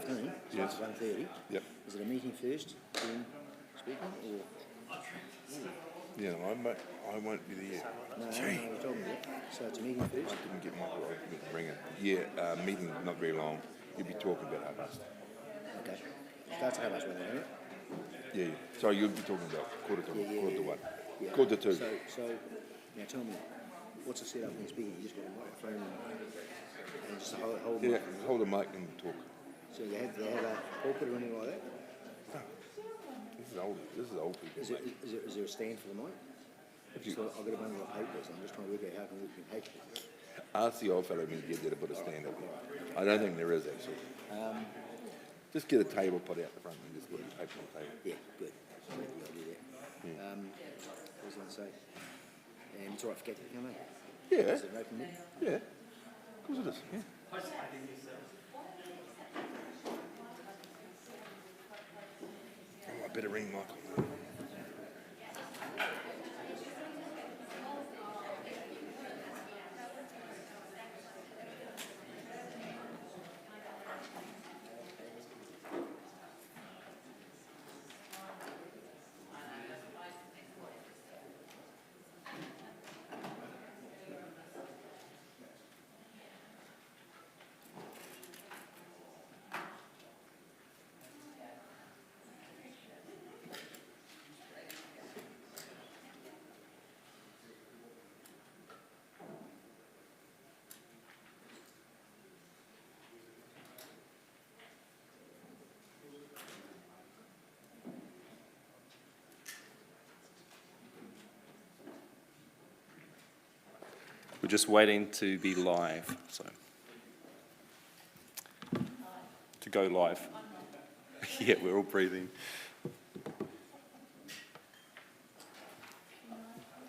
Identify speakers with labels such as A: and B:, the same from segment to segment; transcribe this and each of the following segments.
A: afternoon.
B: Yes.
A: It's 1:30.
B: Yep.
A: Is it a meeting first, then speaking, or?
B: Yeah, I won't be there.
A: No, you told me that. So it's a meeting
B: I
A: first?
B: didn't get my ring in. Yeah, meeting not very long. You'll be talking about half past.
A: Okay. Starts at 1:30, doesn't it?
B: Yeah. So you'll be talking about quarter to one.
A: Yeah.
B: Quarter to two.
A: So, now tell me, what's the setup when speaking? You just got a microphone and just hold
B: Yeah,
A: mic.
B: hold a mic and talk.
A: So they have a pulpit or anything like that?
B: This is old people.
A: Is there a stand for the mic? So I've got a bundle of papers. I'm just trying to work out how I can work in paper.
B: Ask the old fellow when you get there to put a stand up here. I don't think there is actually. Just get a table put out the front and just put the paper on the table.
A: Yeah, good. I'll do that. What was I going to say? And it's all right for Kathy to come in?
B: Yeah.
A: Is it an open meeting?
B: Yeah. Of course it is. Yeah. Oh, I better ring Michael.
C: We're just waiting to be live, so to go live. Yeah, we're all breathing.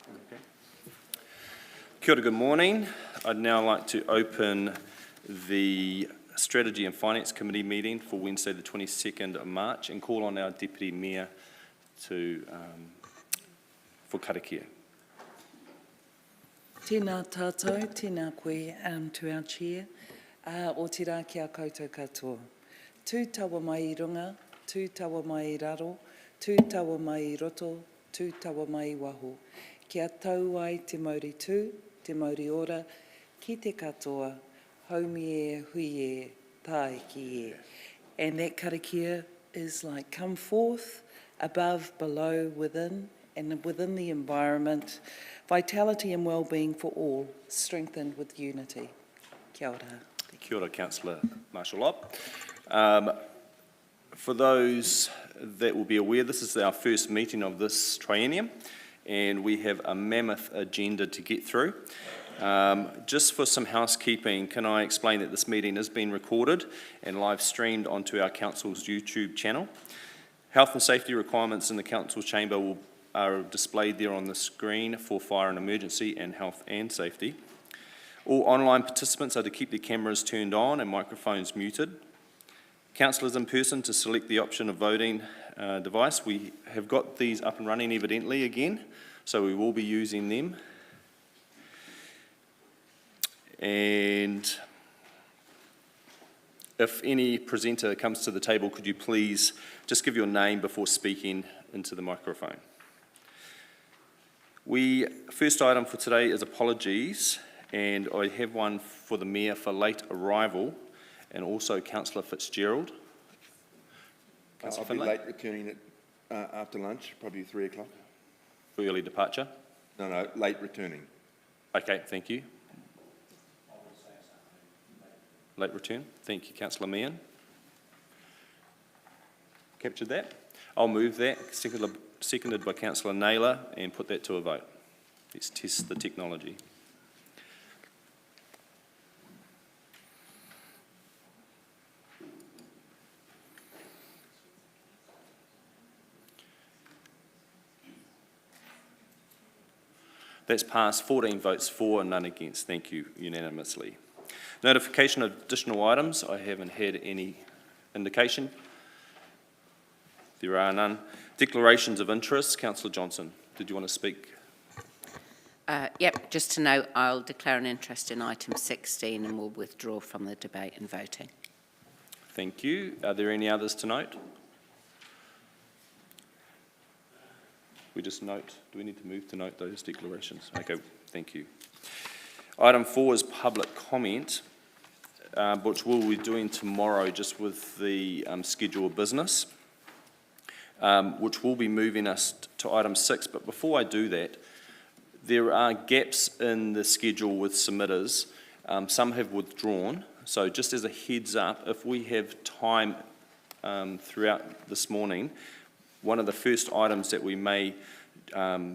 C: Okay. Kia ora, good morning. I'd now like to open the Strategy and Finance Committee meeting for Wednesday the 22nd of March and call on our Deputy Mayor for karakia.
D: Tēnā tātou, tēnā koe to our chair, o te rā ki a koutou katoa. Tū tawa mai I runga, tū tawa mai I raro, tū tawa mai I roto, tū tawa mai I waho. Kia tau ai te mauri tū, te mauri ora, ki te katoa, haumi e, hui e, tāe ki e. And that karakia is like come forth, above, below, within, and within the environment, vitality and well-being for all, strengthened with unity. Kia ora.
C: Kia ora, Councillor Marshall-Lobb. For those that will be aware, this is our first meeting of this triennium, and we have a mammoth agenda to get through. Just for some housekeeping, can I explain that this meeting is being recorded and live streamed onto our Council's YouTube channel. Health and safety requirements in the Council chamber are displayed there on the screen for fire and emergency and health and safety. All online participants are to keep their cameras turned on and microphones muted. Councillors in person to select the option of voting device. We have got these up and running evidently again, so we will be using them. And if any presenter comes to the table, could you please just give your name before speaking into the microphone. First item for today is apologies, and I have one for the Mayor for late arrival, and also Councillor Fitzgerald.
B: I'll be late returning after lunch, probably 3 o'clock.
C: For early departure?
B: No, late returning.
C: Okay, thank you. Late return. Thank you, Councillor Meehan. Captured that. I'll move that, seconded by Councillor Naylor, and put that to a vote. Let's test the technology. That's passed, 14 votes for and none against. Thank you unanimously. Notification of additional items. I haven't had any indication. There are none. Declarations of interest. Councillor Johnson, did you want to speak?
E: Yep, just to note, I'll declare an interest in item 16 and will withdraw from the debate and voting.
C: Thank you. Are there any others to note? We just note, do we need to move to note those declarations? Okay, thank you. Item 4 is public comment, which we'll be doing tomorrow just with the schedule of business, which will be moving us to item 6. But before I do that, there are gaps in the schedule with submitters. Some have withdrawn. So just as a heads up, if we have time throughout this morning, one of the first items that we may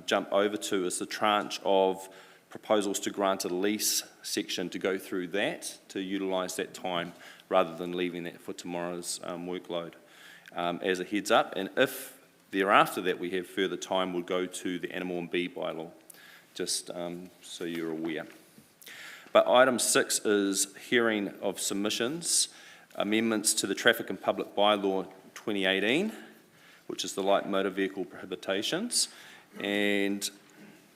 C: jump over to is the tranche of proposals to grant a lease section, to go through that, to utilise that time rather than leaving that for tomorrow's workload. As a heads up, and if thereafter that we have further time, we'll go to the animal and bee bylaw, just so you're aware. But item 6 is hearing of submissions, amendments to the Traffic and Public Bylaw 2018, which is the light motor vehicle prohibitions. And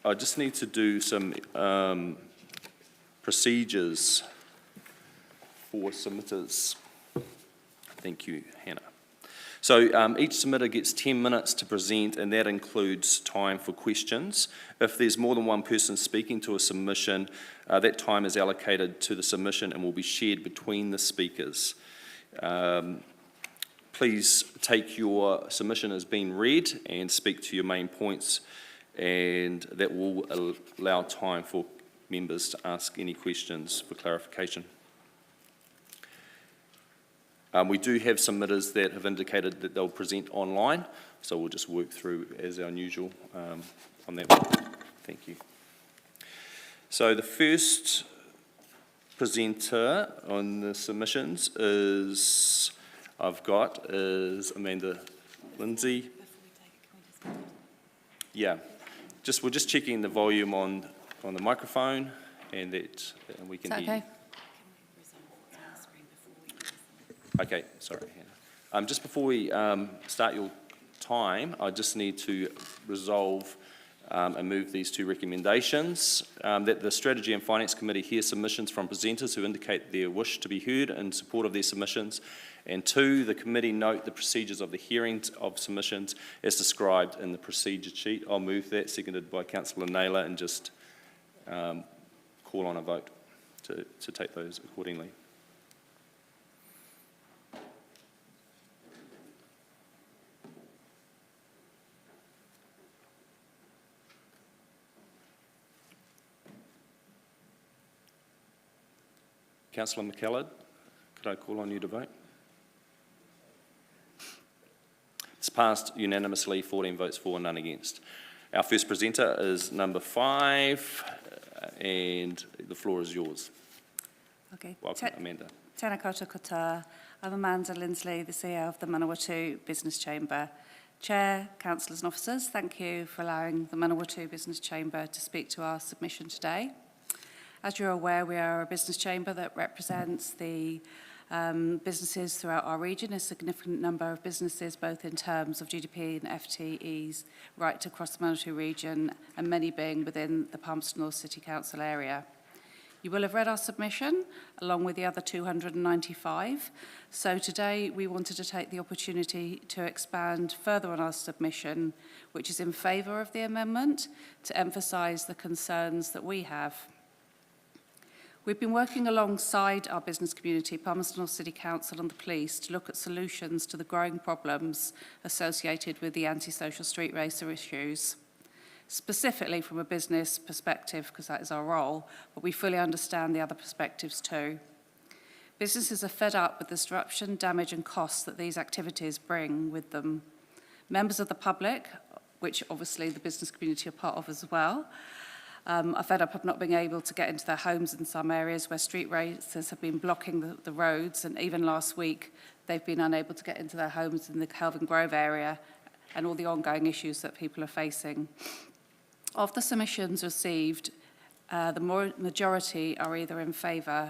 C: I just need to do some procedures for submitters. Thank you, Hannah. So each submitter gets 10 minutes to present, and that includes time for questions. If there's more than one person speaking to a submission, that time is allocated to the submission and will be shared between the speakers. Please take your submission as being read and speak to your main points, and that will allow time for members to ask any questions for clarification. We do have submitters that have indicated that they'll present online, so we'll just work through as our usual on that one. Thank you. So the first presenter on the submissions is Amanda Lindsay. Yeah, we're just checking the volume on the microphone, and that we can hear you. Okay, sorry, Hannah. Just before we start your time, I just need to resolve and move these two recommendations. That the Strategy and Finance Committee hear submissions from presenters who indicate their wish to be heard in support of their submissions. And 2, the committee note the procedures of the hearings of submissions as described in the procedure sheet. I'll move that, seconded by Councillor Naylor, and just call on a vote to take those accordingly. Councillor McKellard, could I call on you to vote? It's passed unanimously, 14 votes for, none against. Our first presenter is number 5, and the floor is yours.
F: Okay.
C: Welcome, Amanda.
F: Tēnā koutou katoa. I'm Amanda Lindsley, the CEO of the Manawatu Business Chamber. Chair, councillors and officers, thank you for allowing the Manawatu Business Chamber to speak to our submission today. As you're aware, we are a business chamber that represents the businesses throughout our region, a significant number of businesses, both in terms of GDP and FTEs, right across the Manawatu region, and many being within the Palmerston North City Council area. You will have read our submission, along with the other 295. So today, we wanted to take the opportunity to expand further on our submission, which is in favour of the amendment, to emphasise the concerns that we have. We've been working alongside our business community, Palmerston North City Council and the police, to look at solutions to the growing problems associated with the antisocial street racer issues. Specifically from a business perspective, because that is our role, but we fully understand the other perspectives too. Businesses are fed up with the disruption, damage and costs that these activities bring with them. Members of the public, which obviously the business community are part of as well, are fed up of not being able to get into their homes in some areas where street racers have been blocking the roads, and even last week they've been unable to get into their homes in the Kelvin Grove area, and all the ongoing issues that people are facing. Of the submissions received, the majority are either in favour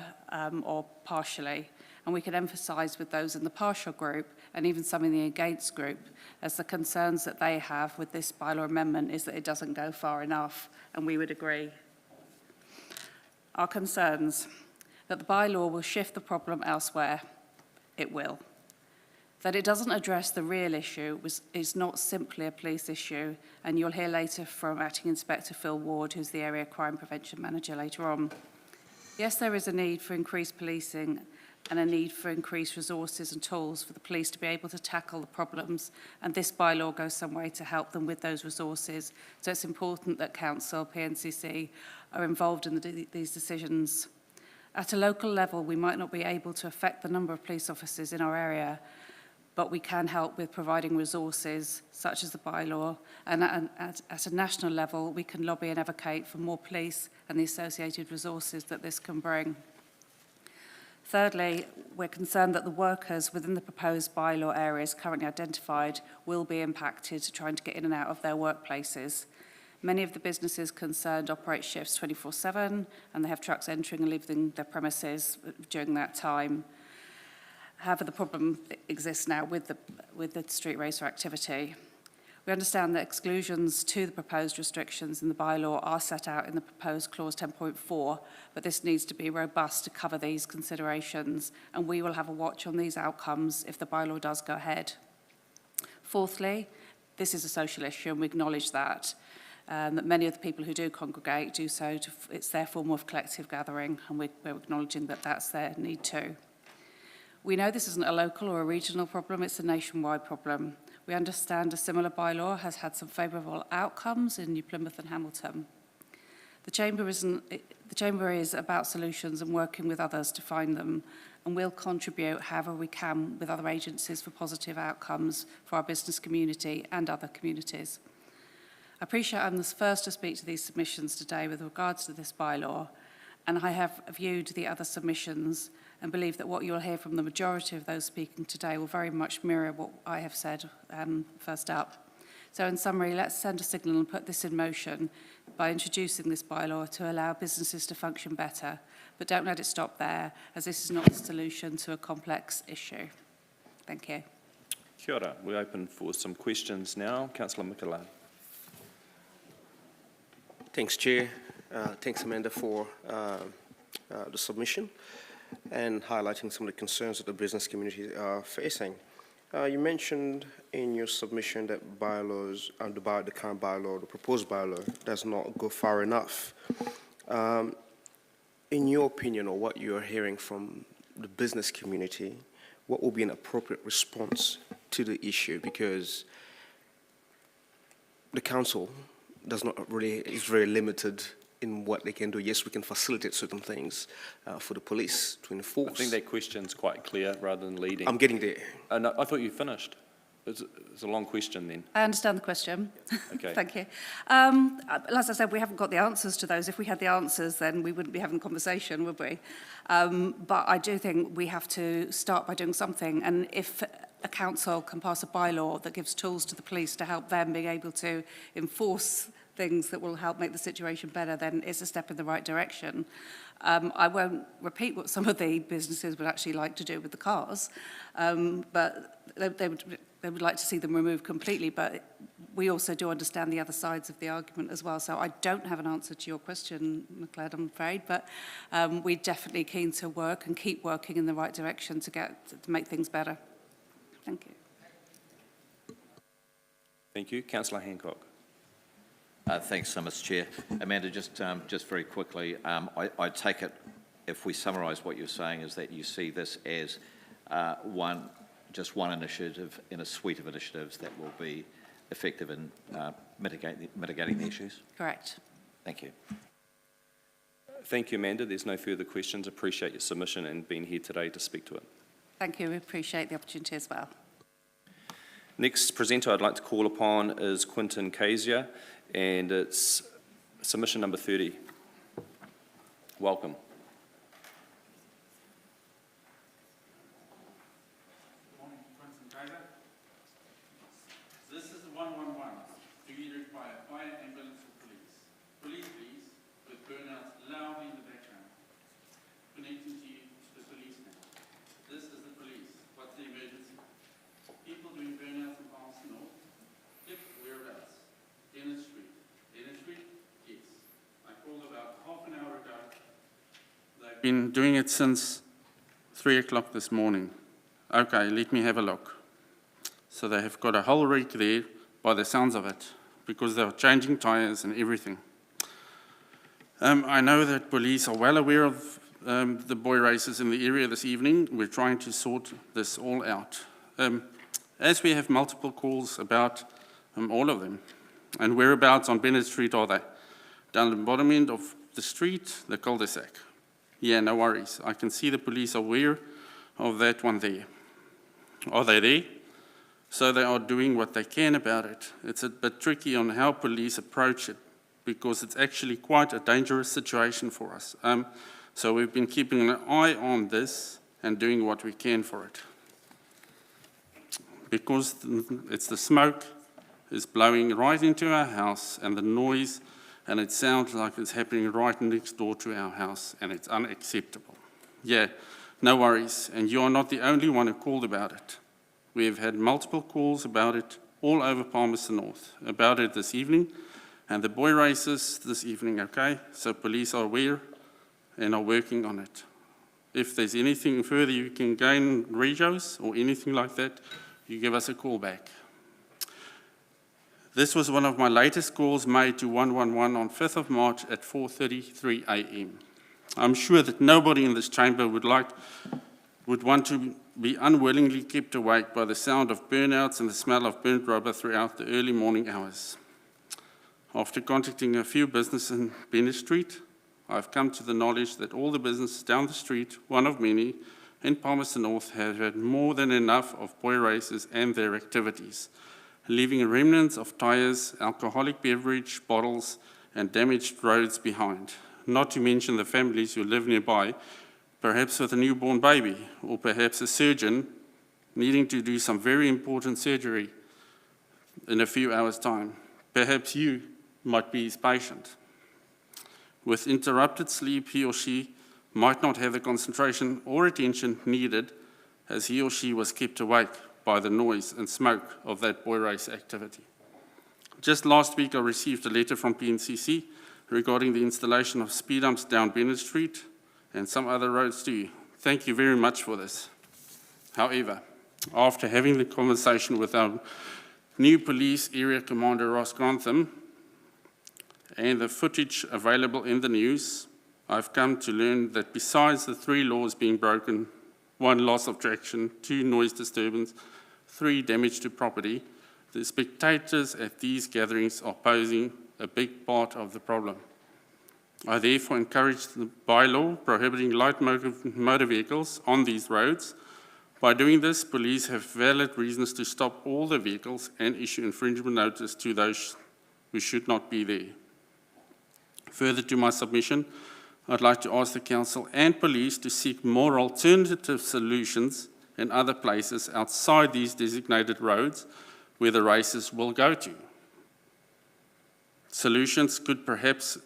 F: or partially, and we can emphasise with those in the partial group and even some in the against group, as the concerns that they have with this bylaw amendment is that it doesn't go far enough, and we would agree. Our concerns: that the bylaw will shift the problem elsewhere. it will. That it doesn't address the real issue is not simply a police issue, and you'll hear later from Acting Inspector Phil Ward, who's the Area Crime Prevention Manager later on. Yes, there is a need for increased policing and a need for increased resources and tools for the police to be able to tackle the problems, and this bylaw goes some way to help them with those resources. So it's important that Council, PNCC, are involved in these decisions. At a local level, we might not be able to affect the number of police officers in our area, but we can help with providing resources such as the bylaw, and at a national level, we can lobby and advocate for more police and the associated resources that this can bring. Thirdly, we're concerned that the workers within the proposed bylaw areas currently identified will be impacted trying to get in and out of their workplaces. Many of the businesses concerned operate shifts 24/7, and they have trucks entering and leaving their premises during that time. However, the problem exists now with the street racer activity. We understand that exclusions to the proposed restrictions in the bylaw are set out in the proposed clause 10.4, but this needs to be robust to cover these considerations, and we will have a watch on these outcomes if the bylaw does go ahead. Fourthly, this is a social issue, and we acknowledge that many of the people who do congregate do so, it's their form of collective gathering, and we're acknowledging that that's their need too. We know this isn't a local or a regional problem, it's a nationwide problem. We understand a similar bylaw has had some favourable outcomes in New Plymouth and Hamilton. The Chamber is about solutions and working with others to find them, and we'll contribute however we can with other agencies for positive outcomes for our business community and other communities. I appreciate I'm the first to speak to these submissions today with regards to this bylaw, and I have viewed the other submissions and believe that what you'll hear from the majority of those speaking today will very much mirror what I have said first up. So in summary, let's send a signal and put this in motion by introducing this bylaw to allow businesses to function better. But don't let it stop there, as this is not the solution to a complex issue. Thank you.
C: Kia ora. We're open for some questions now. Councillor Mikala.
G: Thanks, Chair. Thanks, Amanda, for the submission and highlighting some of the concerns that the business community are facing. You mentioned in your submission that bylaws, the current bylaw, the proposed bylaw, does not go far enough. In your opinion, or what you're hearing from the business community, what will be an appropriate response to the issue? Because the council is very limited in what they can do. Yes, we can facilitate certain things for the police to enforce.
C: I think that question's quite clear rather than leading.
G: I'm getting there.
C: No, I thought you finished. It's a long question then.
F: I understand the question.
C: Okay.
F: Thank you. As I said, we haven't got the answers to those. If we had the answers, then we wouldn't be having a conversation, would we? But I do think we have to start by doing something. And if a council can pass a bylaw that gives tools to the police to help them being able to enforce things that will help make the situation better, then it's a step in the right direction. I won't repeat what some of the businesses would actually like to do with the cars, but they would like to see them removed completely, but we also do understand the other sides of the argument as well. So I don't have an answer to your question, McLeod, I'm afraid, but we're definitely keen to work and keep working in the right direction to make things better. Thank you.
C: Thank you. Councillor Hancock.
H: Thanks so much, Chair. Amanda, just very quickly, I take it, if we summarise what you're saying, is that you see this as just one initiative in a suite of initiatives that will be effective in mitigating the issues?
F: Correct.
H: Thank you.
C: Thank you, Amanda. There's no further questions. Appreciate your submission and being here today to speak to it.
F: Thank you. We appreciate the opportunity as well.
C: Next presenter I'd like to call upon is Quinton Kazia, and it's submission number 30. Welcome.
I: Good morning, Quinton Kazia. This is the 111. Do you require fire, ambulance, or police? Police, please, with burnouts loudly in the background. Connecting to you to the police now. This is the police. What's the emergency? People doing burnouts in Palmerston North? Yep, whereabouts? Dennis Street. Dennis Street? Yes. I called about half an hour ago. They've been doing it since 3 o'clock this morning. Okay, let me have a look. So they have got a whole rig there by the sounds of it, because they are changing tyres and everything. I know that police are well aware of the boy races in the area this evening. We're trying to sort this all out. As we have multiple calls about all of them, and whereabouts on Bennett Street are they? Down the bottom end of the street, the cul-de-sac. Yeah, no worries. I can see the police are aware of that one there. Are they there? So they are doing what they can about it. It's a bit tricky on how police approach it, because it's actually quite a dangerous situation for us. So we've been keeping an eye on this and doing what we can for it. Because it's the smoke is blowing right into our house and the noise, and it sounds like it's happening right next door to our house, and it's unacceptable. Yeah, no worries, and you are not the only one who called about it. We have had multiple calls about it all over Palmerston North, about it this evening, and the boy races this evening, okay? So police are aware and are working on it. If there's anything further you can gain, regos or anything like that, you give us a call back. This was one of my latest calls made to 111 on 5th of March at 4:33 a.m. I'm sure that nobody in this chamber would want to be unwillingly kept awake by the sound of burnouts and the smell of burnt rubber throughout the early morning hours. After contacting a few businesses in Bennett Street, I've come to the knowledge that all the businesses down the street, one of many, in Palmerston North have had more than enough of boy races and their activities, leaving remnants of tyres, alcoholic beverage bottles, and damaged roads behind, not to mention the families who live nearby, perhaps with a newborn baby, or perhaps a surgeon needing to do some very important surgery in a few hours' time. Perhaps you might be his patient. With interrupted sleep, he or she might not have the concentration or attention needed, as he or she was kept awake by the noise and smoke of that boy race activity. Just last week, I received a letter from PNCC regarding the installation of speed humps down Bennett Street and some other roads too. Thank you very much for this. However, after having the conversation with our new police area commander, Ross Grantham, and the footage available in the news, I've come to learn that besides the 3 laws being broken, 1 loss of traction, 2 noise disturbance, 3 damage to property, the spectators at these gatherings are posing a big part of the problem. I therefore encourage the bylaw prohibiting light motor vehicles on these roads. By doing this, police have valid reasons to stop all the vehicles and issue infringement notice to those who should not be there. Further to my submission, I'd like to ask the Council and police to seek more alternative solutions in other places outside these designated roads where the races will go to. Solutions could perhaps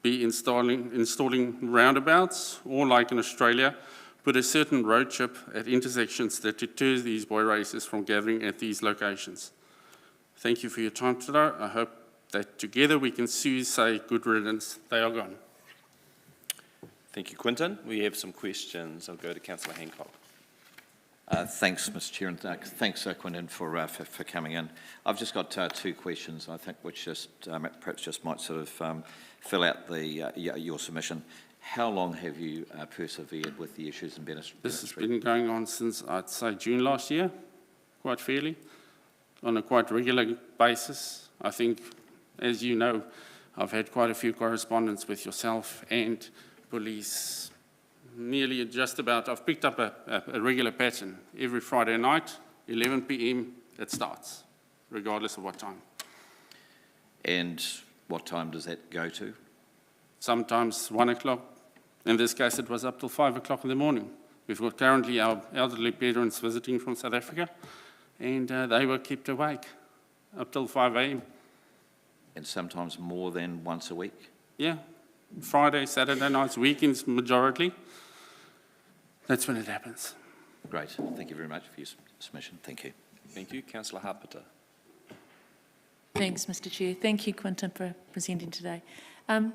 I: be installing roundabouts, or like in Australia, put a certain road chip at intersections that deters these boy races from gathering at these locations. Thank you for your time today. I hope that together we can soon say good riddance. They are gone.
C: Thank you, Quinton. We have some questions. I'll go to Councillor Hancock.
H: Thanks, Mr. Chair, and thanks, Quinton, for coming in. I've just got 2 questions, I think, which just perhaps just might sort of fill out your submission. How long have you persevered with the issues in Bennett Street?
I: This has been going on since, I'd say, June last year, quite fairly, on a quite regular basis. I think, as you know, I've had quite a few correspondence with yourself and police. Nearly just about, I've picked up a regular pattern. Every Friday night, 11 p.m, it starts, regardless of what time.
H: And what time does that go to?
I: Sometimes 1 o'clock. In this case, it was up till 5 o'clock in the morning. We've got currently our elderly parents visiting from South Africa, and they were kept awake up till 5 a.m.
H: And sometimes more than once a week?
I: Yeah, Friday, Saturday nights, weekends majority. That's when it happens.
H: Great. Thank you very much for your submission. Thank you.
C: Thank you. Councillor Harpiter.
J: Thanks, Mr. Chair. Thank you, Quinton, for presenting today.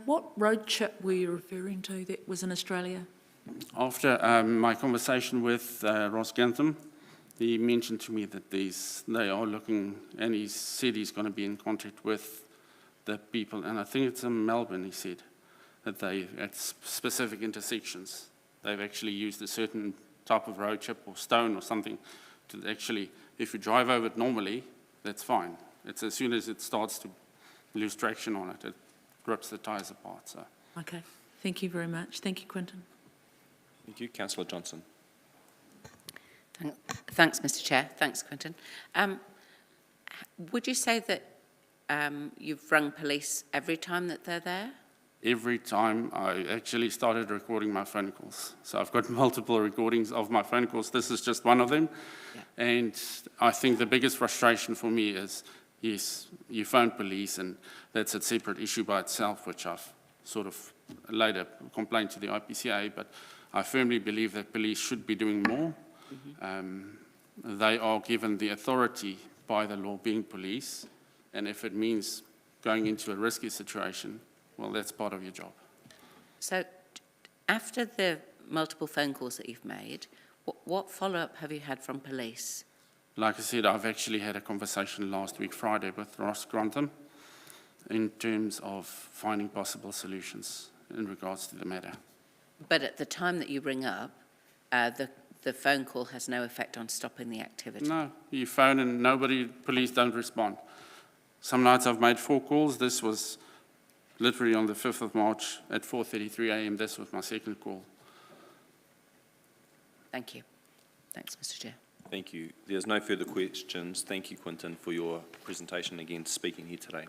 J: What road chip were you referring to that was in Australia?
I: After my conversation with Ross Gantham, he mentioned to me that they are looking, and he said he's going to be in contact with the people, and I think it's in Melbourne, he said, that they, at specific intersections, they've actually used a certain type of road chip or stone or something to actually, if you drive over it normally, that's fine. It's as soon as it starts to lose traction on it, it rips the tyres apart. So.
J: Okay, thank you very much. Thank you, Quinton.
C: Thank you. Councillor Johnson.
E: Thanks, Mr. Chair. Thanks, Quinton. Would you say that you've rung police every time that they're there?
I: Every time I actually started recording my phone calls. So I've got multiple recordings of my phone calls. This is just one of them.
E: Yeah.
I: And I think the biggest frustration for me is, yes, you phone police and that's a separate issue by itself, which I've sort of later complained to the IPCA, but I firmly believe that police should be doing more. Mm-hmm. They are given the authority by the law, being police, and if it means going into a risky situation, well, that's part of your job.
E: So after the multiple phone calls that you've made, what follow-up have you had from police?
I: Like I said, I've actually had a conversation last week, Friday, with Ross Grantham in terms of finding possible solutions in regards to the matter.
E: But at the time that you ring up, the phone call has no effect on stopping the activity?
I: No, you phone and police don't respond. Some nights I've made 4 calls. This was literally on the 5th of March at 4:33 a.m. This was my second call.
E: Thank you. Thanks, Mr. Chair.
C: Thank you. There's no further questions. Thank you, Quinton, for your presentation again, speaking here today.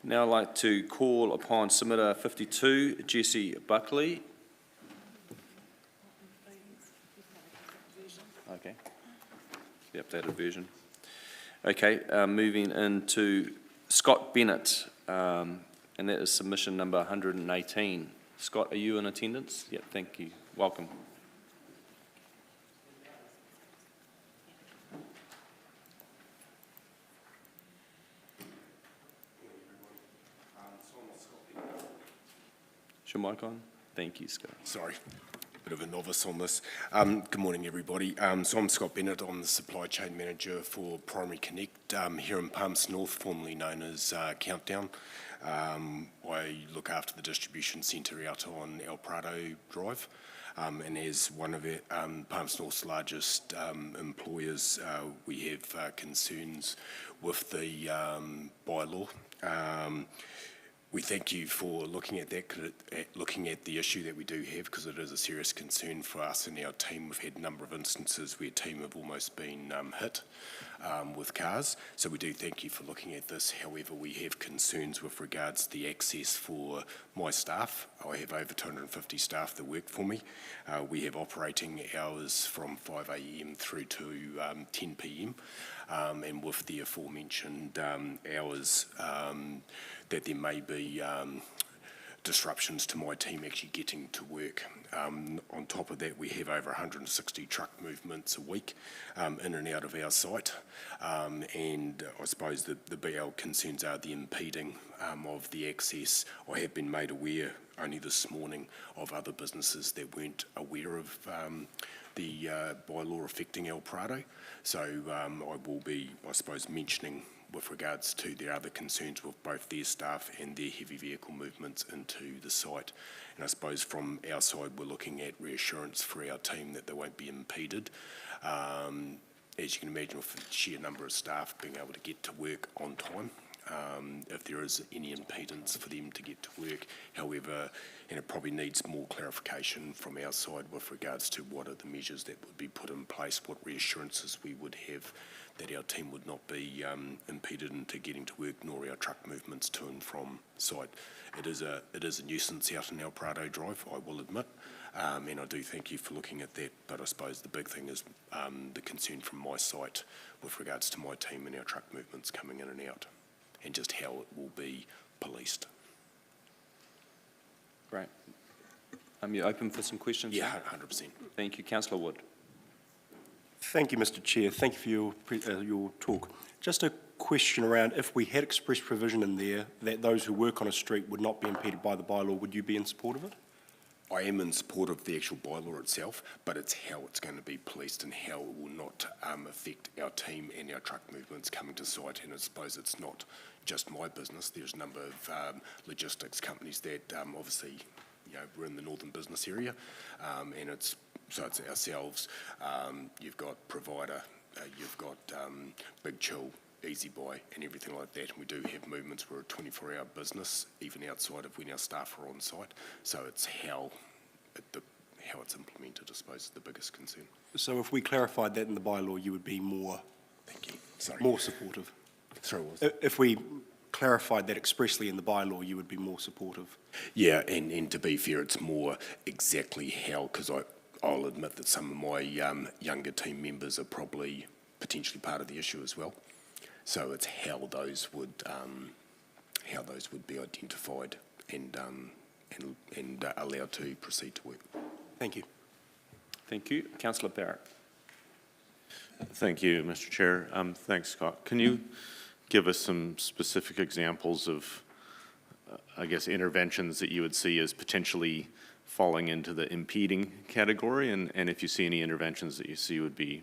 C: Now I'd like to call upon submitter 52, Jessie Buckley. Okay, the updated version. Okay, moving into Scott Bennett, and that is submission number 118. Scott, are you in attendance? Yeah, thank you. Welcome. Is your mic on? Thank you, Scott.
K: Sorry, bit of a novice on this. Good morning, everybody. So I'm Scott Bennett. I'm the supply chain manager for Primary Connect here in Palms North, formerly known as Countdown. I look after the distribution centre out on El Prado Drive. And as one of Palms North's largest employers, we have concerns with the bylaw. We thank you for looking at that, looking at the issue that we do have, because it is a serious concern for us and our team. We've had a number of instances where team have almost been hit with cars. So we do thank you for looking at this. However, we have concerns with regards to the access for my staff. I have over 250 staff that work for me. We have operating hours from 5 a.m. through to 10 p.m. And with the aforementioned hours, that there may be disruptions to my team actually getting to work. On top of that, we have over 160 truck movements a week in and out of our site. And I suppose the BL concerns are the impeding of the access. I have been made aware only this morning of other businesses that weren't aware of the bylaw affecting El Prado. So I will be, I suppose, mentioning with regards to their other concerns with both their staff and their heavy vehicle movements into the site. And I suppose from our side, we're looking at reassurance for our team that they won't be impeded. As you can imagine, with the sheer number of staff being able to get to work on time, if there is any impedance for them to get to work. However, and it probably needs more clarification from our side with regards to what are the measures that would be put in place, what reassurances we would have that our team would not be impeded into getting to work, nor our truck movements to and from site. It is a nuisance out in El Prado Drive, I will admit, and I do thank you for looking at that, but I suppose the big thing is the concern from my site with regards to my team and our truck movements coming in and out, and just how it will be policed.
C: Great. You open for some questions?
K: Yeah, 100%.
C: Thank you. Councillor Wood.
L: Thank you, Mr. Chair. Thank you for your talk. Just a question around, if we had express provision in there that those who work on a street would not be impeded by the bylaw, would you be in support of it?
K: I am in support of the actual bylaw itself, but it's how it's going to be policed and how it will not affect our team and our truck movements coming to site. And I suppose it's not just my business. There's a number of logistics companies that obviously, we're in the northern business area, and it's ourselves. You've got Provider, you've got Big Chill, Easy Buy, and everything like that. And we do have movements. We're a 24-hour business, even outside of when our staff are on site. So it's how it's implemented, I suppose, is the biggest concern.
L: So if we clarified that in the bylaw, you would be more, more supportive?
K: Sorry, what was that?
L: If we clarified that expressly in the bylaw, you would be more supportive?
K: Yeah, and to be fair, it's more exactly how, because I'll admit that some of my younger team members are probably potentially part of the issue as well. So it's how those would be identified and allowed to proceed to work.
L: Thank you.
C: Thank you. Councillor Barrett.
M: Thank you, Mr. Chair. Thanks, Scott. Can you give us some specific examples of, I guess, interventions that you would see as potentially falling into the impeding category, and if you see any interventions that you see would be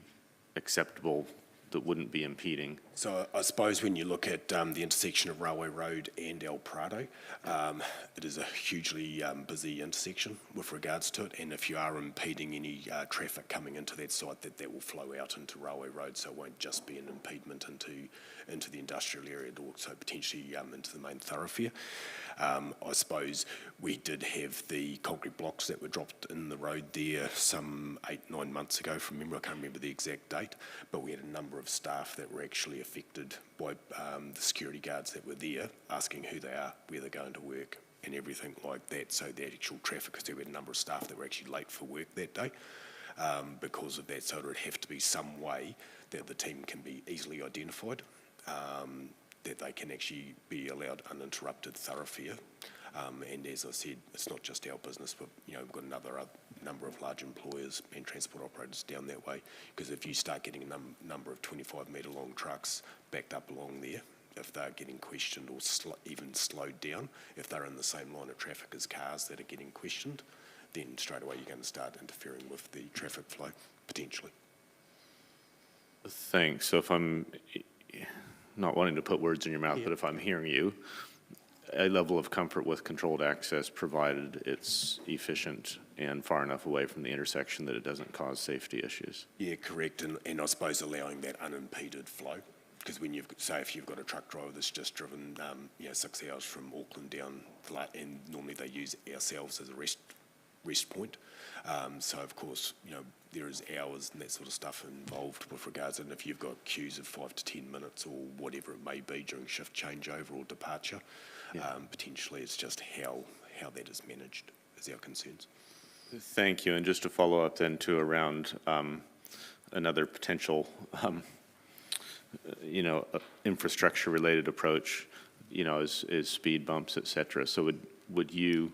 M: acceptable that wouldn't be impeding?
K: So I suppose when you look at the intersection of Railway Road and El Prado, it is a hugely busy intersection with regards to it, and if you are impeding any traffic coming into that site, that will flow out into Railway Road, so it won't just be an impediment into the industrial area, but also potentially into the main thoroughfare. I suppose we did have the concrete blocks that were dropped in the road there some 8-9 months ago from memory. I can't remember the exact date, but we had a number of staff that were actually affected by the security guards that were there, asking who they are, where they're going to work, and everything like that. So the actual traffic, because there were a number of staff that were actually late for work that day because of that. So it would have to be some way that the team can be easily identified, that they can actually be allowed uninterrupted thoroughfare. And as I said, it's not just our business, but we've got another number of large employers and transport operators down that way. Because if you start getting a number of 25-metre long trucks backed up along there, if they're getting questioned or even slowed down, if they're in the same line of traffic as cars that are getting questioned, then straight away you're going to start interfering with the traffic flow, potentially.
M: Thanks. So if I'm not wanting to put words in your mouth, but if I'm hearing you, a level of comfort with controlled access provided it's efficient and far enough away from the intersection that it doesn't cause safety issues.
K: Yeah, correct. And I suppose allowing that unimpeded flow, because when if you've got a truck driver that's just driven 6 hours from Auckland down, and normally they use ourselves as a rest point. So of course, there is hours and that sort of stuff involved with regards to, and if you've got queues of 5 to 10 minutes or whatever it may be during shift changeover or departure, potentially it's just how that is managed is our concerns.
M: Thank you. And just to follow up then to around another potential, infrastructure-related approach, is speed bumps, et cetera. So would you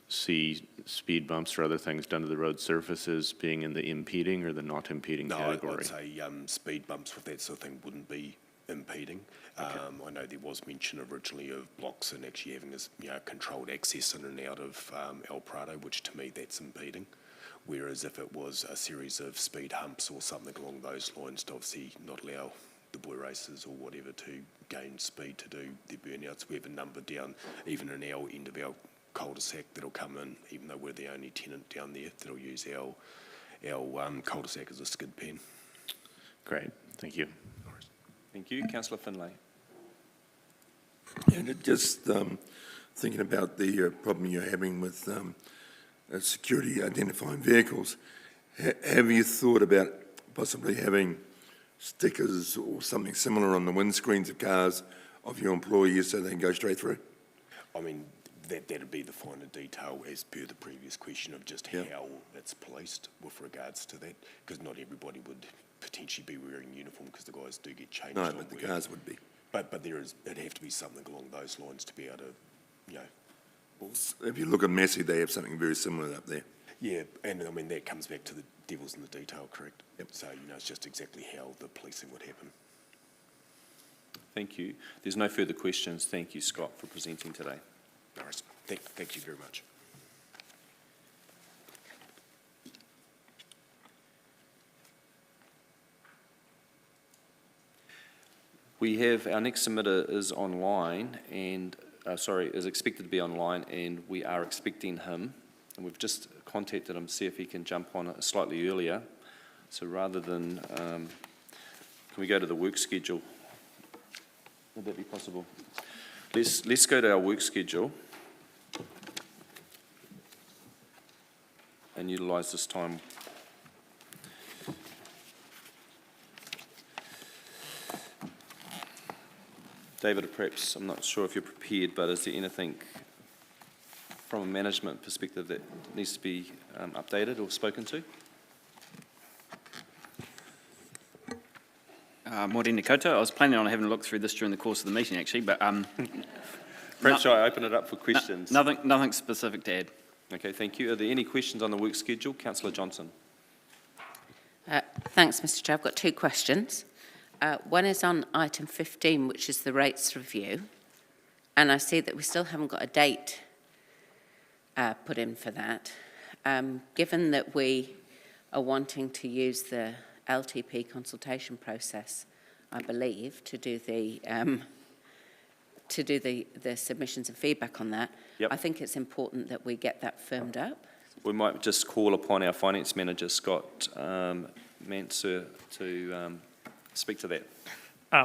M: see speed bumps or other things done to the road surfaces being in the impeding or the not impeding category?
K: No, I'd say speed bumps with that sort of thing wouldn't be impeding. Okay. I know there was mention originally of blocks and actually having this controlled access in and out of El Prado, which to me that's impeding. Whereas if it was a series of speed humps or something along those lines to obviously not allow the boy racers or whatever to gain speed to do their burnouts, we have a number down even in our end of our cul-de-sac that'll come in, even though we're the only tenant down there, that'll use our cul-de-sac as a skid pen.
M: Great, thank you.
C: Thank you. Councillor Finlay.
B: And just thinking about the problem you're having with security identifying vehicles, have you thought about possibly having stickers or something similar on the windscreens of cars of your employees so they can go straight through?
K: I mean, that'd be the finer detail as per the previous question of just how it's policed with regards to that, because not everybody would potentially be wearing uniform because the guys do get changed.
B: No, but the cars would be.
K: But it'd have to be something along those lines to be able to,
B: If you look at Massey, they have something very similar up there.
K: Yeah, and I mean, that comes back to the devil's in the detail, correct? Yep. So, it's just exactly how the policing would happen.
C: Thank you. There's no further questions. Thank you, Scott, for presenting today.
K: No worries. Thank you very much.
C: We have, our next submitter is online and, is expected to be online, and we are expecting him. And we've just contacted him to see if he can jump on slightly earlier. So rather than, can we go to the work schedule? Would that be possible? Let's go to our work schedule and utilise this time. David, perhaps, I'm not sure if you're prepared, but is there anything from a management perspective that needs to be updated or spoken to?
N: Morena koutou. I was planning on having a look through this during the course of the meeting, actually, but
C: Perhaps shall I open it up for questions?
N: nothing specific to add.
C: Okay, thank you. Are there any questions on the work schedule? Councillor Johnson.
E: Thanks, Mr Chair. I've got two questions. One is on item 15, which is the rates review. And I see that we still haven't got a date put in for that. Given that we are wanting to use the LTP consultation process, I believe, to do the submissions and feedback on that,
C: Yep.
E: I think it's important that we get that firmed up.
C: We might just call upon our finance manager, Scott Manser, to speak to that.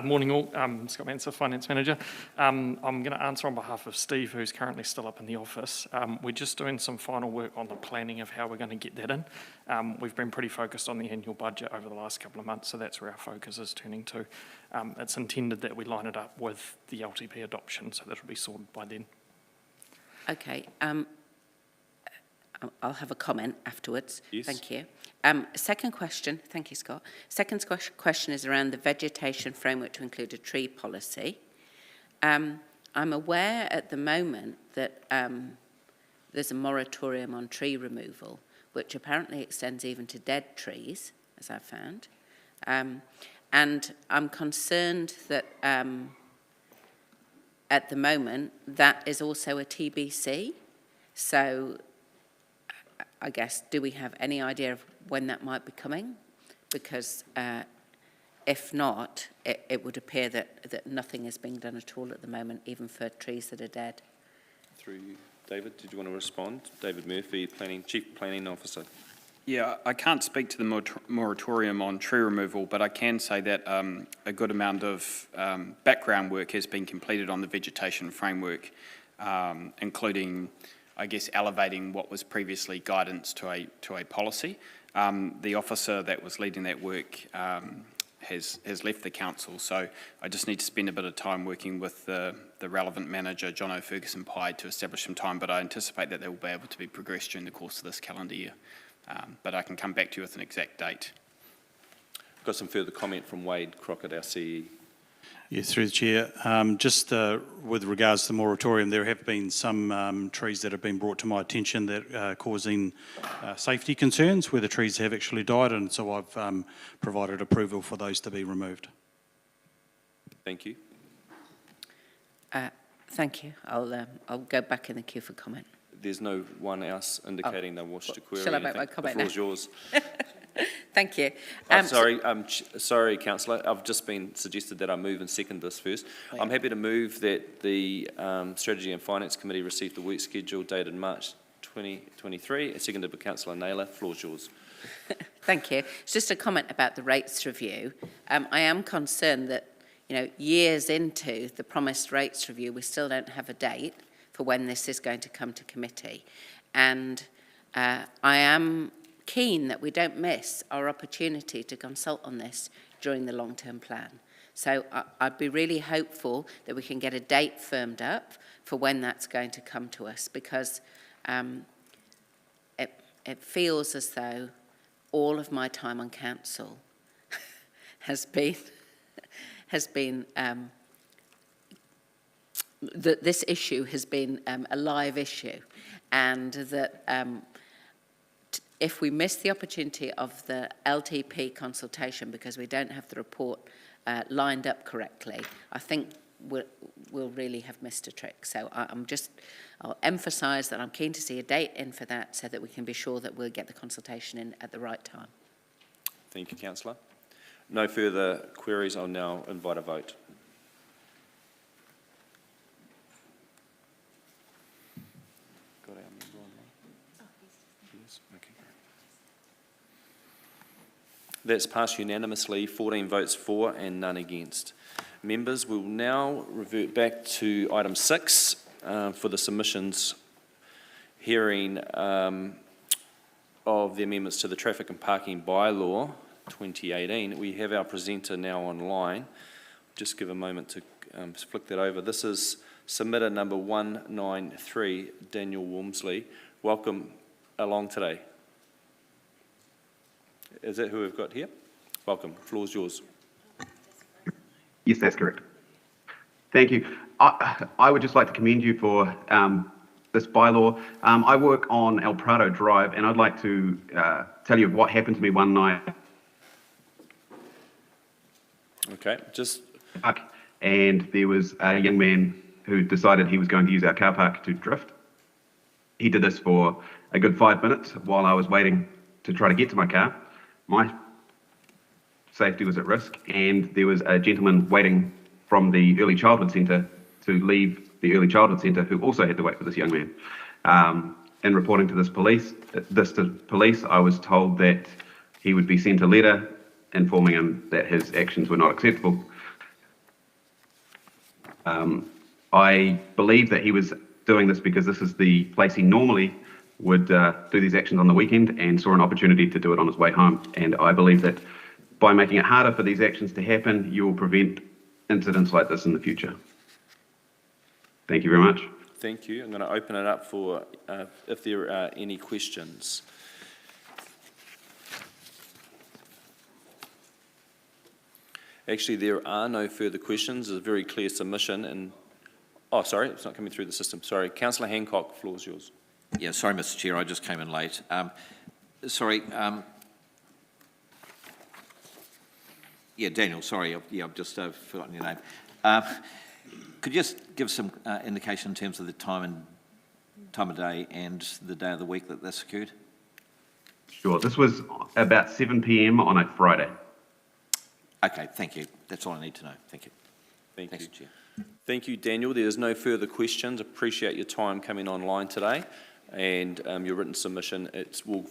O: Morning all, Scott Manser, Finance Manager. I'm going to answer on behalf of Steve, who's currently still up in the office. We're just doing some final work on the planning of how we're going to get that in. We've been pretty focused on the annual budget over the last couple of months, so that's where our focus is turning to. It's intended that we line it up with the LTP adoption, so that'll be sorted by then.
E: Okay. I'll have a comment afterwards.
C: Yes.
E: Thank you. Second question, thank you, Scott. Second question is around the vegetation framework to include a tree policy. I'm aware at the moment that there's a moratorium on tree removal, which apparently extends even to dead trees, as I've found. And I'm concerned that at the moment that is also a TBC. So I guess, do we have any idea of when that might be coming? Because if not, it would appear that nothing is being done at all at the moment, even for trees that are dead.
C: Through you. David, did you want to respond? David Murphy, Chief Planning Officer.
N: Yeah, I can't speak to the moratorium on tree removal, but I can say that a good amount of background work has been completed on the vegetation framework, including, I guess, elevating what was previously guidance to a policy. The officer that was leading that work has left the council, so I just need to spend a bit of time working with the relevant manager, John O'Ferguson-Pye, to establish some time, but I anticipate that they will be able to be progressed during the course of this calendar year. But I can come back to you with an exact date.
C: Got some further comment from Wade Crockett, our CE.
P: Yes, through the Chair. Just with regards to the moratorium, there have been some trees that have been brought to my attention that are causing safety concerns where the trees have actually died, and so I've provided approval for those to be removed.
C: Thank you.
E: Thank you. I'll go back in the queue for comment.
C: There's no one else indicating they wish to query
E: Shall I
C: anything.
E: make my comment
C: The floor's
E: now?
C: yours.
E: Thank you.
C: Sorry, Councillor. I've just been suggested that I move and second this first. I'm happy to move that the Strategy and Finance Committee receive the work schedule dated March 2023, seconded by Councillor Naylor. Floor's yours.
E: Thank you. It's just a comment about the rates review. I am concerned that, years into the promised rates review, we still don't have a date for when this is going to come to committee. And I am keen that we don't miss our opportunity to consult on this during the long-term plan. So I'd be really hopeful that we can get a date firmed up for when that's going to come to us, because it feels as though all of my time on council has been that this issue has been a live issue, and that if we miss the opportunity of the LTP consultation because we don't have the report lined up correctly, I think we'll really have missed a trick. So I'll emphasise that I'm keen to see a date in for that so that we can be sure that we'll get the consultation in at the right time.
C: Thank you, Councillor. No further queries. I'll now invite a vote. That's passed unanimously, 14 votes for and none against. Members, we will now revert back to item 6 for the submissions hearing of the amendments to the Traffic and Parking Bylaw 2018. We have our presenter now online. Just give a moment to flick that over. This is submitter number 193, Daniel Walmsley. Welcome along today. Is that who we've got here? Welcome. The floor is yours.
Q: Yes, that's correct. Thank you. I would just like to commend you for this bylaw. I work on El Prado Drive, and I'd like to tell you what happened to me one night.
C: Okay, just...
Q: And there was a young man who decided he was going to use our car park to drift. He did this for a good 5 minutes while I was waiting to try to get to my car. My safety was at risk, and there was a gentleman waiting from the early childhood centre to leave the early childhood centre who also had to wait for this young man. In reporting to police, I was told that he would be sent a letter informing him that his actions were not acceptable. I believe that he was doing this because this is the place he normally would do these actions on the weekend, and saw an opportunity to do it on his way home. And I believe that by making it harder for these actions to happen, you will prevent incidents like this in the future. Thank you very much.
C: Thank you. I'm going to open it up for if there are any questions. Actually, there are no further questions. There's a very clear submission. And oh, sorry, it's not coming through the system. Sorry. Councillor Hancock, the floor is yours.
H: Yeah, sorry, Mr. Chair, I just came in late. Yeah, Daniel, sorry, I've just forgotten your name. Could you just give some indication in terms of the time of day and the day of the week that this occurred?
Q: Sure, this was about 7 p.m. on a Friday.
C: Okay, thank you. That's all I need to know. Thank you. Thanks, Chair. Thank you, Daniel. There's no further questions. Appreciate your time coming online today, and your written submission. It will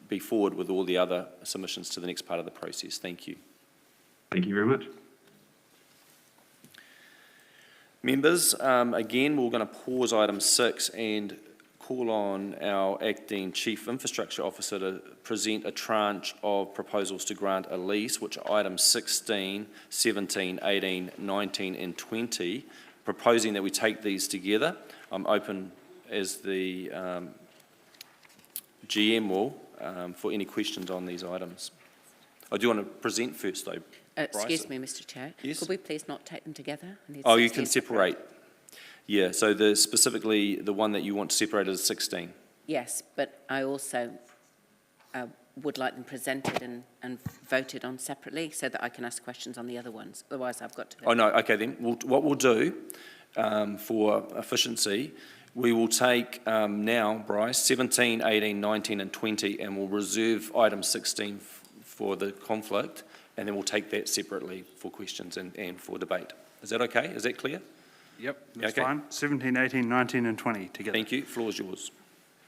C: be forward with all the other submissions to the next part of the process. Thank you.
Q: Thank you very much.
C: Members, again, we're going to pause item 6 and call on our Acting Chief Infrastructure Officer to present a tranche of proposals to grant a lease, which are items 16, 17, 18, 19 and 20, proposing that we take these together. I'm open as the GM will for any questions on these items. I do want to present first though.
E: Excuse me, Mr. Chair.
C: Yes?
E: Could we please not take them together?
C: Oh, you can separate. Yeah, so specifically the one that you want to separate is 16.
E: Yes, but I also would like them presented and voted on separately so that I can ask questions on the other ones. Otherwise, I've got to...
C: Oh, no, okay then. What we'll do for efficiency, we will take now, Bryce, 17, 18, 19 and 20, and we'll reserve item 16 for the conflict, and then we'll take that separately for questions and for debate. Is that okay? Is that clear?
R: Yep, that's
C: okay.
R: fine. 17, 18, 19 and 20 together.
C: Thank you. Floor is yours.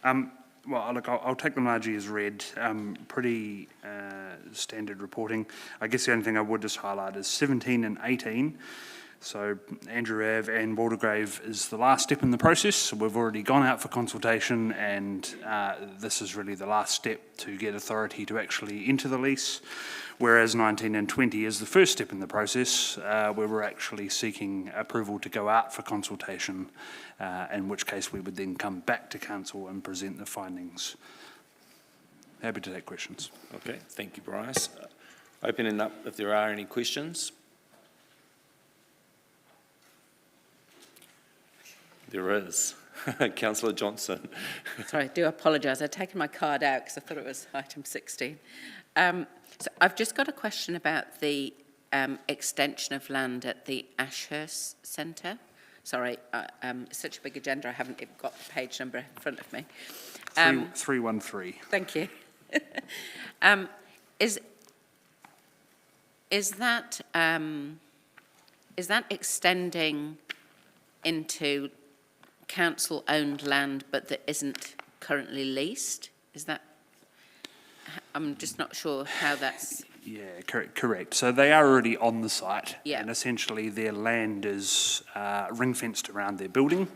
R: Well, look, I'll take them largely as read. Pretty standard reporting. I guess the only thing I would just highlight is 17 and 18. So Andrew Ave and Waldegrave is the last step in the process. So we've already gone out for consultation, and this is really the last step to get authority to actually enter the lease. Whereas 19 and 20 is the first step in the process, where we're actually seeking approval to go out for consultation, in which case we would then come back to council and present the findings. Happy to take questions.
C: Okay, thank you, Bryce. Opening up if there are any questions. There is. Councillor Johnson.
E: Sorry, I do apologise. I'd taken my card out because I thought it was item 16. So I've just got a question about the extension of land at the Ashurst Centre. Sorry, it's such a big agenda, I haven't even got the page number in front of me.
R: 313.
E: Thank you. Is that extending into council-owned land but that isn't currently leased? Is that? I'm just not sure how that's
R: Yeah, correct. So they are already on the site,
E: Yeah.
R: and essentially their land is ring-fenced around their building.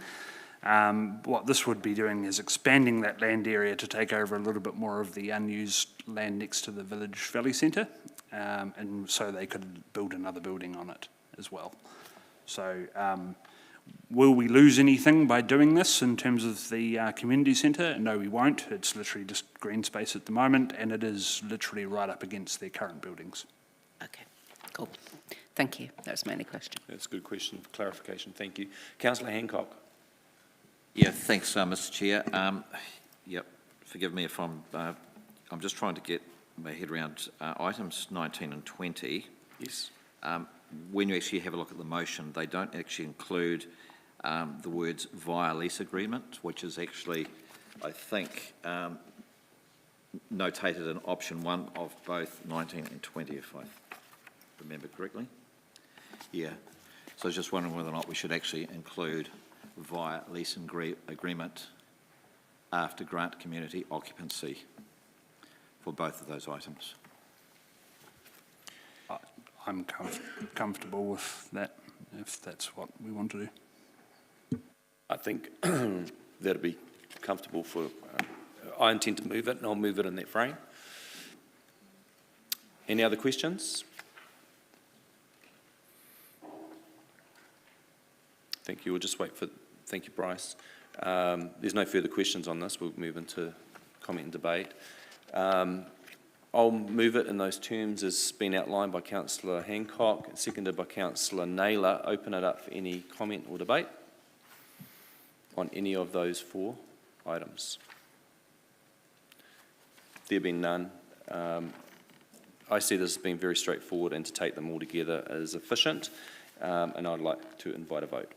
R: What this would be doing is expanding that land area to take over a little bit more of the unused land next to the Village Valley Centre, and so they could build another building on it as well. So will we lose anything by doing this in terms of the community centre? No, we won't. It's literally just green space at the moment, and it is literally right up against their current buildings.
E: Okay, cool. Thank you. That's my only question.
C: That's a good question for clarification. Thank you. Councillor Hancock.
H: Yeah, thanks, Mr. Chair. Yep, forgive me if I'm just trying to get my head around items 19 and 20.
C: Yes.
H: When you actually have a look at the motion, they don't actually include the words via lease agreement, which is actually, I think, notated in option 1 of both 19 and 20, if I remember correctly. Yeah. So I was just wondering whether or not we should actually include via lease agreement after grant community occupancy for both of those items.
R: I'm comfortable with that, if that's what we want to do.
C: I think that'd be comfortable for, I intend to move it, and I'll move it in that frame. Any other questions? Thank you. We'll just wait for, thank you, Bryce. There's no further questions on this. We'll move into comment and debate. I'll move it in those terms as been outlined by Councillor Hancock, seconded by Councillor Naylor. Open it up for any comment or debate on any of those 4 items. There being none, I see this as being very straightforward, and to take them all together is efficient, and I'd like to invite a vote.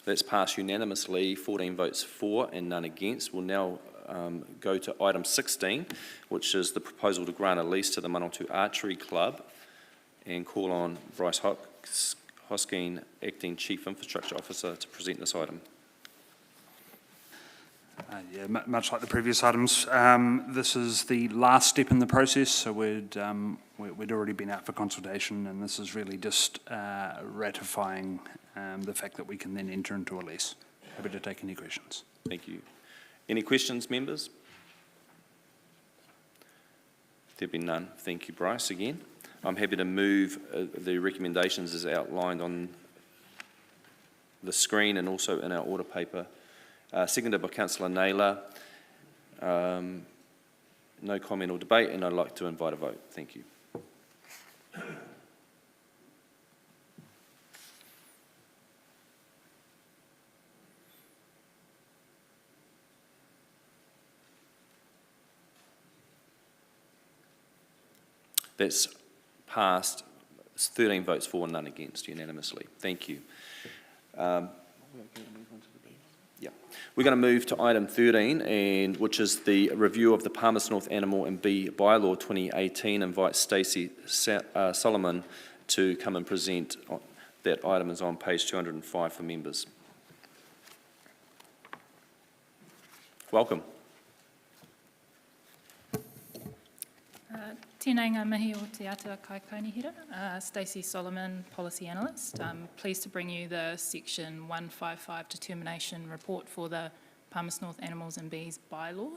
C: That's passed unanimously, 14 votes for and none against. We'll now go to item 16, which is the proposal to grant a lease to the Manawatu Archery Club, and call on Bryce Housekeepng, Acting Chief Infrastructure Officer, to present this item.
R: Yeah, much like the previous items, this is the last step in the process, so we'd already been out for consultation, and this is really just ratifying the fact that we can then enter into a lease. Happy to take any questions.
C: Thank you. Any questions, members? There be none. Thank you, Bryce, again. I'm happy to move the recommendations as outlined on the screen and also in our order paper. Seconded by Councillor Naylor. No comment or debate, and I'd like to invite a vote. Thank you. That's passed. 13 votes for and none against, unanimously. Thank you. Yeah, we're going to move to item 13, which is the review of the Palmerston North Animal and Bee Bylaw 2018. Invite Stacey Solomon to come and present. That item is on page 205 for members. Welcome.
S: Tēnei ngā mihi o te atua kai kainihira, Stacey Solomon, Policy Analyst. I'm pleased to bring you the Section 155 Determination Report for the Palmerston North Animals and Bees Bylaw.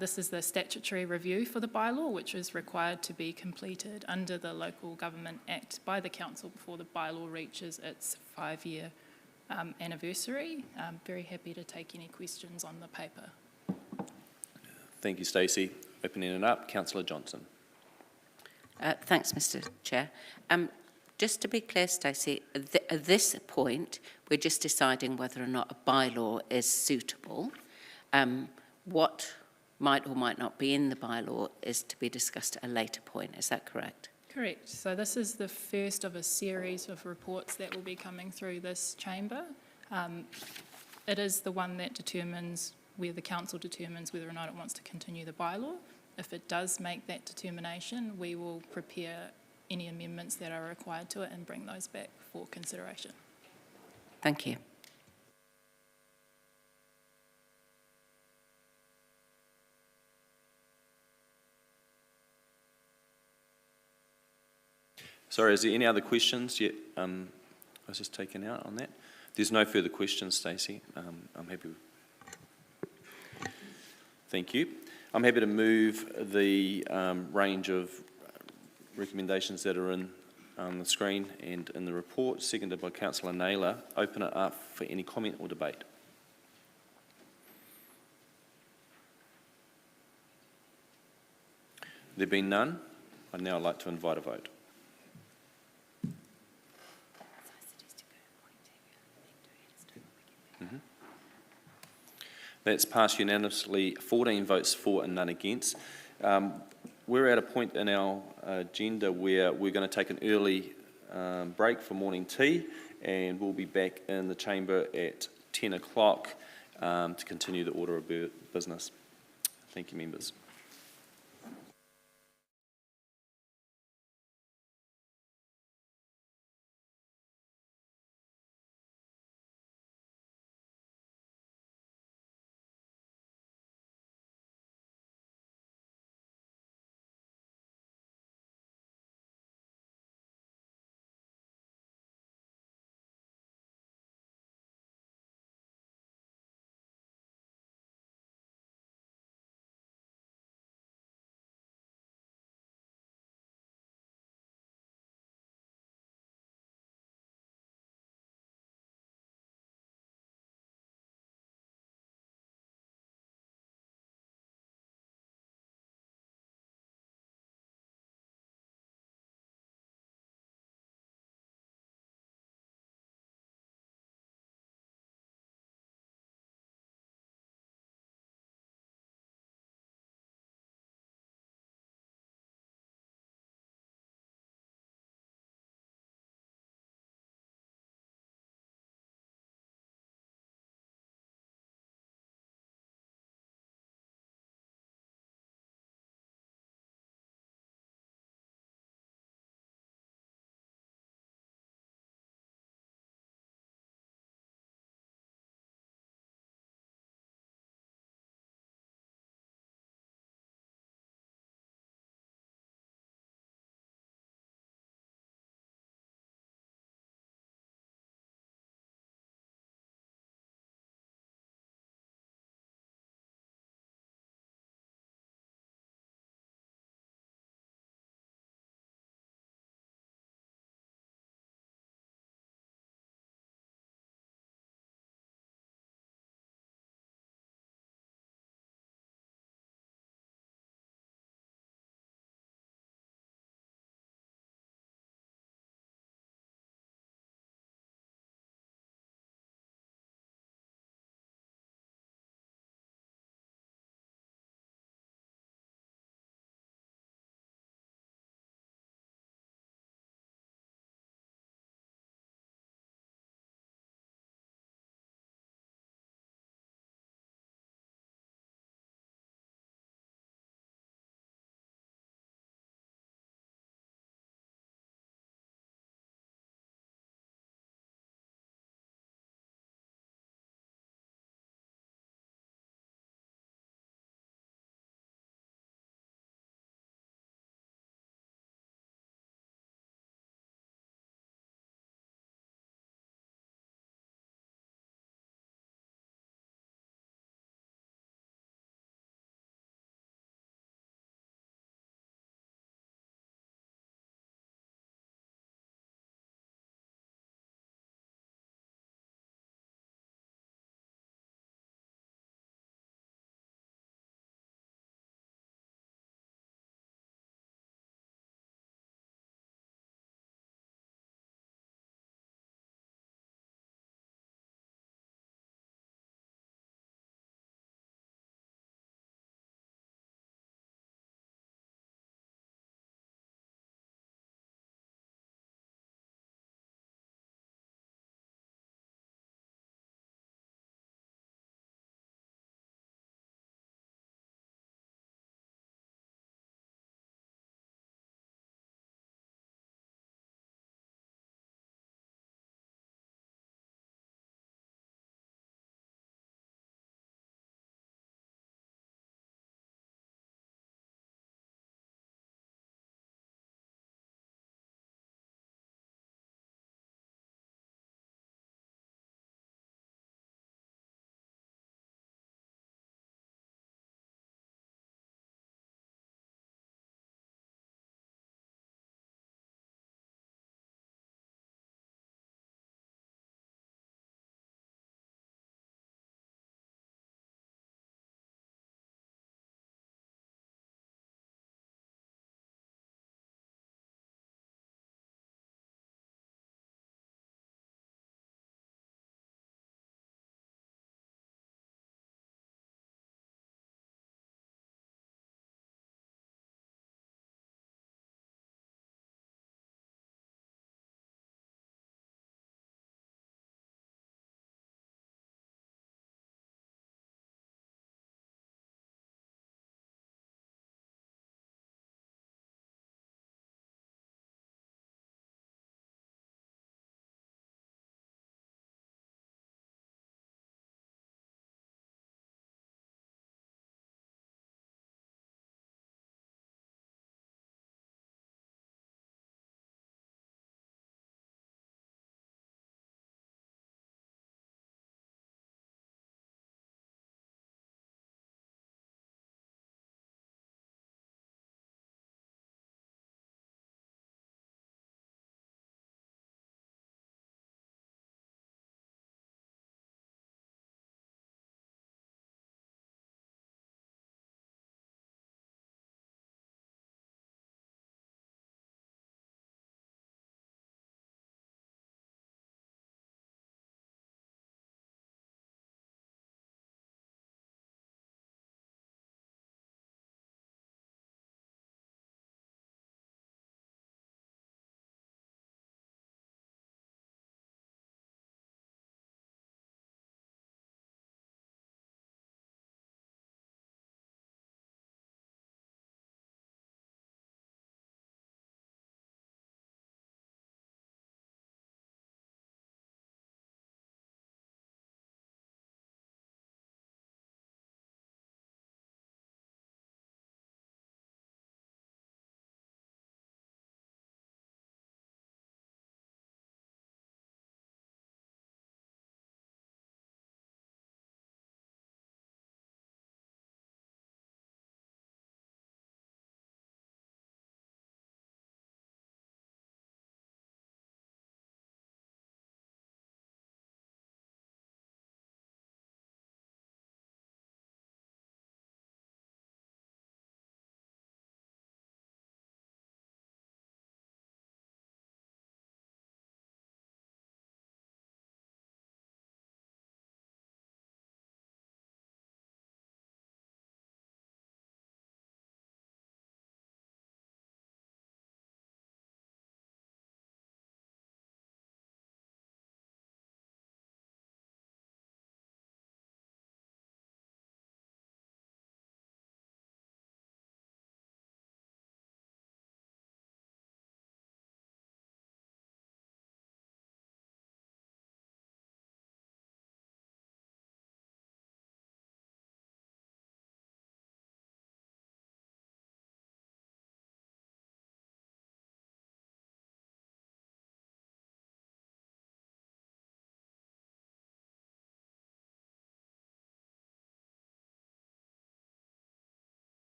S: This is the statutory review for the bylaw, which is required to be completed under the Local Government Act by the Council before the bylaw reaches its 5-year anniversary. I'm very happy to take any questions on the paper.
C: Thank you, Stacey. Opening it up, Councillor Johnson.
E: Thanks, Mr. Chair. Just to be clear, Stacey, at this point, we're just deciding whether or not a bylaw is suitable. What might or might not be in the bylaw is to be discussed at a later point. Is that correct?
S: Correct. So this is the first of a series of reports that will be coming through this chamber. It is the one that determines where the council determines whether or not it wants to continue the bylaw. If it does make that determination, we will prepare any amendments that are required to it and bring those back for consideration.
E: Thank you.
C: Sorry, is there any other questions yet? I was just taken out on that. There's no further questions, Stacey. I'm happy. Thank you. I'm happy to move the range of recommendations that are on the screen and in the report, seconded by Councillor Naylor. Open it up for any comment or debate. There being none, I'd now like to invite a vote. That's passed unanimously, 14 votes for and none against. We're at a point in our agenda where we're going to take an early break for morning tea, and we'll be back in the chamber at 10 o'clock to continue the order of business. Thank you, members.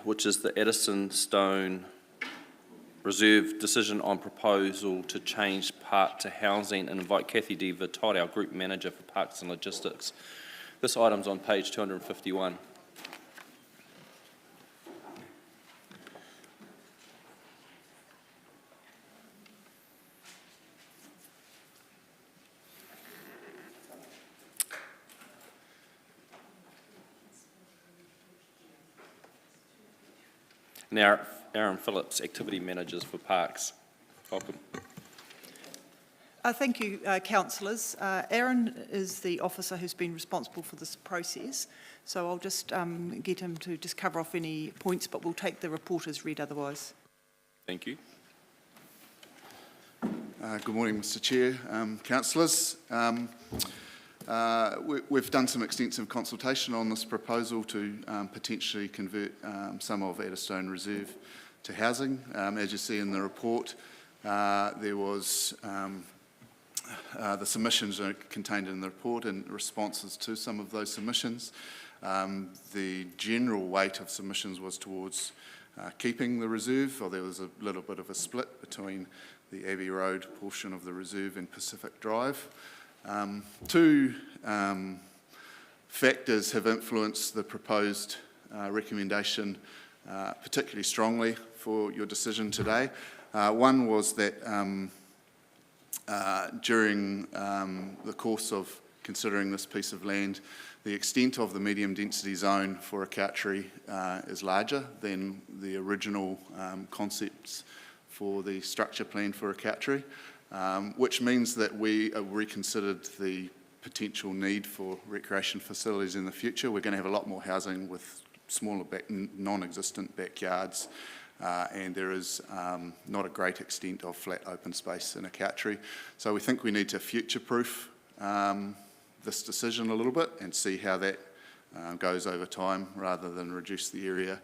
C: which is the Eddystone Reserve decision on proposal to change part to housing, and invite Kathy D. Vittori, our Group Manager for Parks and Logistics. This item's on page 251. Now, Aaron Phillips, Activity Managers for Parks. Welcome.
T: Thank you, councillors. Aaron is the officer who's been responsible for this process, so I'll just get him to just cover off any points, but we'll take the report as read otherwise.
C: Thank you.
U: Good morning, Mr Chair, councillors. We've done some extensive consultation on this proposal to potentially convert some of Eddystone Reserve to housing. As you see in the report, there was the submissions are contained in the report and responses to some of those submissions. The general weight of submissions was towards keeping the reserve, or there was a little bit of a split between the Abbey Road portion of the reserve and Pacific Drive. Two factors have influenced the proposed recommendation particularly strongly for your decision today. One was that during the course of considering this piece of land, the extent of the medium density zone for a country is larger than the original concepts for the structure plan for a country, which means that we reconsidered the potential need for recreation facilities in the future. We're going to have a lot more housing with smaller non-existent backyards, and there is not a great extent of flat open space in a country. So we think we need to future-proof this decision a little bit and see how that goes over time, rather than reduce the area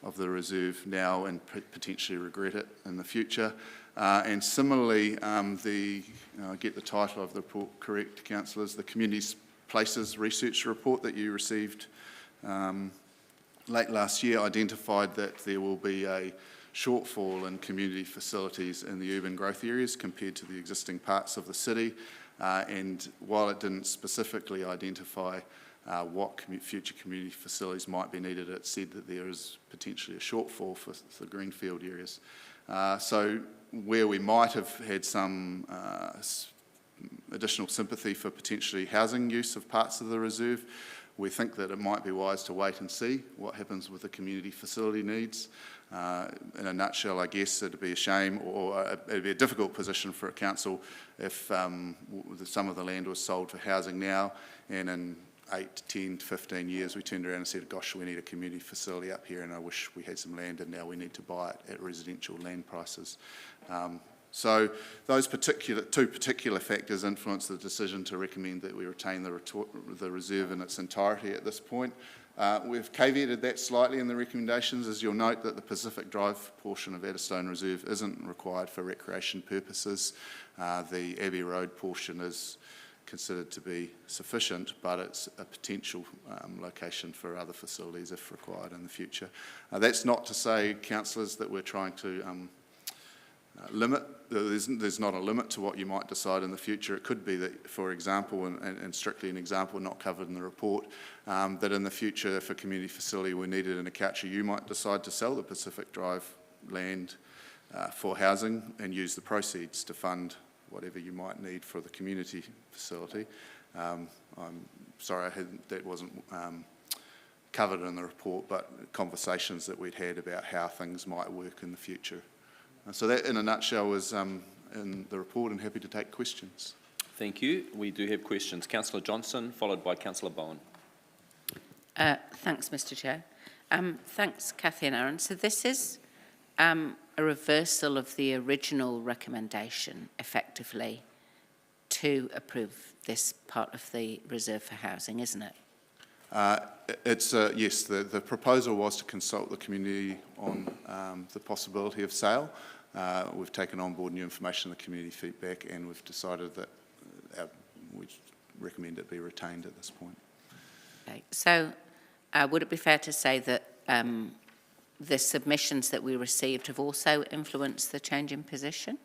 U: of the reserve now and potentially regret it in the future. And similarly, get the title of the report correct, councillors, the Community Places Research Report that you received late last year identified that there will be a shortfall in community facilities in the urban growth areas compared to the existing parts of the city. And while it didn't specifically identify what future community facilities might be needed, it said that there is potentially a shortfall for the greenfield areas. So where we might have had some additional sympathy for potentially housing use of parts of the reserve, we think that it might be wise to wait and see what happens with the community facility needs. In a nutshell, I guess it'd be a shame, or it'd be a difficult position for a council if some of the land was sold for housing now, and in 8 to 10 to 15 years we turned around and said, gosh, we need a community facility up here and I wish we had some land and now we need to buy it at residential land prices. So those two particular factors influence the decision to recommend that we retain the reserve in its entirety at this point. We've caveated that slightly in the recommendations, as you'll note that the Pacific Drive portion of Eddystone Reserve isn't required for recreation purposes. The Abbey Road portion is considered to be sufficient, but it's a potential location for other facilities if required in the future. That's not to say, councillors, that we're trying to limit. There's not a limit to what you might decide in the future. It could be that, for example, and strictly an example not covered in the report, that in the future, if a community facility were needed in a country, you might decide to sell the Pacific Drive land for housing and use the proceeds to fund whatever you might need for the community facility. I'm sorry that wasn't covered in the report, but conversations that we'd had about how things might work in the future. So that, in a nutshell, was in the report, and happy to take questions.
C: Thank you. We do have questions. Councillor Johnson, followed by Councillor Bowen.
E: Thanks, Mr Chair. Thanks, Kathy and Aaron. So this is a reversal of the original recommendation, effectively, to approve this part of the reserve for housing, isn't it?
U: Yes, the proposal was to consult the community on the possibility of sale. We've taken on board new information, the community feedback, and we've decided that we recommend it be retained at this point.
E: Okay. So would it be fair to say that the submissions that we received have also influenced the change in position?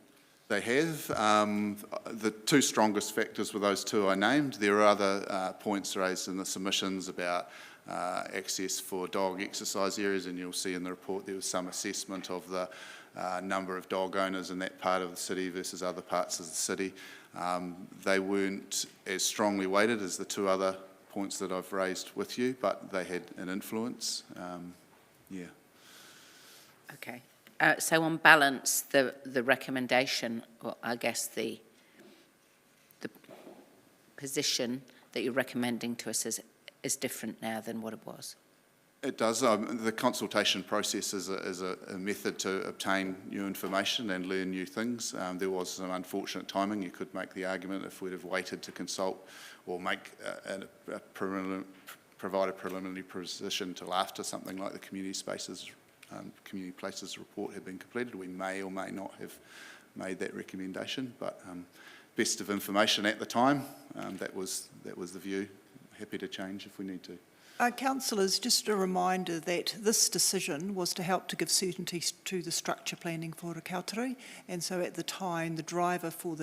U: They have. The two strongest factors were those two I named. There are other points raised in the submissions about access for dog exercise areas, and you'll see in the report there was some assessment of the number of dog owners in that part of the city versus other parts of the city. They weren't as strongly weighted as the two other points that I've raised with you, but they had an influence. Yeah.
E: Okay. So on balance, the recommendation, or I guess the position that you're recommending to us is different now than what it was?
U: It does. The consultation process is a method to obtain new information and learn new things. There was some unfortunate timing. You could make the argument if we'd have waited to consult or make provide a preliminary position till after something like the community places report had been completed, we may or may not have made that recommendation. But best of information at the time, that was the view. Happy to change if we need to.
T: Councillors, just a reminder that this decision was to help to give certainty to the structure planning for Rakautari, and so at the time the driver for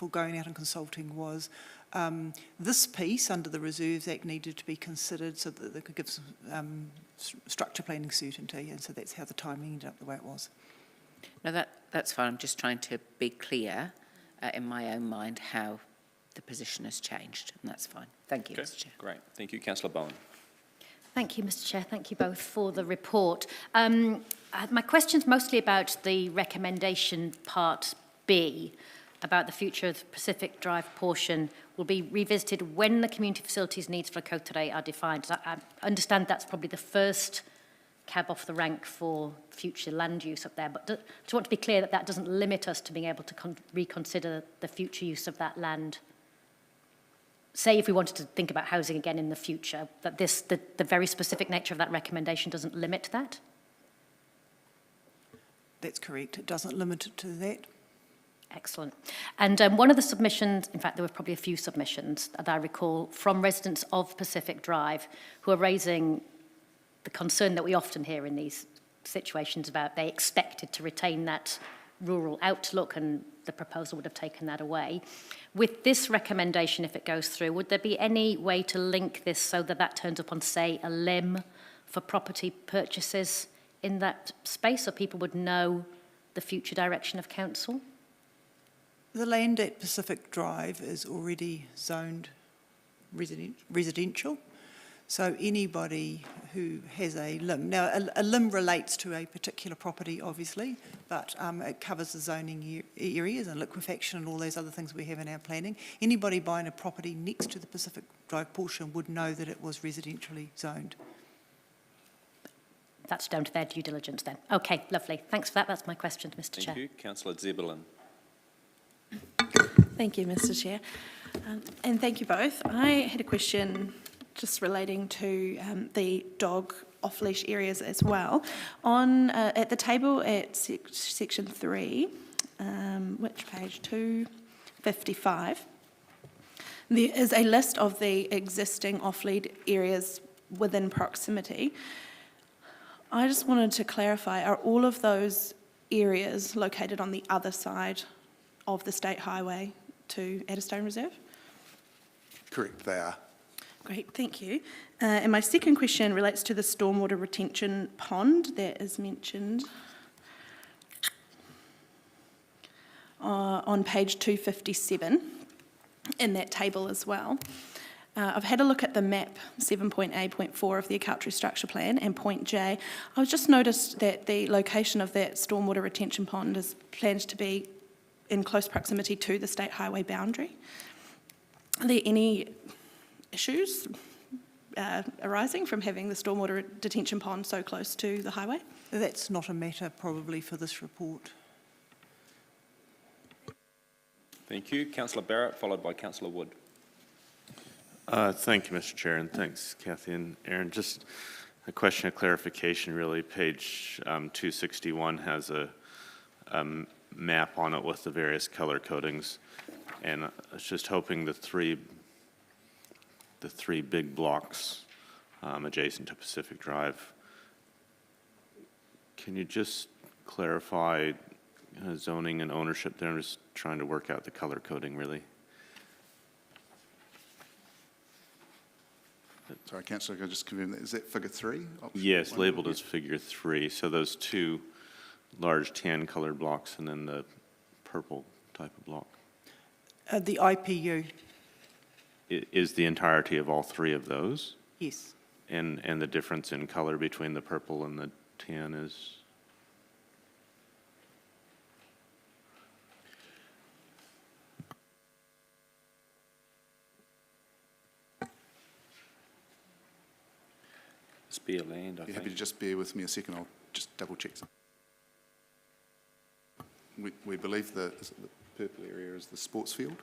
T: going out and consulting was this piece under the Reserves Act needed to be considered so that they could give some structure planning certainty, and so that's how the timing ended up the way it was.
E: No, that's fine. I'm just trying to be clear in my own mind how the position has changed, and that's fine. Thank you,
C: Okay,
E: Mr Chair.
C: great. Thank you. Councillor Bowen.
A: Thank you, Mr Chair. Thank you both for the report. My question's mostly about the recommendation part B, about the future of the Pacific Drive portion will be revisited when the community facilities needs for Rakautari are defined. I understand that's probably the first cab off the rank for future land use up there, but I just want to be clear that that doesn't limit us to being able to reconsider the future use of that land. Say if we wanted to think about housing again in the future, that the very specific nature of that recommendation doesn't limit that?
T: That's correct. It doesn't limit it to that.
A: Excellent. And one of the submissions, in fact, there were probably a few submissions that I recall from residents of Pacific Drive who are raising the concern that we often hear in these situations about they expected to retain that rural outlook and the proposal would have taken that away. With this recommendation, if it goes through, would there be any way to link this so that that turns up on, say, a limb for property purchases in that space so people would know the future direction of council?
T: The land at Pacific Drive is already zoned residential. So anybody who has a limb, now a limb relates to a particular property obviously, but it covers the zoning areas and liquefaction and all those other things we have in our planning. Anybody buying a property next to the Pacific Drive portion would know that it was residentially zoned.
A: That's down to their due diligence then. Okay, lovely. Thanks for that. That's my question, Mr Chair.
C: Thank you. Councillor Zebulon.
V: Thank you, Mr Chair. And thank you both. I had a question just relating to the dog off-leash areas as well. On at the table at section 3, which page 255, there is a list of the existing off-leash areas within proximity. I just wanted to clarify, are all of those areas located on the other side of the state highway to Eddystone Reserve?
U: Correct, they are.
V: Great, thank you. And my second question relates to the stormwater retention pond that is mentioned on page 257 in that table as well. I've had a look at the map 7.A.4 of the Acautri Structure Plan and point J. I've just noticed that the location of that stormwater retention pond is planned to be in close proximity to the state highway boundary. Are there any issues arising from having the stormwater detention pond so close to the highway?
T: That's not a matter probably for this report.
C: Thank you. Councillor Barrett, followed by Councillor Wood.
M: Thank you, Mr Chair, and thanks, Kathy and Aaron. Just a question of clarification, really. Page 261 has a map on it with the various color codings, and I was just hoping the three big blocks adjacent to Pacific Drive Can you just clarify zoning and ownership there? I'm just trying to work out the color coding, really.
U: Sorry, Councillor, can I just confirm that? Is that figure 3?
M: Yes, labeled as figure 3. So those two large tan colored blocks and then the purple type of block.
T: The IPU,
M: Is the entirety of all 3 of those?
T: yes.
M: And the difference in color between the purple and the tan is?
C: It's bare land, I
U: You're
C: think.
U: happy to just bear with me a second? I'll just double check something. We believe the purple area is the sports field.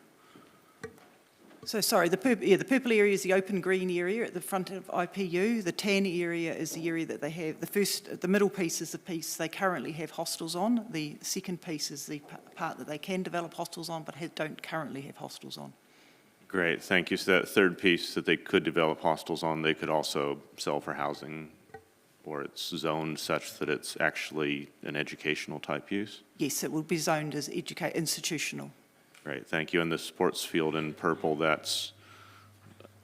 T: So sorry, the purple area is the open green area at the front of IPU. The tan area is the area that they have, the middle piece is the piece they currently have hostels on. The second piece is the part that they can develop hostels on but don't currently have hostels on.
M: Great, thank you. So that third piece that they could develop hostels on, they could also sell for housing, or it's zoned such that it's actually an educational type use?
T: Yes, it will be zoned as institutional.
M: Great, thank you. And the sports field in purple, that's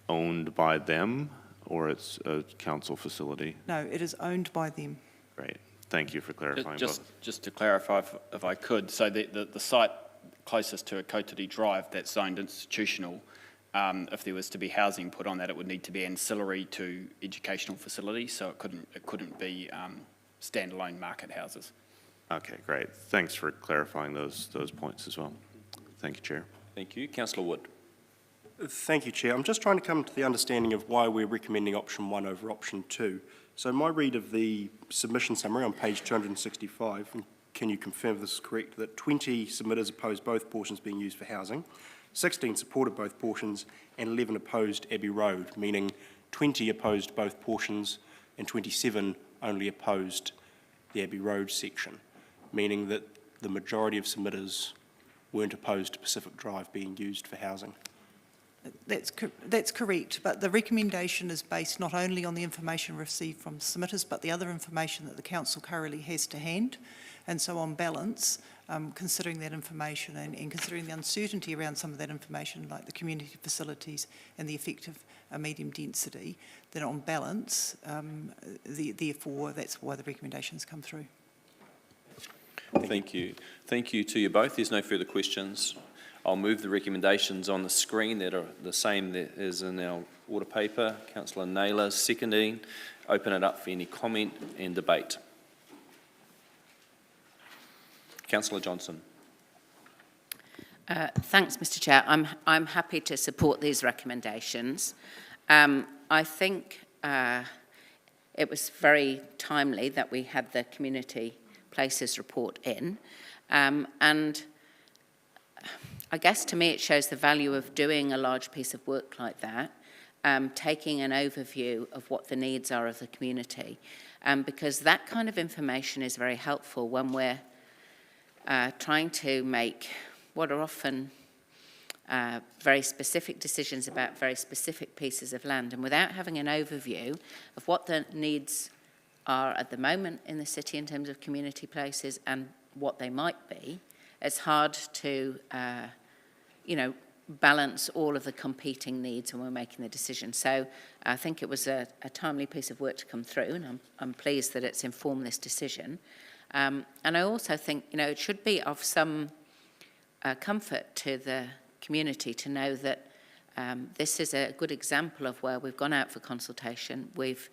M: owned by them, or it's a council facility?
T: No, it is owned by them.
M: Great, thank you for clarifying both.
N: Just to clarify, if I could, so the site closest to a Kotiri Drive that's zoned institutional, if there was to be housing put on that, it would need to be ancillary to educational facilities, so it couldn't be standalone market houses.
M: Okay, great. Thanks for clarifying those points as well. Thank you, Chair.
C: Thank you. Councillor Wood.
L: Thank you, Chair. I'm just trying to come to the understanding of why we're recommending option 1 over option 2. So my read of the submission summary on page 265, and can you confirm if this is correct, that 20 submitters opposed both portions being used for housing, 16 supported both portions, and 11 opposed Abbey Road, meaning 20 opposed both portions and 27 only opposed the Abbey Road section, meaning that the majority of submitters weren't opposed to Pacific Drive being used for housing.
T: That's correct, but the recommendation is based not only on the information received from submitters, but the other information that the council currently has to hand. And so on balance, considering that information and considering the uncertainty around some of that information, like the community facilities and the effective medium density, then on balance, therefore, that's why the recommendations come through.
C: Thank you. Thank you to you both. There's no further questions. I'll move the recommendations on the screen that are the same that is in our order paper. Councillor Naylor seconding. Open it up for any comment and debate. Councillor Johnson.
E: Thanks, Mr. Chair. I'm happy to support these recommendations. I think it was very timely that we had the community places report in, and I guess to me it shows the value of doing a large piece of work like that, taking an overview of what the needs are of the community, because that kind of information is very helpful when we're trying to make what are often very specific decisions about very specific pieces of land, and without having an overview of what the needs are at the moment in the city in terms of community places and what they might be, it's hard to, balance all of the competing needs when we're making the decision. So I think it was a timely piece of work to come through, and I'm pleased that it's informed this decision. And I also think, it should be of some comfort to the community to know that this is a good example of where we've gone out for consultation, we've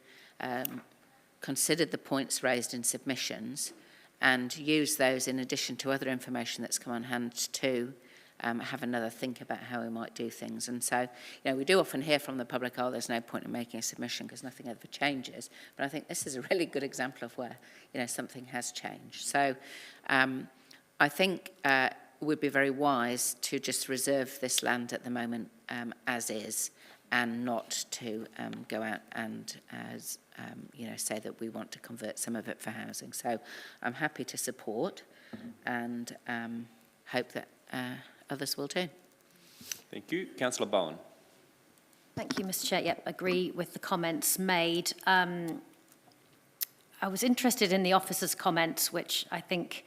E: considered the points raised in submissions and used those in addition to other information that's come on hand to have another think about how we might do things. And so, we do often hear from the public, there's no point in making a submission because nothing ever changes. But I think this is a really good example of where, something has changed. So I think it would be very wise to just reserve this land at the moment as is, and not to go out and say that we want to convert some of it for housing. So I'm happy to support and hope that others will too.
C: Thank you. Councillor Bowen.
A: Thank you, Mr. Chair. Yep, agree with the comments made. I was interested in the officer's comments, which I think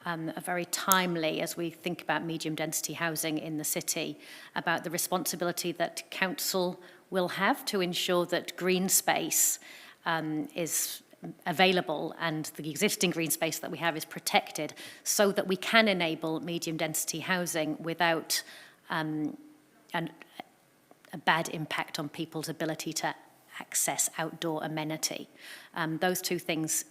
A: are very timely as we think about medium density housing in the city, about the responsibility that council will have to ensure that green space is available and the existing green space that we have is protected so that we can enable medium density housing without a bad impact on people's ability to access outdoor amenity. Those two things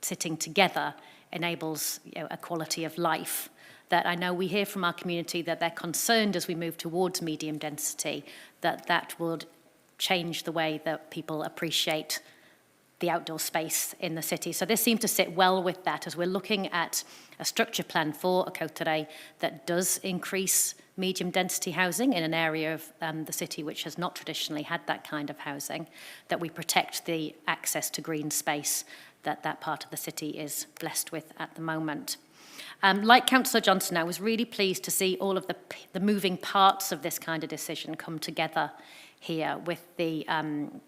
A: sitting together enables a quality of life that I know we hear from our community that they're concerned as we move towards medium density that would change the way that people appreciate the outdoor space in the city. So this seemed to sit well with that as we're looking at a structure plan for Okautere that does increase medium density housing in an area of the city which has not traditionally had that kind of housing, that we protect the access to green space that part of the city is blessed with at the moment. Like Councillor Johnson, I was really pleased to see all of the moving parts of this kind of decision come together here with the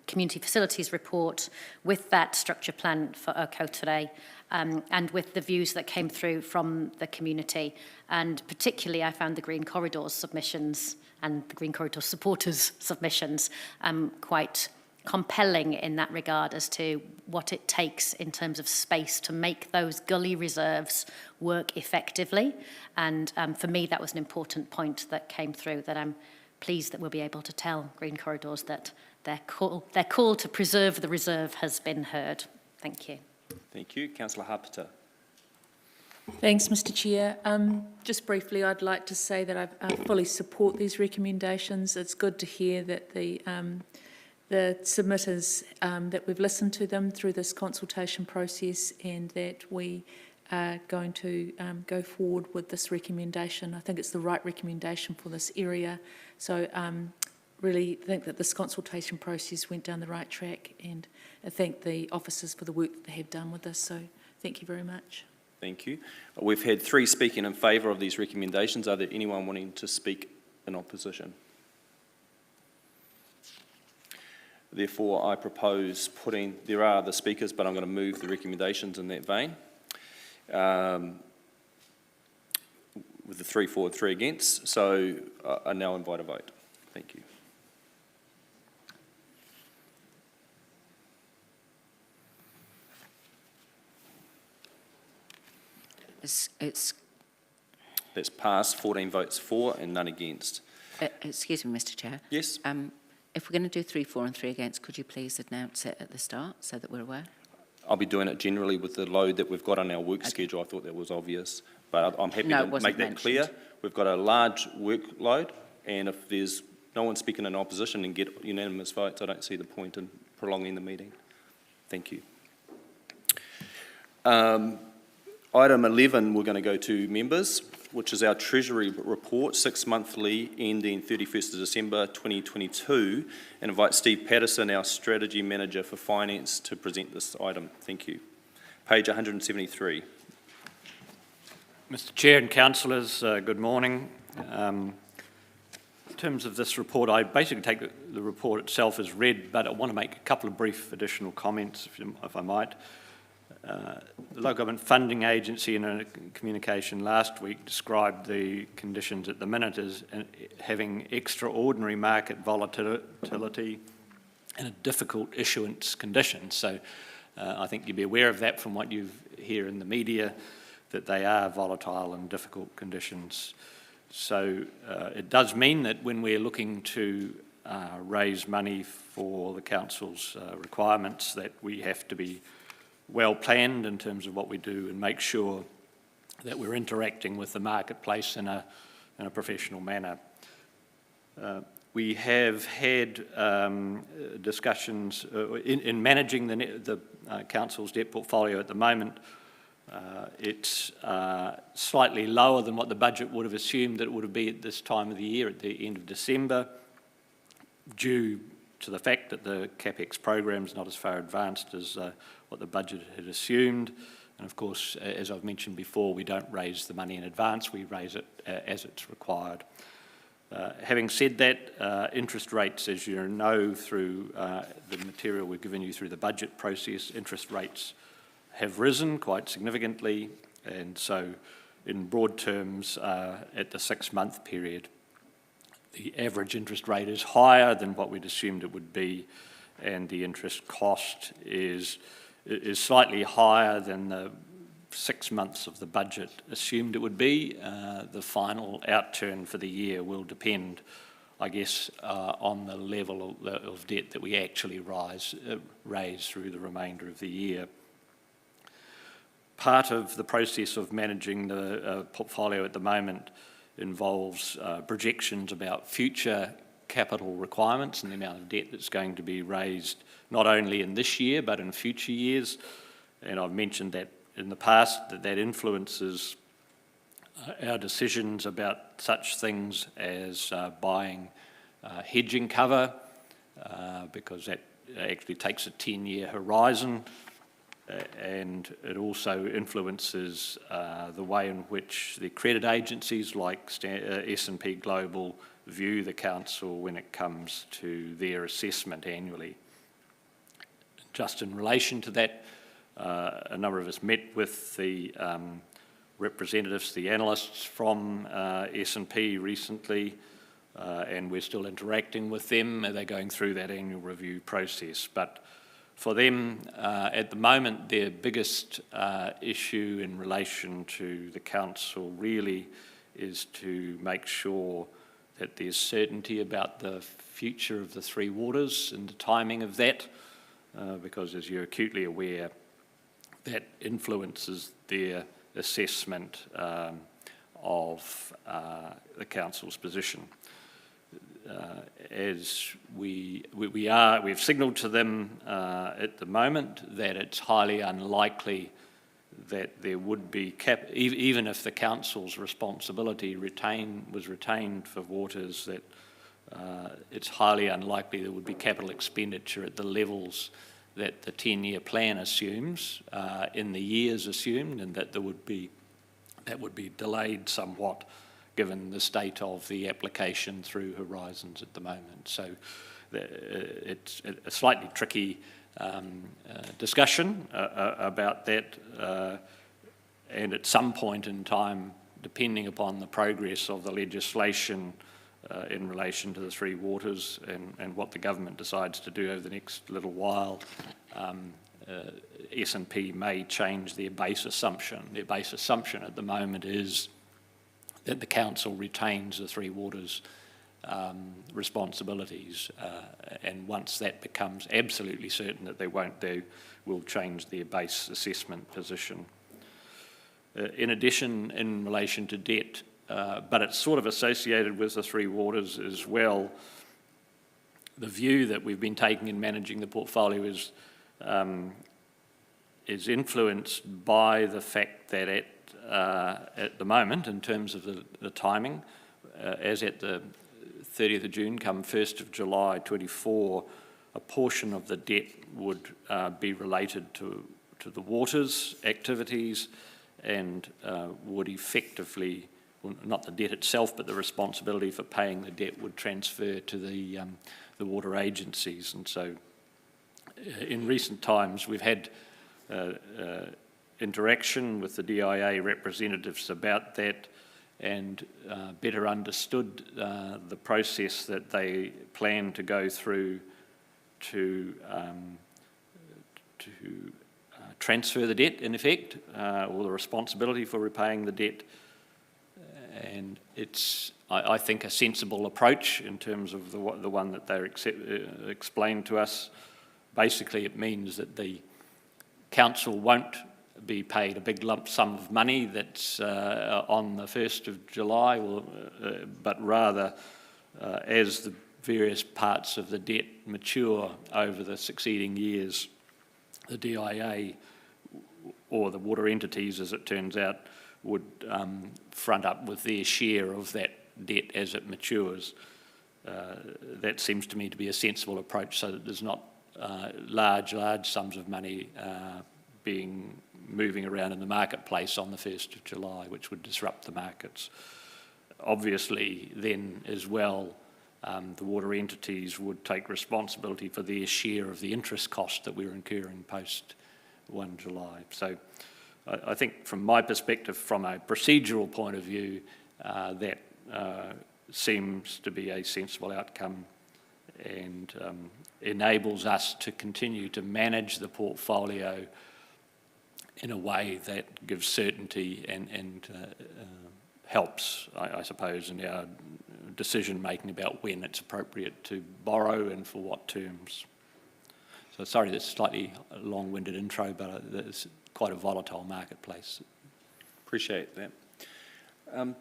A: community facilities report, with that structure plan for Okautere, and with the views that came through from the community. And particularly I found the Green Corridors submissions and the Green Corridor supporters submissions quite compelling in that regard as to what it takes in terms of space to make those gully reserves work effectively. And for me, that was an important point that came through, that I'm pleased that we'll be able to tell Green Corridors that their call to preserve the reserve has been heard. Thank you.
C: Thank you. Councillor Harpiter.
J: Thanks, Mr Chair. Just briefly, I'd like to say that I fully support these recommendations. It's good to hear that the submitters, that we've listened to them through this consultation process and that we are going to go forward with this recommendation. I think it's the right recommendation for this area. So really think that this consultation process went down the right track, and I thank the officers for the work that they have done with this. So thank you very much.
C: Thank you. We've had 3 speaking in favour of these recommendations. Are there anyone wanting to speak in opposition? Therefore, I propose there are other speakers, but I'm going to move the recommendations in that vein. With the 3 for, 3 against. So I now invite a vote. Thank you. That's passed, 14 votes for and none against.
E: Excuse me, Mr Chair.
C: Yes.
E: If we're going to do 3 for and 3 against, could you please announce it at the start so that we're aware?
C: I'll be doing it generally with the load that we've got on our work schedule. I thought that was obvious, but I'm happy to make that clear. We've got a large workload, and if there's no one speaking in opposition and get unanimous votes, I don't see the point in prolonging the meeting. Thank you. Item 11, we're going to go to members, which is our Treasury report, 6 monthly, ending 31st of December 2022, and invite Steve Patterson, our Strategy Manager for Finance, to present this item. Thank you. Page 173.
D: Mr Chair and Councillors, good morning. In terms of this report, I basically take the report itself as read, but I want to make a couple of brief additional comments, if I might. The Local Government Funding Agency in a communication last week described the conditions at the minute as having extraordinary market volatility and a difficult issuance condition. So I think you'd be aware of that from what you hear in the media, that they are volatile and difficult conditions. So it does mean that when we're looking to raise money for the Council's requirements, that we have to be well planned in terms of what we do and make sure that we're interacting with the marketplace in a professional manner. We have had discussions in managing the Council's debt portfolio at the moment. It's slightly lower than what the budget would have assumed that it would be at this time of the year, at the end of December, due to the fact that the CapEx program is not as far advanced as what the budget had assumed. And of course, as I've mentioned before, we don't raise the money in advance, we raise it as it's required. Having said that, interest rates, as you know through the material we've given you through the budget process, interest rates have risen quite significantly, and so in broad terms, at the 6-month period, the average interest rate is higher than what we'd assumed it would be, and the interest cost is slightly higher than the 6 months of the budget assumed it would be. The final outturn for the year will depend, I guess, on the level of debt that we actually raise through the remainder of the year. Part of the process of managing the portfolio at the moment involves projections about future capital requirements and the amount of debt that's going to be raised, not only in this year, but in future years. And I've mentioned that in the past, that influences our decisions about such things as buying hedging cover, because that actually takes a 10-year horizon, and it also influences the way in which the credit agencies like S&P Global view the council when it comes to their assessment annually. Just in relation to that, a number of us met with the representatives, the analysts from S&P recently, and we're still interacting with them. They're going through that annual review process. But for them, at the moment, their biggest issue in relation to the council really is to make sure that there's certainty about the future of the Three Waters and the timing of that, because as you're acutely aware, that influences their assessment of the council's position. As we've signalled to them at the moment that it's highly unlikely that there would be even if the council's responsibility was retained for waters, that it's highly unlikely there would be capital expenditure at the levels that the 10-year plan assumes in the years assumed, and that would be delayed somewhat given the state of the application through Horizons at the moment. So it's a slightly tricky discussion about that, and at some point in time, depending upon the progress of the legislation in relation to the Three Waters and what the government decides to do over the next little while, S&P may change their base assumption. Their base assumption at the moment is that the council retains the Three Waters responsibilities, and once that becomes absolutely certain that they won't, they will change their base assessment position. In addition, in relation to debt, but it's sort of associated with the Three Waters as well, the view that we've been taking in managing the portfolio is influenced by the fact that at the moment, in terms of the timing, as at the 30th of June, come 1st of July 24, a portion of the debt would be related to the waters activities and would effectively, well, not the debt itself, but the responsibility for paying the debt would transfer to the water agencies. And so in recent times, we've had interaction with the DIA representatives about that, and better understood the process that they plan to go through to transfer the debt, in effect, or the responsibility for repaying the debt. And it's, I think, a sensible approach in terms of the one that they explained to us. Basically, it means that the council won't be paid a big lump sum of money that's on the 1st of July, but rather as the various parts of the debt mature over the succeeding years, the DIA, or the water entities as it turns out, would front up with their share of that debt as it matures. That seems to me to be a sensible approach, so that there's not large sums of money moving around in the marketplace on the 1st of July, which would disrupt the markets. Obviously, then as well, the water entities would take responsibility for their share of the interest cost that we're incurring post 1 July. So I think from my perspective, from a procedural point of view, that seems to be a sensible outcome and enables us to continue to manage the portfolio in a way that gives certainty and helps, I suppose, in our decision-making about when it's appropriate to borrow and for what terms. So sorry, that's a slightly long-winded intro, but it's quite a volatile marketplace.
C: Appreciate that.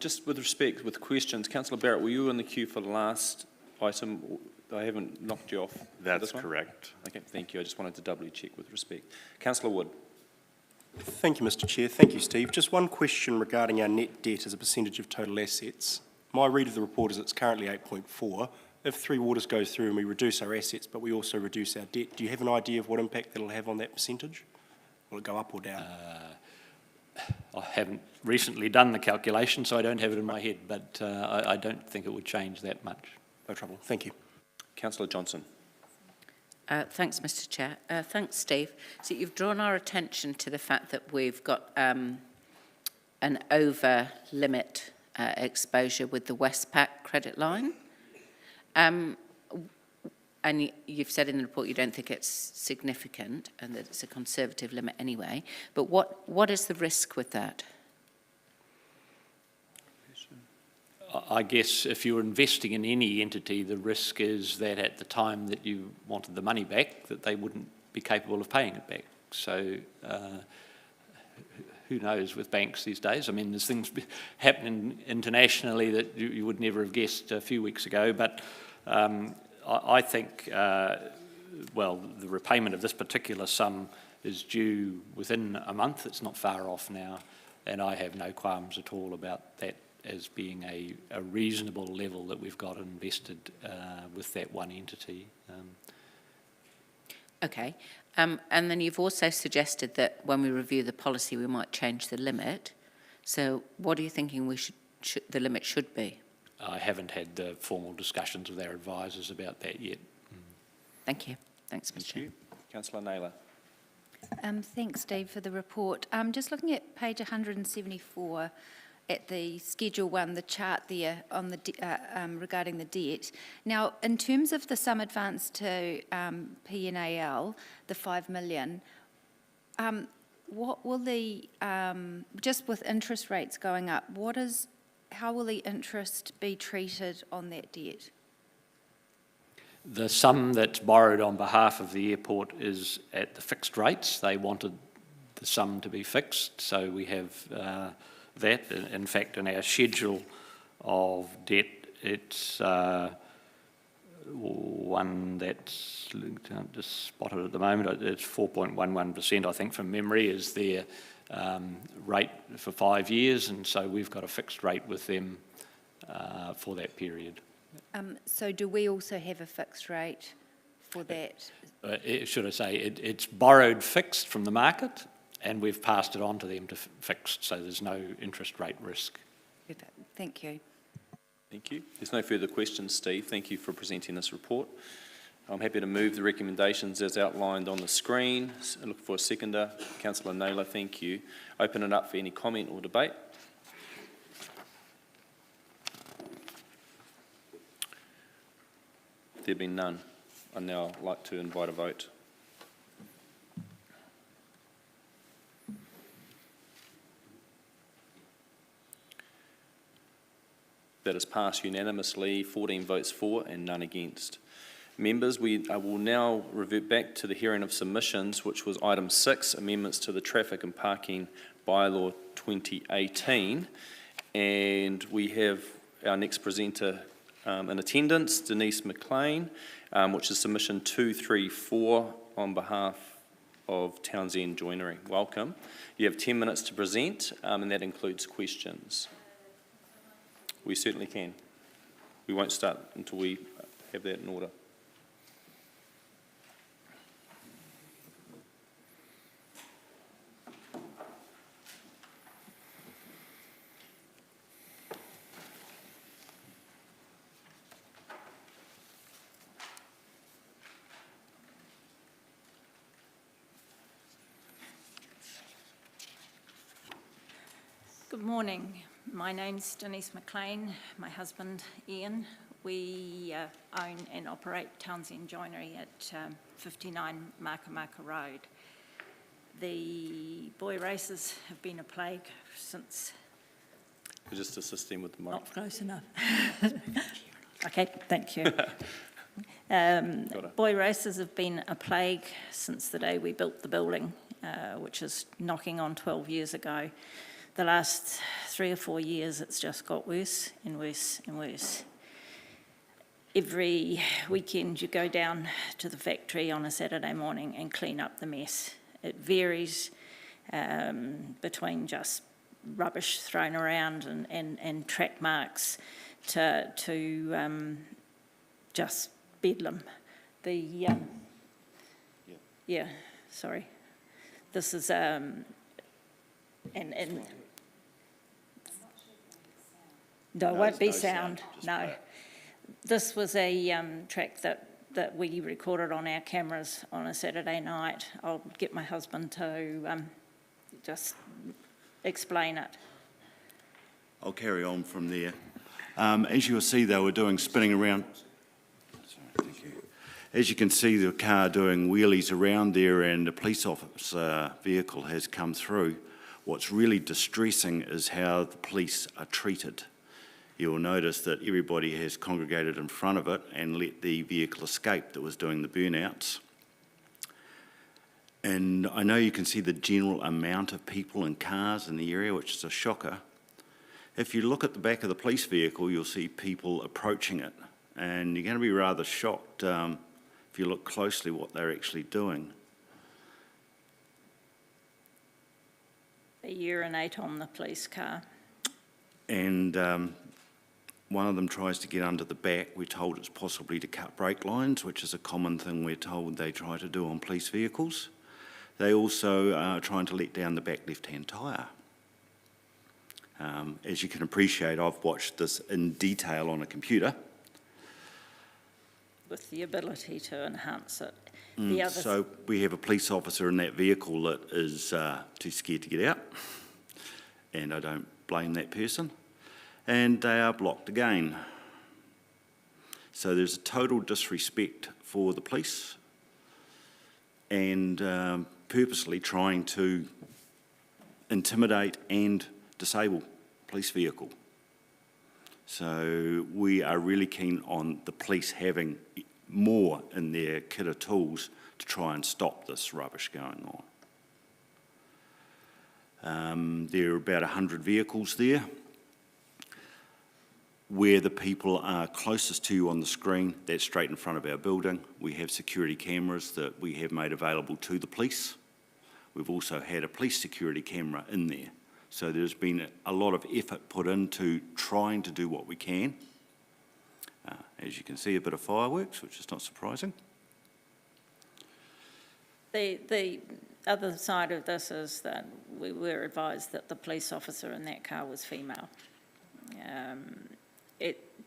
C: Just with respect, with questions, Councillor Barrett, were you in the queue for the last item? I haven't knocked you off.
M: That's correct.
C: Okay, thank you. I just wanted to doubly check with respect. Councillor Wood.
L: Thank you, Mr Chair. Thank you, Steve. Just one question regarding our net debt as a percentage of total assets. My read of the report is it's currently 8.4. If Three Waters goes through and we reduce our assets, but we also reduce our debt, do you have an idea of what impact that'll have on that percentage? Will it go up or down?
D: I haven't recently done the calculation, so I don't have it in my head, but I don't think it would change that much.
L: No trouble. Thank you.
C: Councillor Johnson.
E: Thanks, Mr Chair. Thanks, Steve. So you've drawn our attention to the fact that we've got an over-limit exposure with the Westpac credit line. And you've said in the report you don't think it's significant and that it's a conservative limit anyway. But what is the risk with that?
D: I guess if you're investing in any entity, the risk is that at the time that you wanted the money back, that they wouldn't be capable of paying it back. So who knows with banks these days? I mean, there's things happening internationally that you would never have guessed a few weeks ago. But I think, well, the repayment of this particular sum is due within a month. It's not far off now. And I have no qualms at all about that as being a reasonable level that we've got invested with that one entity.
E: Okay. And then you've also suggested that when we review the policy, we might change the limit. So what are you thinking the limit should be?
D: I haven't had the formal discussions with our advisors about that yet.
E: Thank you. Thanks, Mr Chair.
C: Councillor Naylor.
A: Thanks, Steve, for the report. Just looking at page 174, at the Schedule 1, the chart there on the regarding the debt. Now, in terms of the sum advance to PNAL, the 5 million, what will the, just with interest rates going up, how will the interest be treated on that debt?
D: The sum that's borrowed on behalf of the airport is at the fixed rates. They wanted the sum to be fixed, so we have that. In fact, in our schedule of debt, it's one that's, can't just spot it at the moment, it's 4.11%, I think, from memory, is their rate for 5 years, and so we've got a fixed rate with them for that period.
A: So do we also have a fixed rate for that?
D: Should I say, it's borrowed fixed from the market, and we've passed it on to them to fixed, so there's no interest rate risk.
A: Thank you.
C: Thank you. There's no further questions, Steve. Thank you for presenting this report. I'm happy to move the recommendations as outlined on the screen. I look for a seconder. Councillor Naylor, thank you. Open it up for any comment or debate. There being none, I'd now like to invite a vote. That is passed unanimously, 14 votes for and none against. Members, we will now revert back to the hearing of submissions, which was item 6, amendments to the Traffic and Parking Bylaw 2018. And we have our next presenter in attendance, Denise McLean, which is submission 234 on behalf of Townsend Joinery. Welcome. You have 10 minutes to present, and that includes questions. We certainly can. We won't start until we have that in order.
F: Good morning. My name's Denise McLean, my husband Ian. We own and operate Townsend Joinery at 59 Makamaka Road. The boy races have been a plague since...
C: Just assist him with the mic.
F: Not close enough. Okay, thank you. Boy races have been a plague since the day we built the building, which is knocking on 12 years ago. The last 3 or 4 years, it's just got worse and worse and worse. Every weekend you go down to the factory on a Saturday morning and clean up the mess. It varies between just rubbish thrown around and track marks to just bedlam. Sorry. This is no, it won't be sound. No, this was a track that we recorded on our cameras on a Saturday night. I'll get my husband to just explain it.
G: I'll carry on from there. As you will see, they were doing spinning around. Sorry, thank you. As you can see, the car doing wheelies around there, and a police officer vehicle has come through. What's really distressing is how the police are treated. You'll notice that everybody has congregated in front of it and let the vehicle escape that was doing the burnouts. And I know you can see the general amount of people and cars in the area, which is a shocker. If you look at the back of the police vehicle, you'll see people approaching it, and you're going to be rather shocked if you look closely what they're actually doing.
F: They urinate on the police car.
G: And one of them tries to get under the back. We're told it's possibly to cut brake lines, which is a common thing we're told they try to do on police vehicles. They also are trying to let down the back left-hand tyre. As you can appreciate, I've watched this in detail on a computer.
F: With the ability to enhance it.
G: So we have a police officer in that vehicle that is too scared to get out, and I don't blame that person. And they are blocked again. So there's a total disrespect for the police, and purposely trying to intimidate and disable police vehicle. So we are really keen on the police having more in their kit of tools to try and stop this rubbish going on. There are about 100 vehicles there. Where the people are closest to you on the screen, that's straight in front of our building. We have security cameras that we have made available to the police. We've also had a police security camera in there. So there's been a lot of effort put into trying to do what we can. As you can see, a bit of fireworks, which is not surprising.
F: The other side of this is that we were advised that the police officer in that car was female.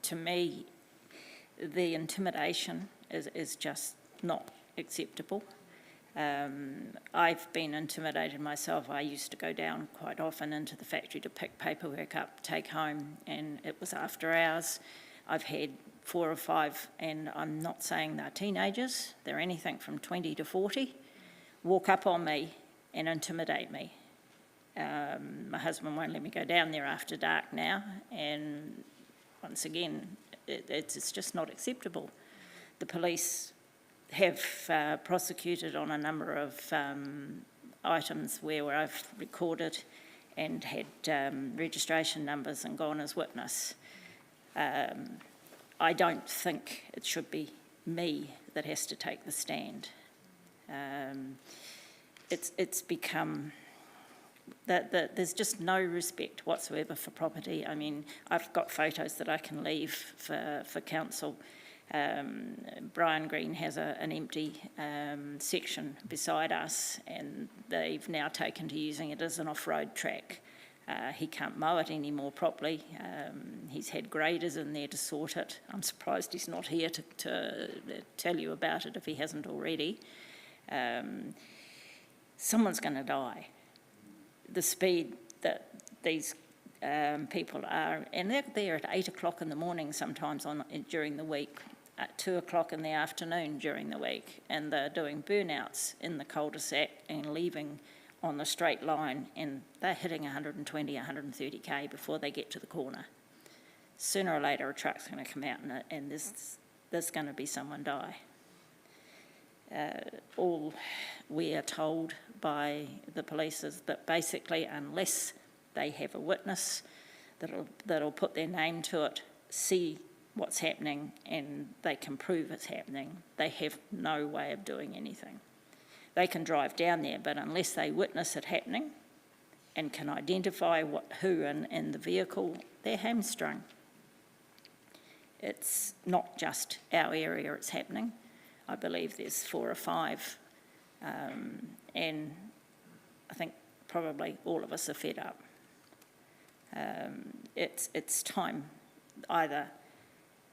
F: To me, the intimidation is just not acceptable. I've been intimidated myself. I used to go down quite often into the factory to pick paperwork up, take home, and it was after hours. I've had 4 or 5, and I'm not saying they're teenagers, they're anything from 20 to 40, walk up on me and intimidate me. My husband won't let me go down there after dark now, and once again, it's just not acceptable. The police have prosecuted on a number of items where I've recorded and had registration numbers and gone as witness. I don't think it should be me that has to take the stand. It's become that there's just no respect whatsoever for property. I mean, I've got photos that I can leave for council. Brian Green has an empty section beside us, and they've now taken to using it as an off-road track. He can't mow it anymore properly. He's had graders in there to sort it. I'm surprised he's not here to tell you about it if he hasn't already. Someone's going to die. The speed that these people are, and they're there at 8 o'clock in the morning sometimes during the week, at 2 o'clock in the afternoon during the week, and they're doing burnouts in the cul-de-sac and leaving on the straight line, and they're hitting 120, 130k before they get to the corner. Sooner or later, a truck's going to come out and there's going to be someone die. All we are told by the police is that basically, unless they have a witness that'll put their name to it, see what's happening, and they can prove it's happening, they have no way of doing anything. They can drive down there, but unless they witness it happening and can identify who in the vehicle, they're hamstrung. It's not just our area it's happening. I believe there's 4 or 5, and I think probably all of us are fed up. It's time. Either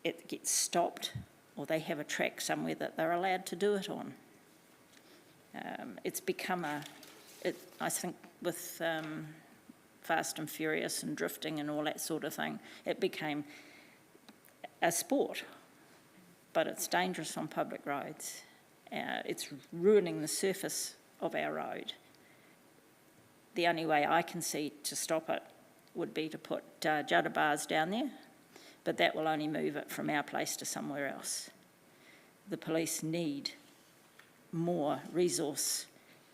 F: it gets stopped or they have a track somewhere that they're allowed to do it on. It's become I think with Fast and Furious and drifting and all that sort of thing, it became a sport, but it's dangerous on public roads. It's ruining the surface of our road. The only way I can see to stop it would be to put judder bars down there, but that will only move it from our place to somewhere else. The police need more resource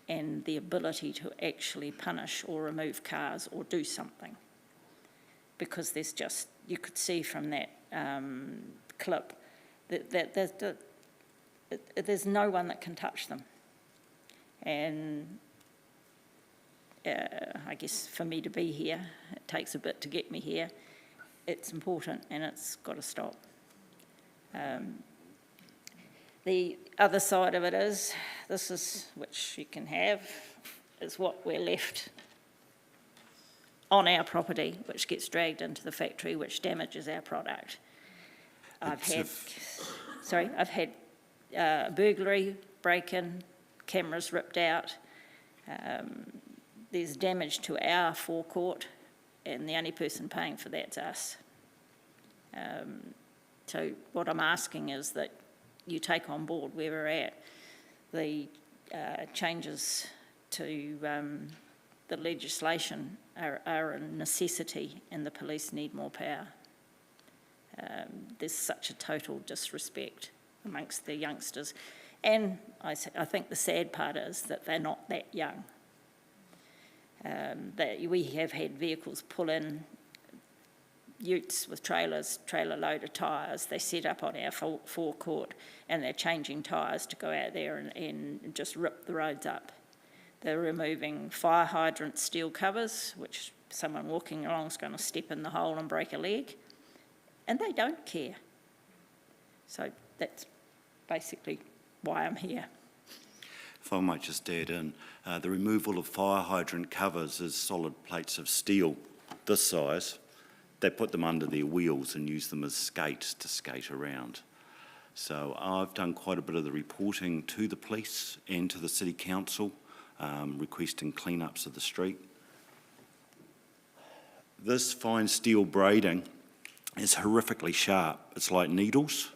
F: and the ability to actually punish or remove cars or do something, because there's just, you could see from that clip that there's no one that can touch them. And I guess for me to be here, it takes a bit to get me here. It's important and it's got to stop. The other side of it is, this is, which you can have, is what we're left on our property, which gets dragged into the factory, which damages our product. I've had burglary, break-in, cameras ripped out. There's damage to our forecourt, and the only person paying for that's us. So what I'm asking is that you take on board where we're at. The changes to the legislation are a necessity, and the police need more power. There's such a total disrespect amongst the youngsters. And I think the sad part is that they're not that young. That we have had vehicles pull in, utes with trailers, trailer load of tyres. They set up on our forecourt and they're changing tyres to go out there and just rip the roads up. They're removing fire hydrant steel covers, which someone walking along is going to step in the hole and break a leg, and they don't care. So that's basically why I'm here.
G: If I might just add in, the removal of fire hydrant covers is solid plates of steel this size. They put them under their wheels and use them as skates to skate around. So I've done quite a bit of the reporting to the police and to the City Council, requesting clean-ups of the street. This fine steel braiding is horrifically sharp. It's like needles,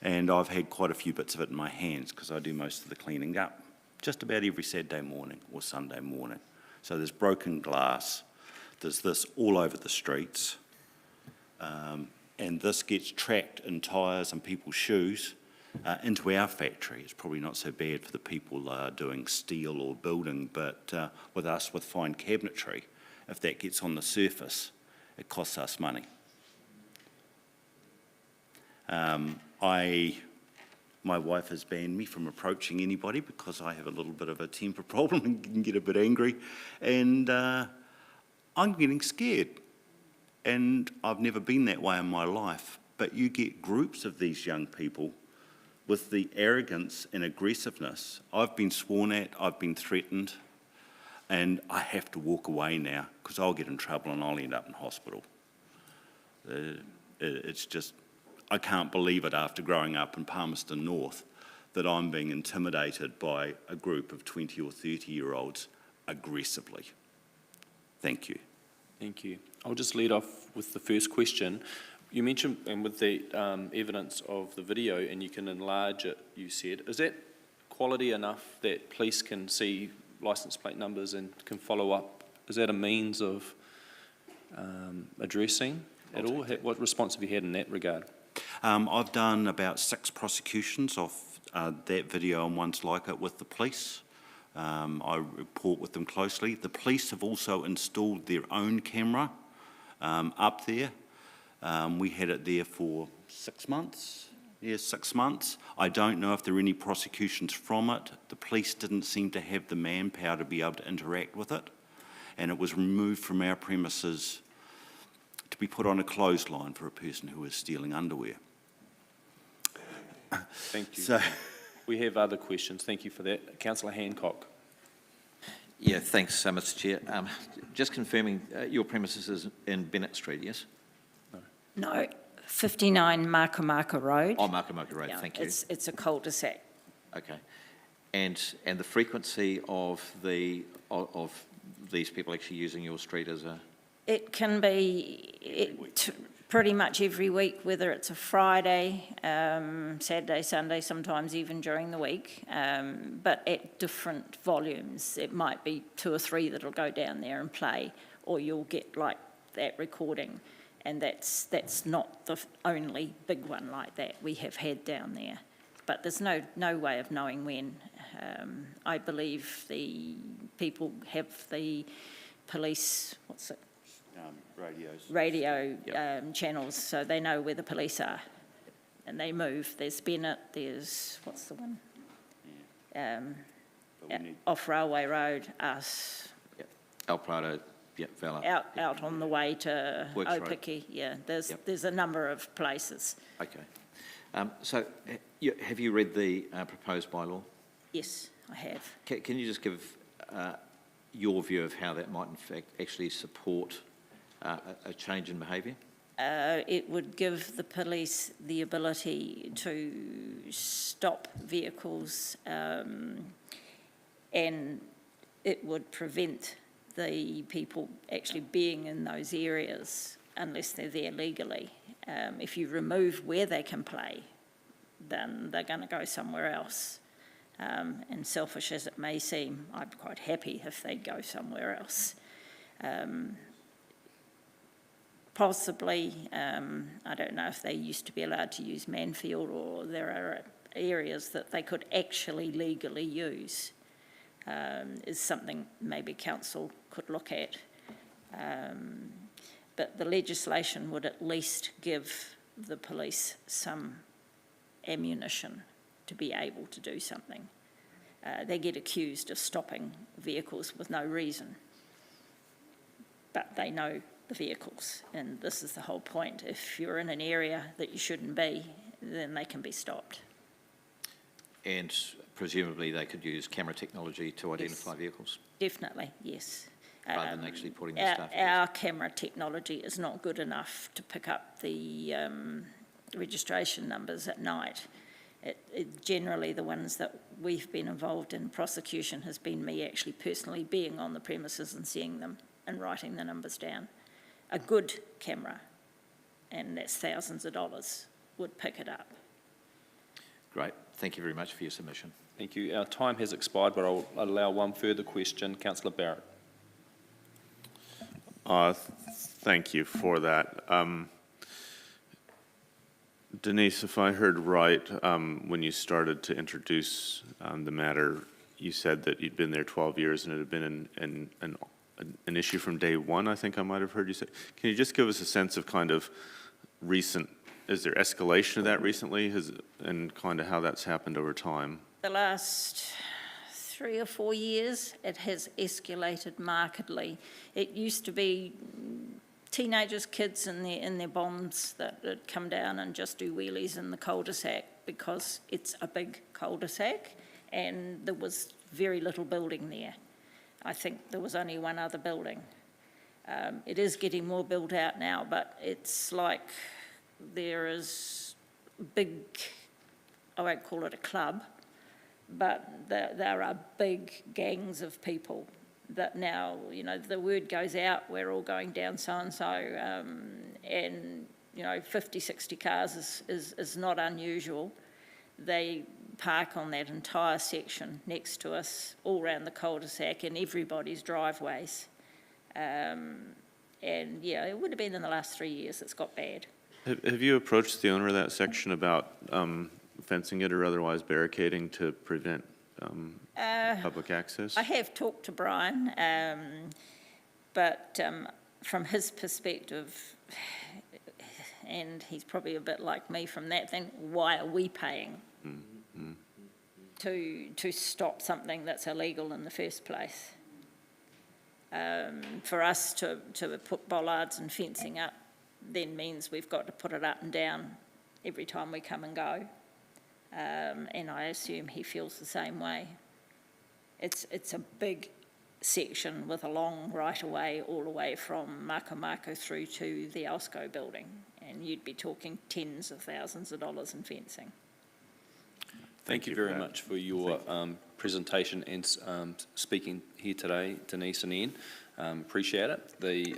G: and I've had quite a few bits of it in my hands because I do most of the cleaning up, just about every Saturday morning or Sunday morning. So there's broken glass, there's this all over the streets, and this gets tracked in tyres and people's shoes into our factory. It's probably not so bad for the people doing steel or building, but with us with fine cabinetry, if that gets on the surface, it costs us money. My wife has banned me from approaching anybody because I have a little bit of a temper problem and can get a bit angry, and I'm getting scared. And I've never been that way in my life, but you get groups of these young people with the arrogance and aggressiveness. I've been sworn at, I've been threatened, and I have to walk away now because I'll get in trouble and I'll end up in hospital. It's just, I can't believe it after growing up in Palmerston North that I'm being intimidated by a group of 20 or 30-year-olds aggressively. Thank you.
C: Thank you. I'll just lead off with the first question. You mentioned, and with the evidence of the video, and you can enlarge it, you said, is that quality enough that police can see licence plate numbers and can follow up? Is that a means of addressing at all? What response have you had in that regard?
G: I've done about 6 prosecutions of that video and ones like it with the police. I report with them closely. The police have also installed their own camera up there. We had it there for 6 months. Yeah, 6 months. I don't know if there are any prosecutions from it. The police didn't seem to have the manpower to be able to interact with it, and it was removed from our premises to be put on a clothesline for a person who was stealing underwear.
C: Thank you.
G: So,
C: we have other questions. Thank you for that. Councillor Hancock.
H: Yeah, thanks, Mr Chair. Just confirming, your premises is in Bennett Street, yes?
F: No, 59 Makamaka Road.
H: Oh, Makamaka Road,
F: Yeah,
H: thank you.
F: It's a cul-de-sac.
H: Okay. And the frequency of these people actually using your street as a...
F: It can be pretty much every week, whether it's a Friday, Saturday, Sunday, sometimes even during the week, but at different volumes. It might be 2 or 3 that'll go down there and play, or you'll get like that recording, and that's not the only big one like that we have had down there. But there's no way of knowing when. I believe the people have the police, what's it? Radio channels, so they know where the police are, and they move. There's Bennett, there's, what's the one? Off Railway Road, us.
H: Yep. El Prado, yep, Vela.
F: Out on the way to
H: Works
F: Opiki, yeah. There's a number of places.
H: Okay. So, have you read the proposed bylaw?
F: Yes, I have.
H: Can you just give your view of how that might in fact actually support a change in behaviour?
F: It would give the police the ability to stop vehicles, and it would prevent the people actually being in those areas unless they're there legally. If you remove where they can play, then they're going to go somewhere else. And selfish as it may seem, I'm quite happy if they go somewhere else. Possibly, I don't know if they used to be allowed to use Manfield, or there are areas that they could actually legally use, is something maybe council could look at. But the legislation would at least give the police some ammunition to be able to do something. They get accused of stopping vehicles with no reason, but they know the vehicles, and this is the whole point. If you're in an area that you shouldn't be, then they can be stopped.
H: And presumably they could use camera technology to identify vehicles?
F: Definitely, yes.
H: Rather than actually putting the stuff...
F: Our camera technology is not good enough to pick up the registration numbers at night. Generally, the ones that we've been involved in prosecution has been me actually personally being on the premises and seeing them and writing the numbers down. A good camera, and that's thousands of dollars, would pick it up.
H: Great. Thank you very much for your submission.
C: Thank you. Our time has expired, but I'll allow one further question. Councillor Barrett.
M: Thank you for that. Denise, if I heard right, when you started to introduce the matter, you said that you'd been there 12 years and it had been an issue from day one, I think I might have heard you say. Can you just give us a sense of kind of recent, is there escalation of that recently, and kind of how that's happened over time?
F: The last 3 or 4 years, it has escalated markedly. It used to be teenagers, kids in their bombs that would come down and just do wheelies in the cul-de-sac because it's a big cul-de-sac and there was very little building there. I think there was only one other building. It is getting more built out now, but it's like there is big, I won't call it a club, but there are big gangs of people that now, you know, the word goes out, we're all going down so-and-so, and, you know, 50, 60 cars is not unusual. They park on that entire section next to us, all around the cul-de-sac and everybody's driveways. And yeah, it would have been in the last 3 years it's got bad.
M: Have you approached the owner of that section about fencing it or otherwise barricading to prevent public access?
F: I have talked to Brian, but from his perspective, and he's probably a bit like me from that thing, why are we paying to stop something that's illegal in the first place? For us to put bollards and fencing up then means we've got to put it up and down every time we come and go. And I assume he feels the same way. It's a big section with a long right-of-way all the way from Mako through to the Alsco building, and you'd be talking tens of thousands of dollars in fencing.
C: Thank you very much for your presentation and speaking here today, Denise and Ian. Appreciate it. The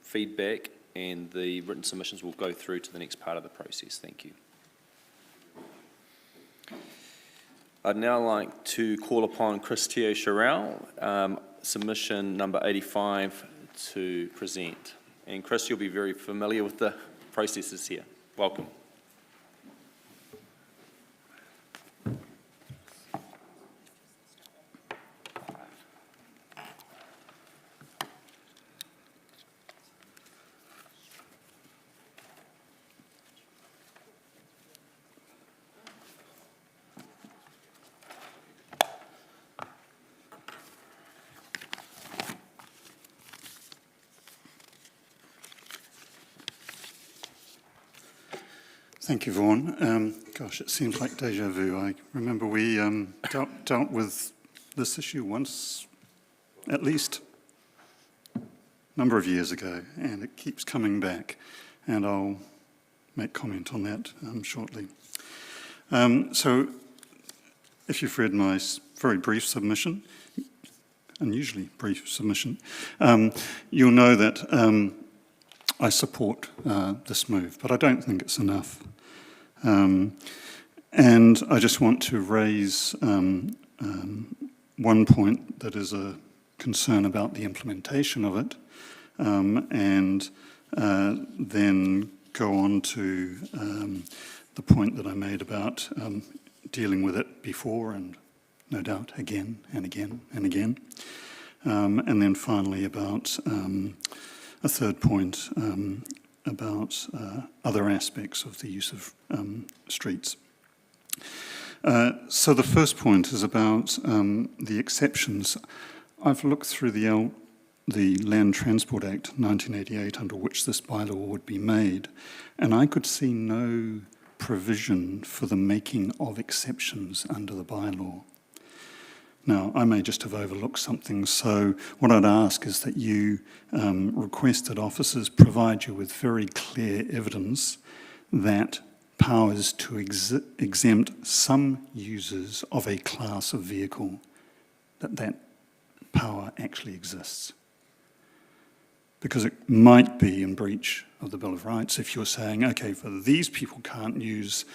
C: feedback and the written submissions will go through to the next part of the process. Thank you. I'd now like to call upon Christio Sherrell, submission number 85, to present. And Chris, you'll be very familiar with the processes here. Welcome.
B: Thank you, Vaughan. Gosh, it seems like deja vu. I remember we dealt with this issue once, at least a number of years ago, and it keeps coming back, and I'll make comment on that shortly. So, if you've read my very brief submission, unusually brief submission, you'll know that I support this move, but I don't think it's enough. And I just want to raise one point that is a concern about the implementation of it, and then go on to the point that I made about dealing with it before and no doubt again and again and again. And then finally about a third point about other aspects of the use of streets. So the first point is about the exceptions. I've looked through the Land Transport Act 1988 under which this bylaw would be made, and I could see no provision for the making of exceptions under the bylaw. Now, I may just have overlooked something, so what I'd ask is that you request that officers provide you with very clear evidence that powers to exempt some users of a class of vehicle, that power actually exists. Because it might be in breach of the Bill of Rights if you're saying, okay, for these people can't use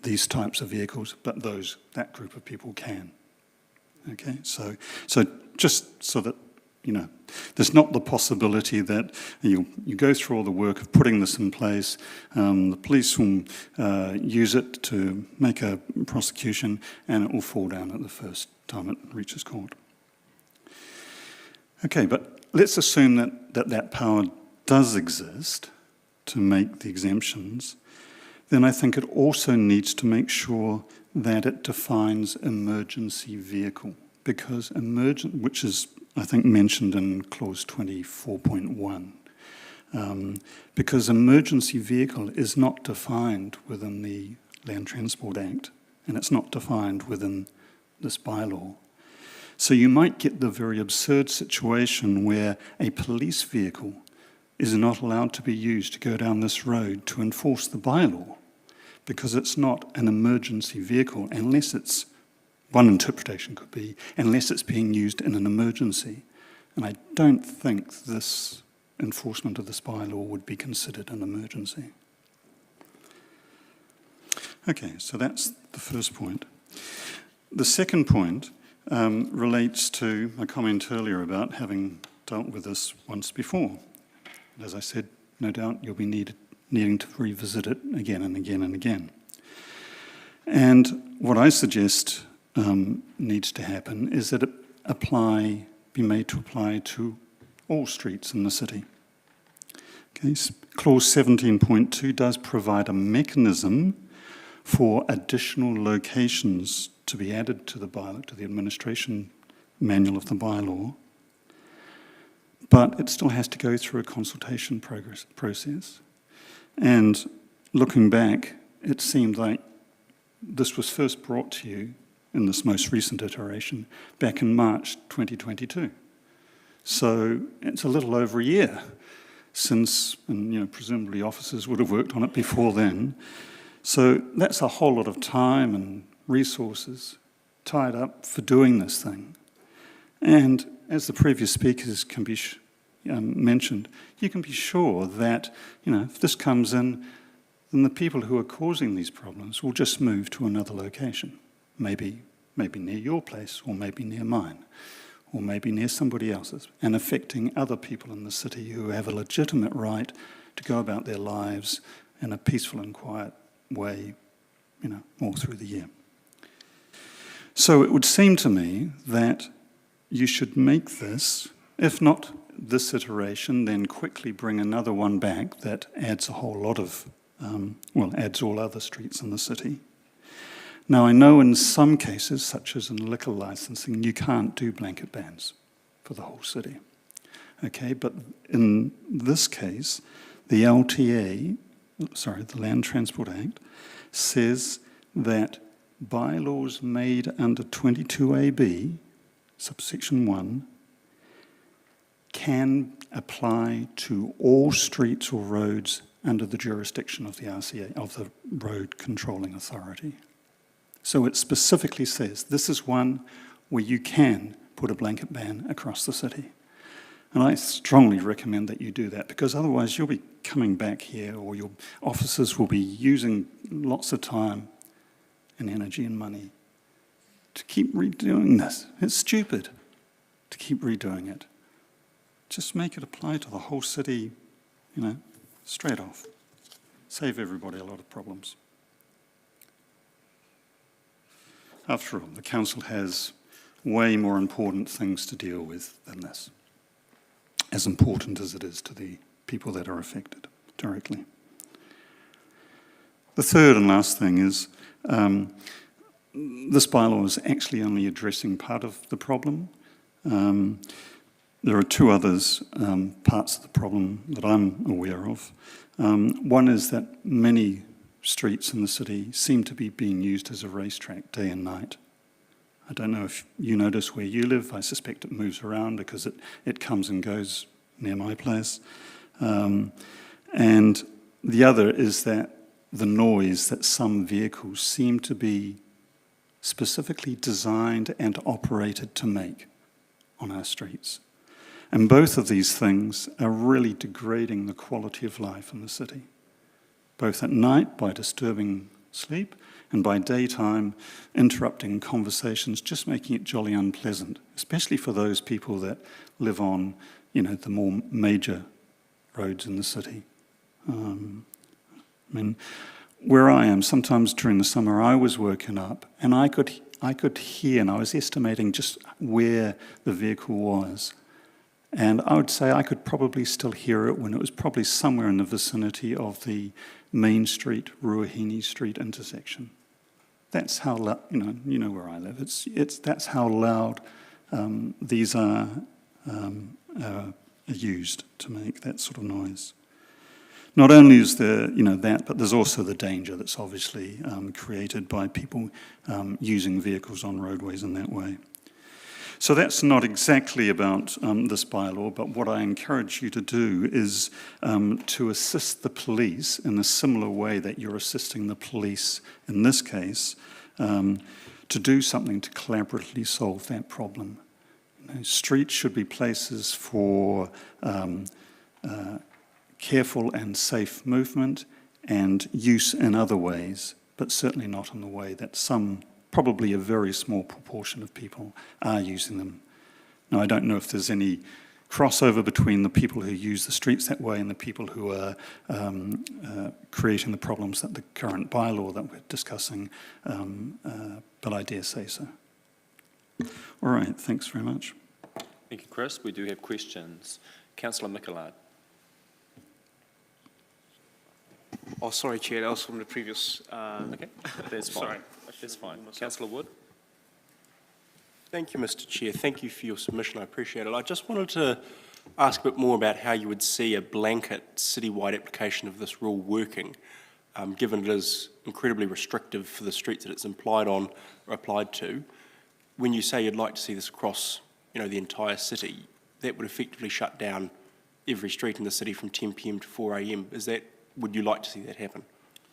B: these types of vehicles, but that group of people can. Okay, so just so that, you know, there's not the possibility that you go through all the work of putting this in place, the police will use it to make a prosecution, and it will fall down at the first time it reaches court. Okay, but let's assume that power does exist to make the exemptions. Then I think it also needs to make sure that it defines emergency vehicle, because which is, I think, mentioned in clause 24.1, because emergency vehicle is not defined within the Land Transport Act, and it's not defined within this bylaw. So you might get the very absurd situation where a police vehicle is not allowed to be used to go down this road to enforce the bylaw, because it's not an emergency vehicle unless it's One interpretation could be, unless it's being used in an emergency. And I don't think this enforcement of this bylaw would be considered an emergency. Okay, so that's the first point. The second point relates to my comment earlier about having dealt with this once before. As I said, no doubt you'll be needing to revisit it again and again and again. And what I suggest needs to happen is that it be made to apply to all streets in the city. Okay, Clause 17.2 does provide a mechanism for additional locations to be added to the bylaw, to the administration manual of the bylaw, but it still has to go through a consultation process. And looking back, it seemed like this was first brought to you in this most recent iteration back in March 2022. So it's a little over a year since, and presumably officers would have worked on it before then. So that's a whole lot of time and resources tied up for doing this thing. And as the previous speakers can be mentioned, you can be sure that, if this comes in, then the people who are causing these problems will just move to another location, maybe near your place, or maybe near mine, or maybe near somebody else's, and affecting other people in the city who have a legitimate right to go about their lives in a peaceful and quiet way, all through the year. So it would seem to me that you should make this, if not this iteration, then quickly bring another one back that adds a whole lot of, adds all other streets in the city. Now, I know in some cases, such as in liquor licensing, you can't do blanket bans for the whole city. Okay, but in this case, the LTA, the Land Transport Act, says that bylaws made under 22AB, subsection 1, can apply to all streets or roads under the jurisdiction of the RCA, of the Road Controlling Authority. So it specifically says this is one where you can put a blanket ban across the city. And I strongly recommend that you do that, because otherwise you'll be coming back here, or your officers will be using lots of time and energy and money to keep redoing this. It's stupid to keep redoing it. Just make it apply to the whole city, straight off. Save everybody a lot of problems. After all, the council has way more important things to deal with than this, as important as it is to the people that are affected directly. The third and last thing is this bylaw is actually only addressing part of the problem. There are two others, parts of the problem that I'm aware of. One is that many streets in the city seem to be being used as a racetrack day and night. I don't know if you notice where you live. I suspect it moves around because it comes and goes near my place. And the other is that the noise that some vehicles seem to be specifically designed and operated to make on our streets. And both of these things are really degrading the quality of life in the city, both at night by disturbing sleep, and by daytime interrupting conversations, just making it jolly unpleasant, especially for those people that live on, the more major roads in the city. Where I am, sometimes during the summer, I was woken up and I could hear, and I was estimating just where the vehicle was. And I would say I could probably still hear it when it was probably somewhere in the vicinity of the Main Street, Ruahine Street intersection. That's how loud, you know where I live. That's how loud these are used to make that sort of noise. Not only is there, that, but there's also the danger that's obviously created by people using vehicles on roadways in that way. So that's not exactly about this bylaw, but what I encourage you to do is to assist the police in a similar way that you're assisting the police in this case, to do something to collaboratively solve that problem. You know, streets should be places for careful and safe movement and use in other ways, but certainly not in the way that some, probably a very small proportion of people are using them. Now, I don't know if there's any crossover between the people who use the streets that way and the people who are creating the problems that the current bylaw that we're discussing, but I dare say so. All right, thanks very much.
C: Thank you, Chris. We do have questions. Councillor Mickelard.
I: Oh, sorry, Chair, that was from the previous...
C: Okay, that's fine.
I: Sorry.
C: That's fine. Councillor Wood.
L: Thank you, Mr. Chair. Thank you for your submission. I appreciate it. I just wanted to ask a bit more about how you would see a blanket citywide application of this rule working, given it is incredibly restrictive for the streets that it's implied on or applied to. When you say you'd like to see this across, you know, the entire city, that would effectively shut down every street in the city from 10 p.m. to 4 a.m. Would you like to see that happen?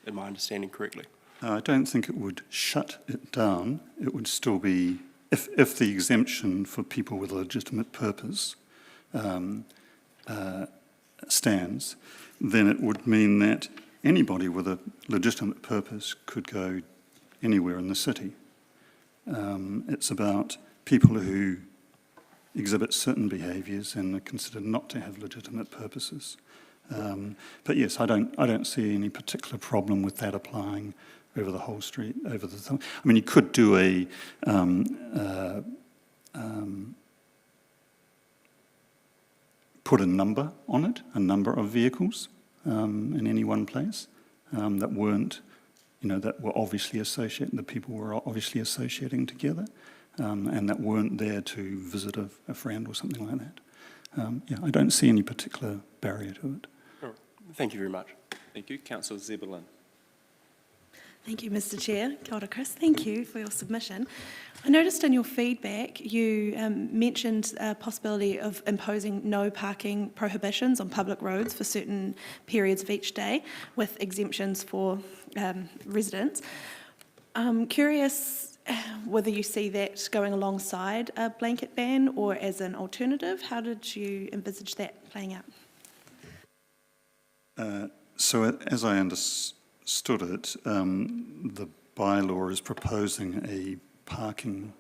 L: Am I understanding correctly?
B: I don't think it would shut it down. It would still be, if the exemption for people with a legitimate purpose stands, then it would mean that anybody with a legitimate purpose could go anywhere in the city. It's about people who exhibit certain behaviours and are considered not to have legitimate purposes. But yes, I don't see any particular problem with that applying over the whole street. I mean, you could do put a number on it, a number of vehicles in any one place that weren't, you know, that were obviously associated, the people were obviously associating together, and that weren't there to visit a friend or something like that. Yeah, I don't see any particular barrier to it.
L: Thank you very much.
C: Thank you. Councillor Zebulon.
V: Thank you, Mr. Chair. Kia ora, Chris. Thank you for your submission. I noticed in your feedback you mentioned a possibility of imposing no parking prohibitions on public roads for certain periods of each day with exemptions for residents. I'm curious whether you see that going alongside a blanket ban or as an alternative. How did you envisage that playing out?
B: So as I understood it, the bylaw is proposing a parking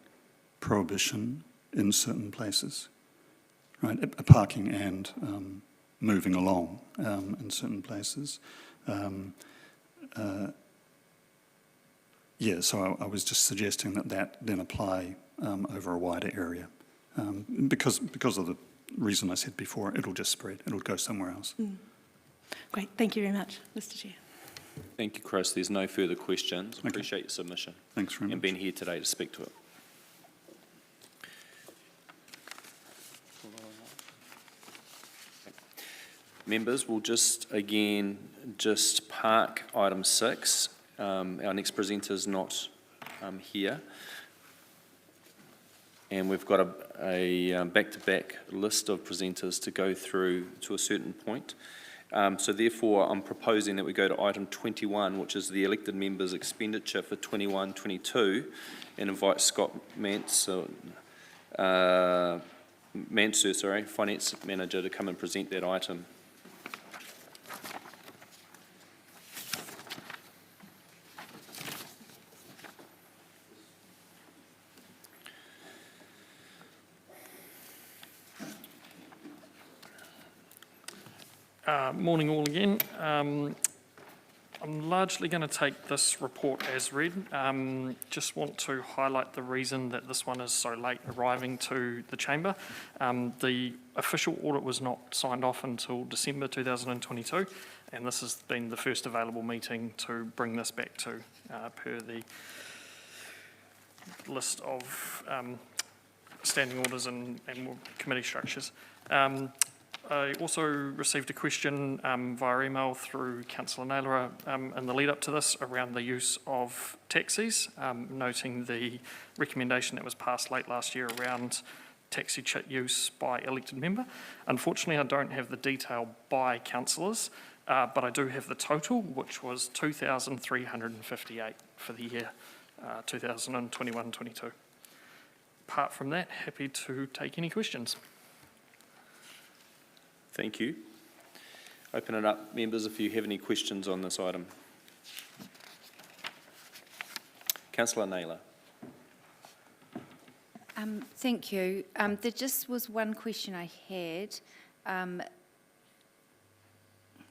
B: prohibition in certain places, right? A parking and moving along in certain places. Yeah, so I was just suggesting that then apply over a wider area. Because of the reason I said before, it'll just spread, it'll go somewhere else.
V: Great, thank you very much, Mr. Chair.
C: Thank you, Chris. There's no further questions. I appreciate your submission.
B: Thanks very much.
C: And being here today to speak to it. Members, we'll just park item 6. Our next presenter is not here. And we've got a back-to-back list of presenters to go through to a certain point. So therefore, I'm proposing that we go to item 21, which is the elected members' expenditure for 21-22, and invite Scott Manser, Finance Manager, to come and present that item.
O: Morning all again. I'm largely going to take this report as read. Just want to highlight the reason that this one is so late arriving to the chamber. The official audit was not signed off until December 2022, and this has been the first available meeting to bring this back to per the list of standing orders and committee structures. I also received a question via email through Councillor Naylor in the lead up to this around the use of taxis, noting the recommendation that was passed late last year around taxi chit use by elected member. Unfortunately, I don't have the detail by councillors, but I do have the total, which was 2,358 for the year 2021-22. Apart from that, happy to take any questions.
C: Thank you. Open it up, members, if you have any questions on this item. Councillor Naylor.
K: Thank you. There just was one question I had.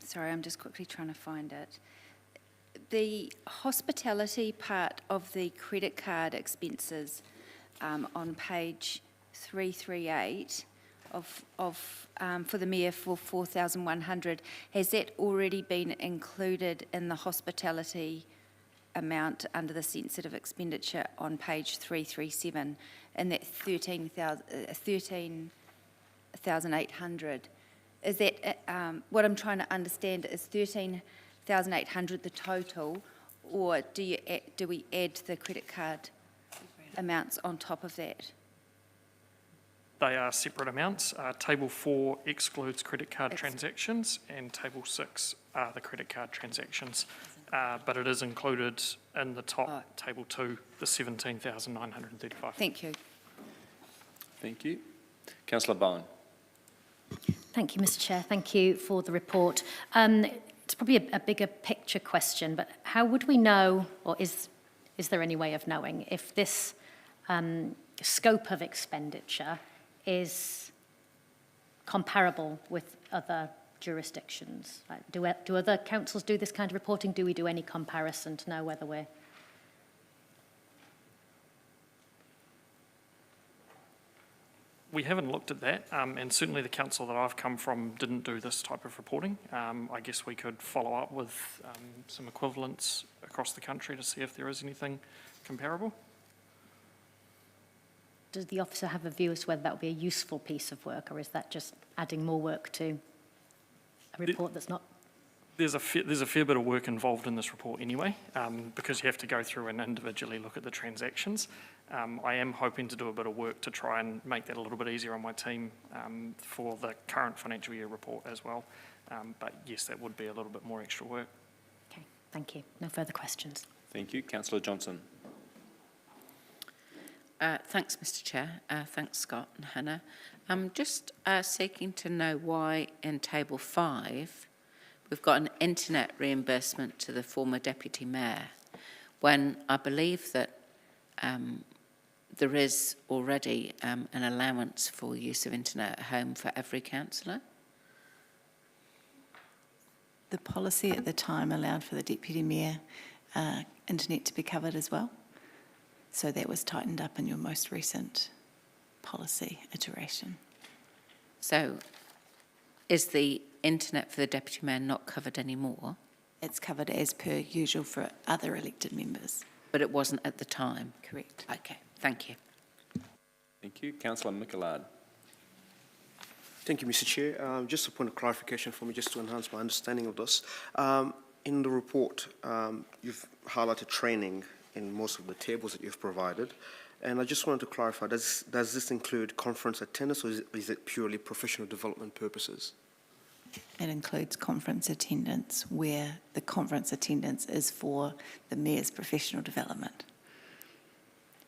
K: Sorry, I'm just quickly trying to find it. The hospitality part of the credit card expenses on page 338 for the Mayor for 4,100, has that already been included in the hospitality amount under the sensitive expenditure on page 337, and that 13,800? Is that, what I'm trying to understand is 13,800 the total, or do we add the credit card amounts on top of that?
O: They are separate amounts. Table 4 excludes credit card transactions, and Table 6 are the credit card transactions. But it is included in the top Table 2, the 17,935.
K: Thank you.
C: Thank you. Councillor Bowen.
A: Thank you, Mr. Chair. Thank you for the report. It's probably a bigger picture question, but how would we know, or is there any way of knowing, if this scope of expenditure is comparable with other jurisdictions? Like, do other councils do this kind of reporting? Do we do any comparison to know whether we're...
O: We haven't looked at that, and certainly the council that I've come from didn't do this type of reporting. I guess we could follow up with some equivalents across the country to see if there is anything comparable.
A: Does the officer have a view as to whether that would be a useful piece of work, or is that just adding more work to a report that's not...
O: There's a fair bit of work involved in this report anyway, because you have to go through and individually look at the transactions. I am hoping to do a bit of work to try and make that a little bit easier on my team for the current financial year report as well. But yes, that would be a little bit more extra work.
A: Okay, thank you. No further questions.
C: Thank you. Councillor Johnson.
E: Thanks, Mr. Chair. Thanks, Scott and Hannah. I'm just seeking to know why in Table 5 we've got an internet reimbursement to the former Deputy Mayor, when I believe that there is already an allowance for use of internet at home for every councillor.
P: The policy at the time allowed for the Deputy Mayor internet to be covered as well. So that was tightened up in your most recent policy iteration.
E: So is the internet for the Deputy Mayor not covered anymore?
P: It's covered as per usual for other elected members.
E: But it wasn't at the time?
P: Correct.
E: Okay, thank you.
C: Thank you. Councillor Mickelard.
I: Thank you, Mr. Chair. Just a point of clarification for me, just to enhance my understanding of this. In the report, you've highlighted training in most of the tables that you've provided, and I just wanted to clarify, does this include conference attendance, or is it purely professional development purposes?
P: It includes conference attendance, where the conference attendance is for the Mayor's professional development.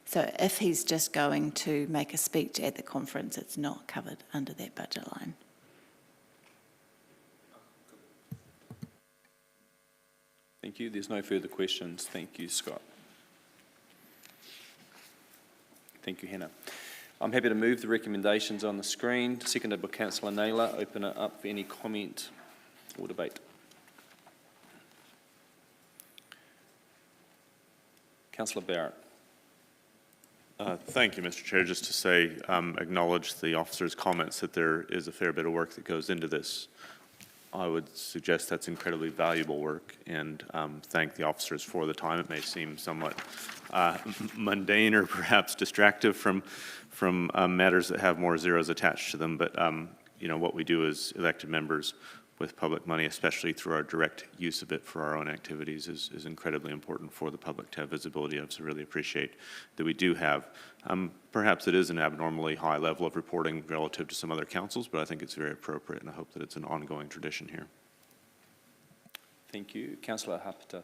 P: So if he's just going to make a speech at the conference, it's not covered under that budget line.
C: Thank you. There's no further questions. Thank you, Scott. Thank you, Hannah. I'm happy to move the recommendations on the screen, seconded by Councillor Naylor. Open it up for any comment or debate. Councillor Barrett.
M: Thank you, Mr. Chair. Just to say, acknowledge the officer's comments that there is a fair bit of work that goes into this. I would suggest that's incredibly valuable work, and thank the officers for the time. It may seem somewhat mundane or perhaps distractive from matters that have more zeros attached to them, but you know, what we do as elected members with public money, especially through our direct use of it for our own activities, is incredibly important for the public to have visibility of. So really appreciate that we do have. Perhaps it is an abnormally high level of reporting relative to some other councils, but I think it's very appropriate, and I hope that it's an ongoing tradition here.
C: Thank you. Councillor Hapata.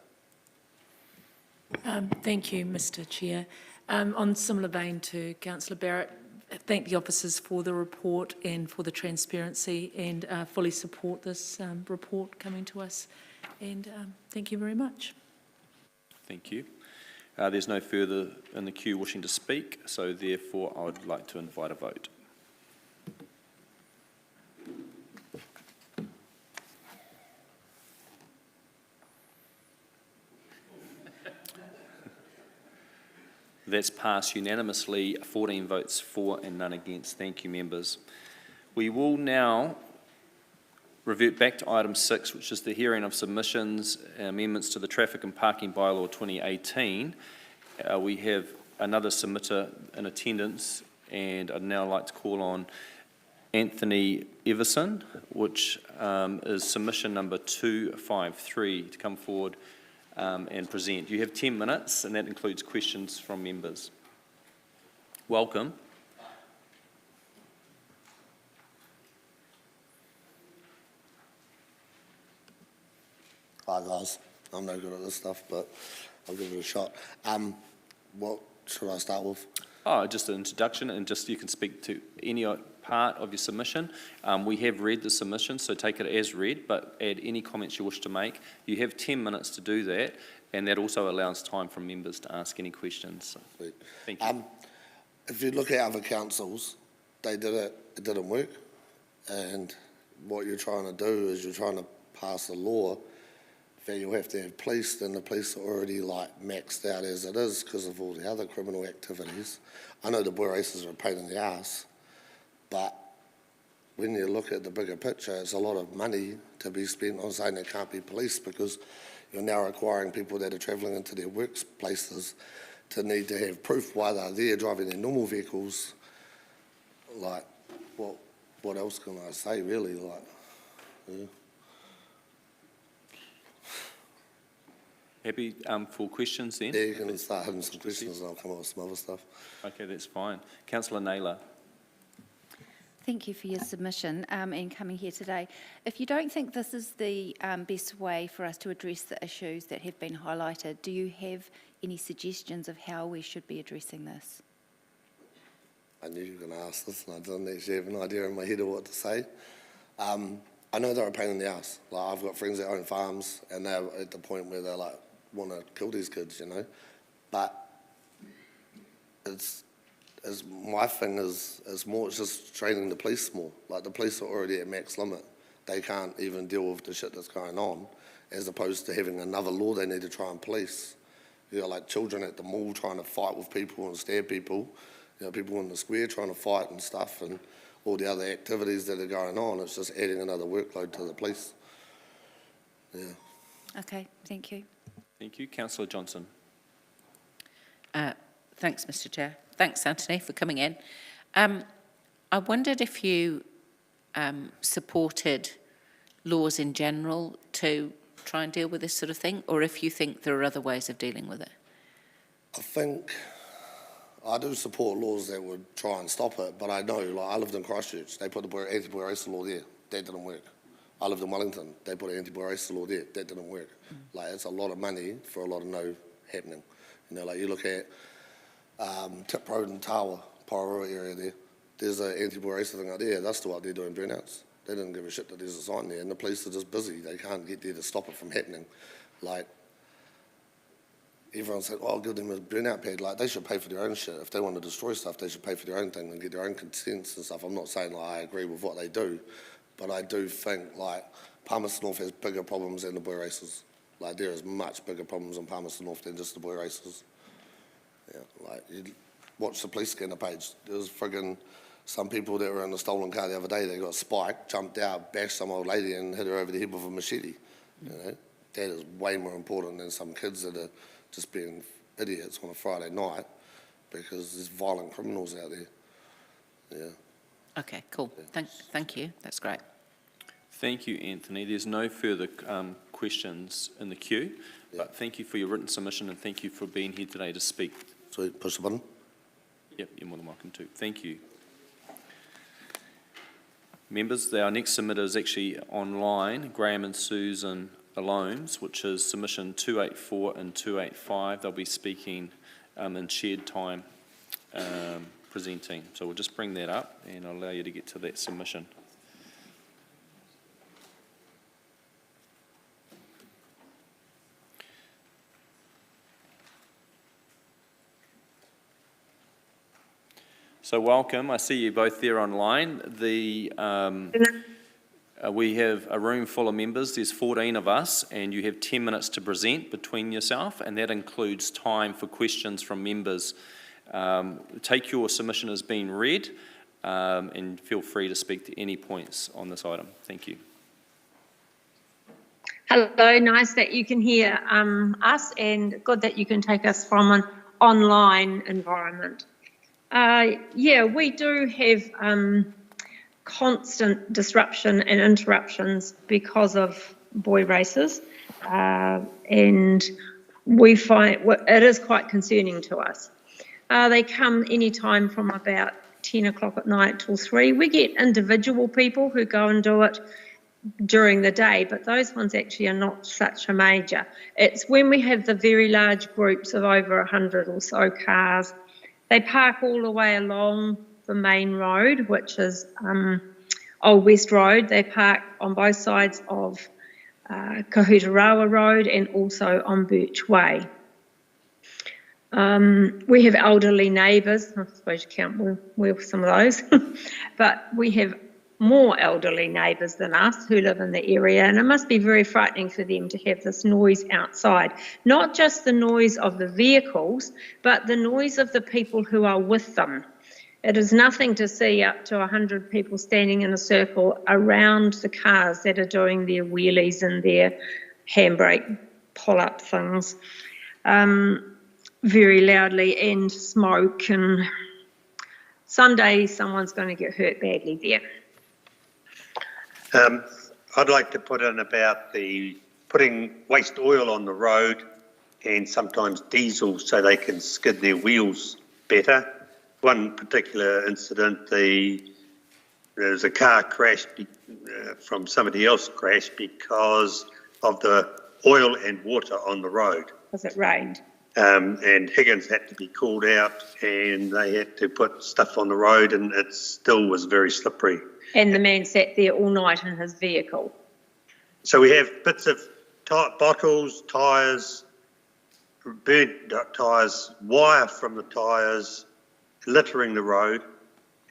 J: Thank you, Mr Chair. On similar vein to Councillor Barrett, thank the officers for the report and for the transparency, and fully support this report coming to us. And thank you very much.
C: Thank you. There's no further in the queue wishing to speak, so therefore I would like to invite a vote. That's passed unanimously, 14 votes for and none against. Thank you, members. We will now revert back to item 6, which is the hearing of submissions, amendments to the Traffic and Parking Bylaw 2018. We have another submitter in attendance, and I'd now like to call on Anthony Everson, which is submission number 253, to come forward and present. You have 10 minutes, and that includes questions from members. Welcome.
Q: Hi guys, I'm no good at this stuff, but I'll give it a shot. What should I start with?
C: Oh, just an introduction, and just you can speak to any part of your submission. We have read the submission, so take it as read, but add any comments you wish to make. You have 10 minutes to do that, and that also allows time for members to ask any questions. So, thank you.
Q: If you look at other councils, they did it, it didn't work. And what you're trying to do is you're trying to pass a law that you have to have police, and the police are already like maxed out as it is because of all the other criminal activities. I know the boy races are a pain in the ass, but when you look at the bigger picture, it's a lot of money to be spent on saying there can't be police, because you're now requiring people that are travelling into their workplaces to need to have proof why they're there driving their normal vehicles. Like, what else can I say really? Like, yeah.
C: Happy for questions then?
Q: Yeah, you can start having some questions and I'll come up with some other stuff.
C: Okay, that's fine. Councillor Naylor.
K: Thank you for your submission and coming here today. If you don't think this is the best way for us to address the issues that have been highlighted, do you have any suggestions of how we should be addressing this?
Q: I knew you were going to ask this, and I didn't actually have an idea in my head of what to say. I know they're a pain in the ass. Like, I've got friends that own farms, and they're at the point where they like want to kill these kids, you know. But it's my thing is more. It's just training the police more. Like, the police are already at max limit. They can't even deal with the shit that's going on, as opposed to having another law they need to try and police. You got like children at the mall trying to fight with people and stab people. You know, people in the square trying to fight and stuff, and all the other activities that are going on. It's just adding another workload to the police. Yeah.
K: Okay, thank you.
C: Thank you. Councillor Johnson.
E: Thanks, Mr Chair. Thanks, Anthony, for coming in. I wondered if you supported laws in general to try and deal with this sort of thing, or if you think there are other ways of dealing with it.
Q: I think I do support laws that would try and stop it, but I know, like, I lived in Christchurch, they put the anti-boy racist law there, that didn't work. I lived in Wellington, they put an anti-boy racist law there, that didn't work. Like, it's a lot of money for a lot of no happening. You know, like, you look at Tip Road and Tawa, Pararua area there, there's an anti-boy racist thing out there, they're still out there doing burnouts. They didn't give a shit that there's a sign there, and the police are just busy, they can't get there to stop it from happening. Like, everyone said, oh, I'll give them a burnout pad. Like, they should pay for their own shit. If they want to destroy stuff, they should pay for their own thing and get their own consents and stuff. I'm not saying, like, I agree with what they do, but I do think, like, Palmerston North has bigger problems than the boy races. Like, there is much bigger problems in Palmerston North than just the boy races. Yeah, like, you watch the police scanner page. There was friggin' some people that were in a stolen car the other day, they got spiked, jumped out, bashed some old lady and hit her over the head with a machete. You know, that is way more important than some kids that are just being idiots on a Friday night, because there's violent criminals out there. Yeah.
E: Okay, cool. Thank you. That's great.
C: Thank you, Anthony. There's no further questions in the queue, but thank you for your written submission and thank you for being here today to speak.
Q: So push the button.
C: Yep, you're more than welcome to. Thank you. Members, our next submitter is actually online, Graham and Susan alones, which is submission 284 and 285. They'll be speaking in shared time, presenting. So we'll just bring that up and I'll allow you to get to that submission. So welcome. I see you both there online. We have a room full of members. There's 14 of us, and you have 10 minutes to present between yourself, and that includes time for questions from members. Take your submission as being read, and feel free to speak to any points on this item. Thank you.
R: Hello, nice that you can hear us, and good that you can take us from an online environment. Yeah, we do have constant disruption and interruptions because of boy races, and we find it is quite concerning to us. They come any time from about 10 o'clock at night till 3. We get individual people who go and do it during the day, but those ones actually are not such a major. It's when we have the very large groups of over 100 or so cars. They park all the way along the main road, which is Old West Road. They park on both sides of Kahutarawa Road and also on Birch Way. We have elderly neighbours. I suppose you count we're some of those. But we have more elderly neighbours than us who live in the area, and it must be very frightening for them to have this noise outside. Not just the noise of the vehicles, but the noise of the people who are with them. It is nothing to see up to 100 people standing in a circle around the cars that are doing their wheelies and their handbrake pull-up things very loudly, and smoke, and someday someone's going to get hurt badly there.
S: I'd like to put in about the putting waste oil on the road and sometimes diesel so they can skid their wheels better. One particular incident, there was a car crash from somebody else crashed because of the oil and water on the road.
R: Because it rained.
S: And Higgins had to be called out and they had to put stuff on the road, and it still was very slippery.
R: And the man sat there all night in his vehicle.
S: So we have bits of bottles, tyres, burnt tyres, wire from the tyres, littering the road,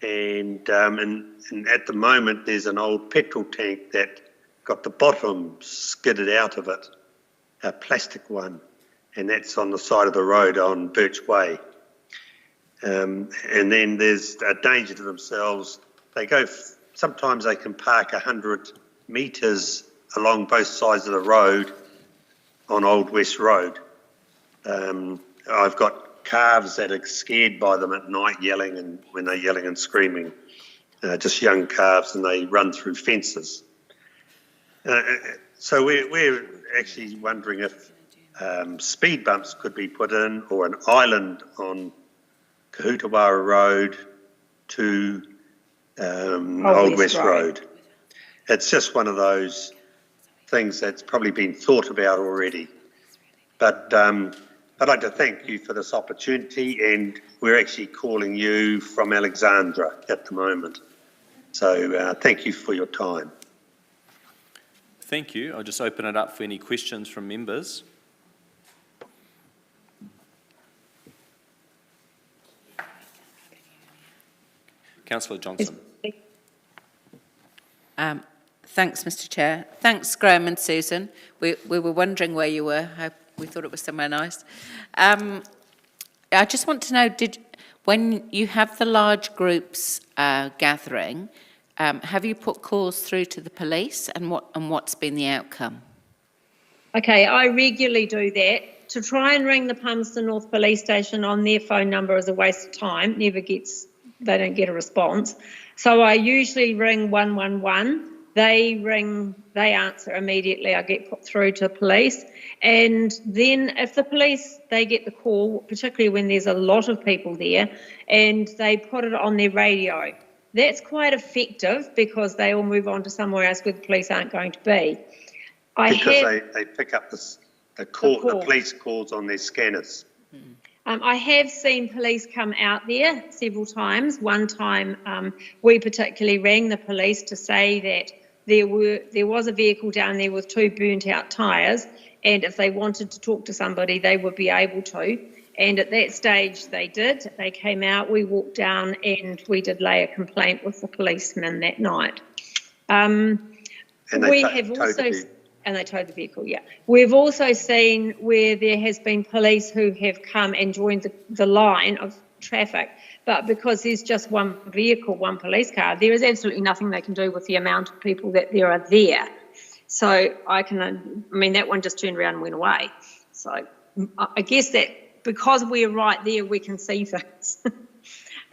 S: and at the moment there's an old petrol tank that got the bottom skidded out of it, a plastic one, and that's on the side of the road on Birch Way. And then there's a danger to themselves. Sometimes they can park 100 metres along both sides of the road on Old West Road. I've got calves that are scared by them at night yelling, and when they're yelling and screaming, just young calves, and they run through fences. So we're actually wondering if speed bumps could be put in, or an island on Kahutarawa Road to Old West Road. It's just one of those things that's probably been thought about already. But I'd like to thank you for this opportunity, and we're actually calling you from Alexandra at the moment. So thank you for your time.
C: Thank you. I'll just open it up for any questions from members. Councillor Johnson.
E: Thanks, Mr. Chair. Thanks, Graham and Susan. We were wondering where you were. We thought it was somewhere nice. I just want to know, when you have the large groups gathering, have you put calls through to the police, and what's been the outcome?
R: Okay, I regularly do that. To try and ring the Palmerston North Police Station on their phone number is a waste of time. They don't get a response. So I usually ring 111. They answer immediately. I get put through to police. And then if the police, they get the call, particularly when there's a lot of people there, and they put it on their radio. That's quite effective because they all move on to somewhere else where the police aren't going to be.
S: Because they pick up the police calls on their scanners.
R: I have seen police come out there several times. One time we particularly rang the police to say that there was a vehicle down there with 2 burnt out tyres, and if they wanted to talk to somebody they would be able to. And at that stage they did. They came out, we walked down and we did lay a complaint with the policeman that night. And they towed the vehicle, yeah. We've also seen where there has been police who have come and joined the line of traffic, but because there's just one vehicle, one police car, there is absolutely nothing they can do with the amount of people that there are there. So that one just turned around and went away. So I guess that because we're right there, we can see things.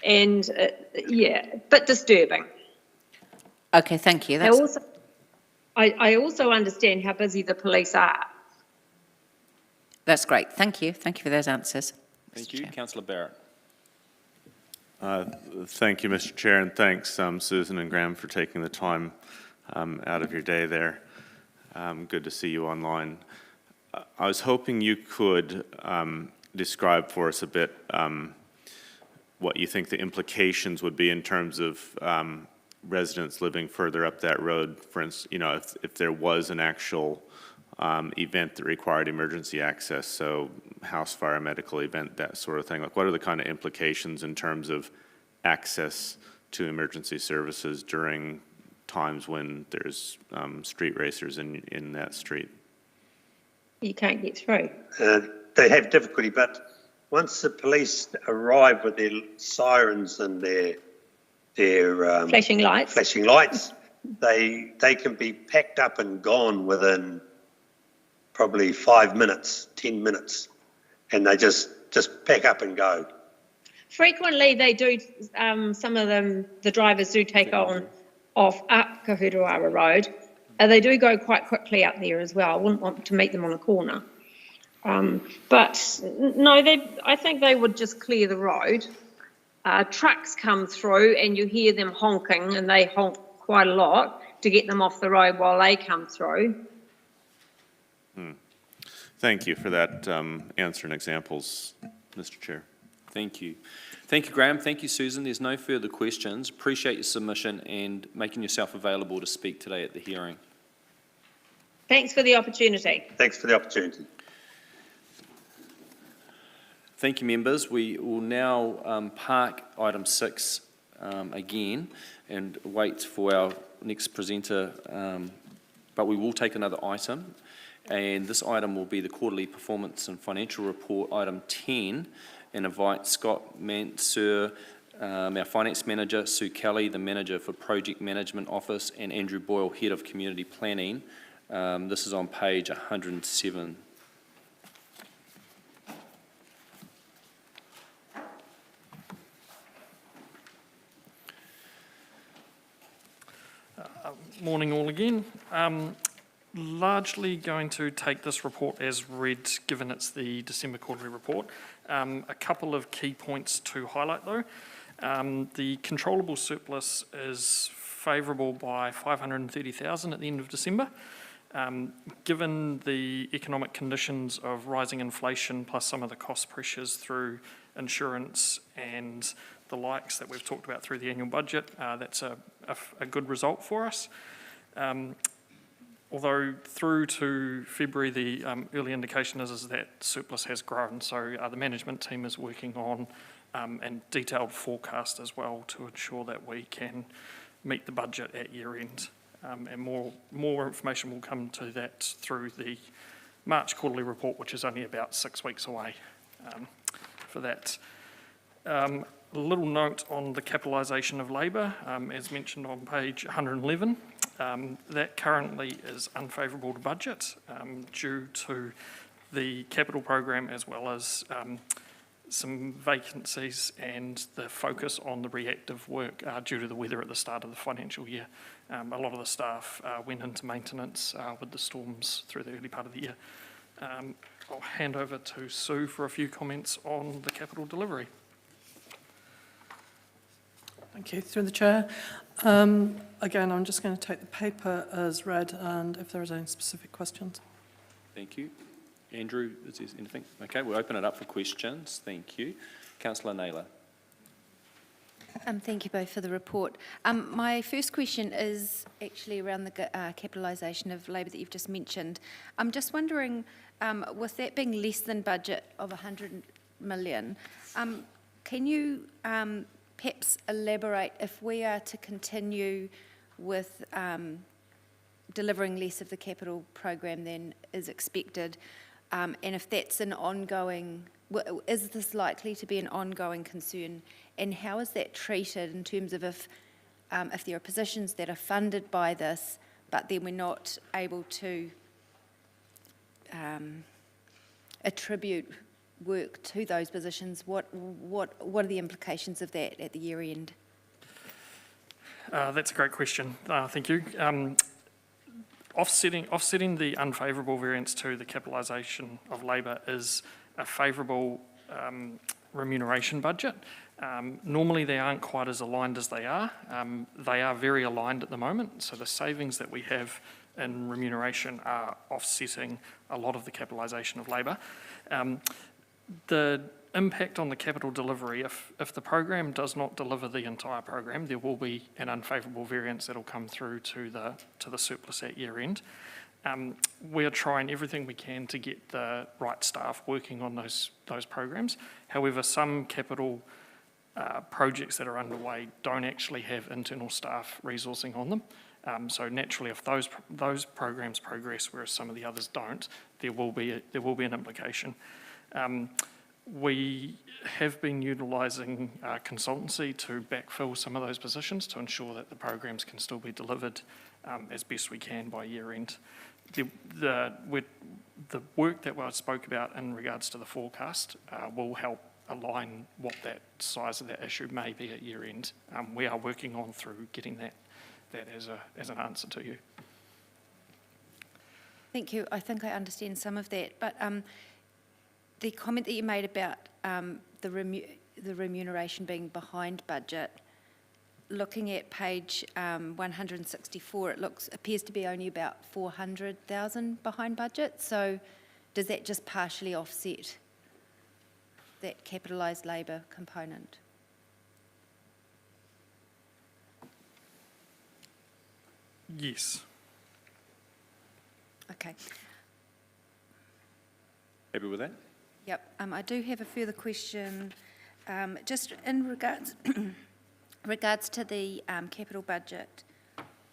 R: And but disturbing.
E: Okay, thank you.
R: I also understand how busy the police are.
E: That's great. Thank you. Thank you for those answers.
C: Thank you. Councillor Barrett.
M: Thank you, Mr. Chair, and thanks, Susan and Graham, for taking the time out of your day there. Good to see you online. I was hoping you could describe for us a bit what you think the implications would be in terms of residents living further up that road. For instance, if there was an actual event that required emergency access, so house fire, medical event, that sort of thing. Like, what are the kind of implications in terms of access to emergency services during times when there's street racers in that street?
R: You can't get through.
S: They have difficulty, but once the police arrive with their sirens and their
R: flashing lights,
S: they can be packed up and gone within probably 5 minutes, 10 minutes, and they just pack up and go.
R: Frequently they do, some of them, the drivers do take off up Kahuruara Road. They do go quite quickly up there as well. I wouldn't want to meet them on a corner. But no, I think they would just clear the road. Trucks come through and you hear them honking, and they honk quite a lot to get them off the road while they come through.
M: Thank you for that answer and examples, Mr. Chair.
C: Thank you. Thank you, Graham. Thank you, Susan. There's no further questions. Appreciate your submission and making yourself available to speak today at the hearing.
R: Thanks for the opportunity.
S: Thanks for the opportunity.
C: Thank you, members. We will now park item 6 again and wait for our next presenter, but we will take another item, and this item will be the quarterly performance and financial report, item 10, and invite Scott Mansur, our finance manager, Sue Kelly, the manager for project management office, and Andrew Boyle, head of community planning. This is on page 107.
O: Morning all again. Largely going to take this report as read, given it's the December quarterly report. A couple of key points to highlight though. The controllable surplus is favourable by 530,000 at the end of December. Given the economic conditions of rising inflation plus some of the cost pressures through insurance and the likes that we've talked about through the annual budget, that's a good result for us. Although through to February, the early indication is that surplus has grown. So the management team is working on a detailed forecast as well to ensure that we can meet the budget at year end. And more information will come to that through the March quarterly report, which is only about 6 weeks away for that. A little note on the capitalisation of labour, as mentioned on page 111. That currently is unfavourable to budget due to the capital program, as well as some vacancies and the focus on the reactive work due to the weather at the start of the financial year. A lot of the staff went into maintenance with the storms through the early part of the year. I'll hand over to Sue for a few comments on the capital delivery.
N: Thank you. Through the chair. Again, I'm just going to take the paper as read, and if there is any specific questions.
C: Thank you. Andrew, is there anything? Okay, we'll open it up for questions. Thank you. Councillor Naylor.
K: Thank you both for the report. My first question is actually around the capitalisation of labour that you've just mentioned. I'm just wondering, with that being less than budget of 100 million, can you perhaps elaborate if we are to continue with delivering less of the capital program than is expected, and if that's an ongoing, is this likely to be an ongoing concern, and how is that treated in terms of if there are positions that are funded by this, but then we're not able to attribute work to those positions? What are the implications of that at the year end?
O: That's a great question. Thank you. Offsetting the unfavourable variance to the capitalisation of labour is a favourable remuneration budget. Normally they aren't quite as aligned as they are. They are very aligned at the moment, so the savings that we have in remuneration are offsetting a lot of the capitalisation of labour. The impact on the capital delivery, if the program does not deliver the entire program, there will be an unfavourable variance that will come through to the surplus at year end. We're trying everything we can to get the right staff working on those programs. However, some capital projects that are underway don't actually have internal staff resourcing on them. So naturally, if those programs progress, whereas some of the others don't, there will be an implication. We have been utilising consultancy to backfill some of those positions to ensure that the programs can still be delivered as best we can by year end. The work that I spoke about in regards to the forecast will help align what that size of that issue may be at year end. We are working on through getting that as an answer to you.
K: Thank you. I think I understand some of that, but the comment that you made about the remuneration being behind budget, looking at page 164, it appears to be only about 400,000 behind budget. So does that just partially offset that capitalised labour component?
O: Yes.
K: Okay.
C: Happy with that?
K: Yep. I do have a further question, just in regards to the capital budget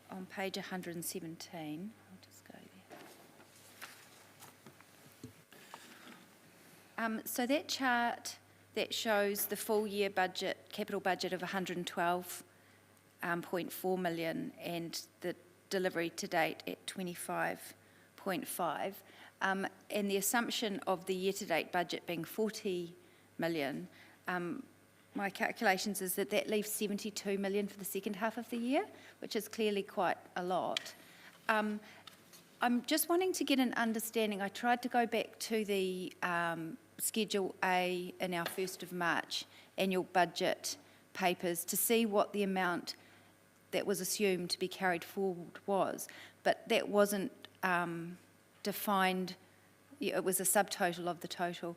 K: on page 117. I'll just go there. So that chart that shows the full year budget, capital budget of 112.4 million and the delivery to date at 25.5, and the assumption of the year-to-date budget being 40 million, my calculations is that leaves 72 million for the second half of the year, which is clearly quite a lot. I'm just wanting to get an understanding. I tried to go back to the Schedule A in our 1st of March annual budget papers to see what the amount that was assumed to be carried forward was, but that wasn't defined. It was a subtotal of the total.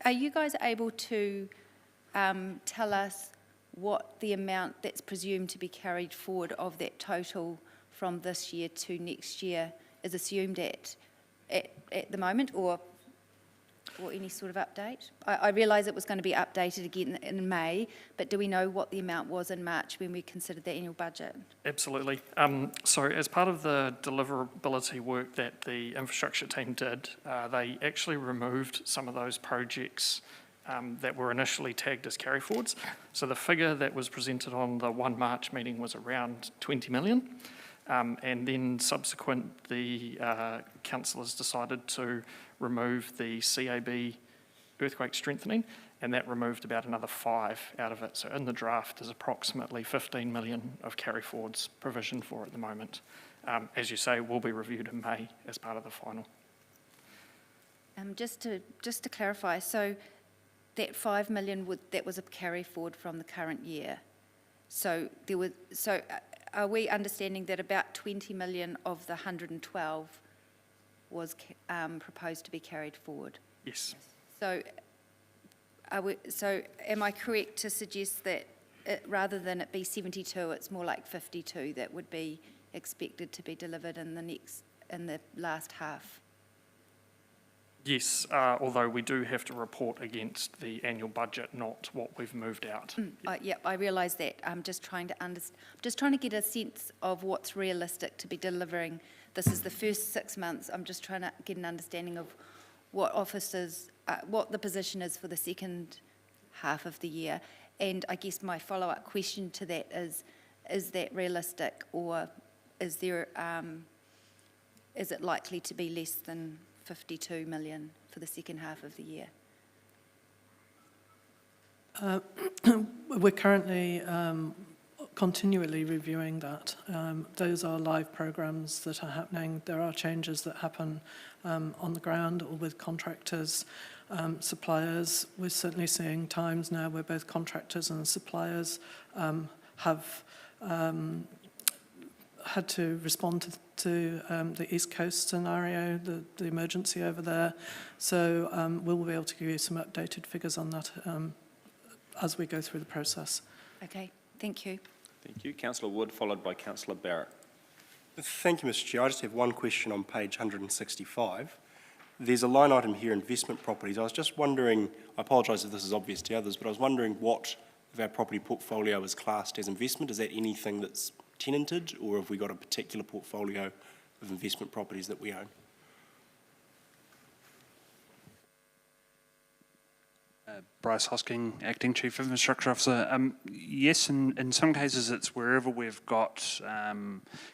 K: Are you guys able to tell us what the amount that's presumed to be carried forward of that total from this year to next year is assumed at the moment, or any sort of update? I realise it was going to be updated again in May, but do we know what the amount was in March when we considered the annual budget?
O: Absolutely. So as part of the deliverability work that the infrastructure team did, they actually removed some of those projects that were initially tagged as carry forwards. So the figure that was presented on the 1 March meeting was around 20 million. And then subsequent, the councillors decided to remove the CAB earthquake strengthening, and that removed about another 5 out of it. So in the draft, there's approximately 15 million of carry forwards provisioned for at the moment. As you say, will be reviewed in May as part of the final.
K: Just to clarify, so that 5 million that was a carry forward from the current year, So are we understanding that about 20 million of the 112 was proposed to be carried forward?
O: Yes.
K: So am I correct to suggest that rather than it be 72, it's more like 52 that would be expected to be delivered in the last half?
O: Yes, although we do have to report against the annual budget, not what we've moved out.
K: Yeah, I realise that. I'm just trying to get a sense of what's realistic to be delivering. This is the first 6 months. I'm just trying to get an understanding of what what the position is for the second half of the year. And I guess my follow-up question to that is that realistic, or is there, is it likely to be less than 52 million for the second half of the year?
N: We're currently continually reviewing that. Those are live programs that are happening. There are changes that happen on the ground or with contractors, suppliers. We're certainly seeing times now where both contractors and suppliers have had to respond to the East Coast scenario, the emergency over there. So we'll be able to give you some updated figures on that as we go through the process.
K: Okay, thank you.
C: Thank you. Councillor Wood, followed by Councillor Barrett.
L: Thank you, Mr. Chair. I just have one question on page 165. There's a line item here, investment properties. I was just wondering, I apologise if this is obvious to others, but I was wondering what of our property portfolio is classed as investment. Is that anything that's tenanted, or have we got a particular portfolio of investment properties that we own?
T: Bryce Hosking, Acting Chief Infrastructure Officer. Yes, in some cases it's wherever we've got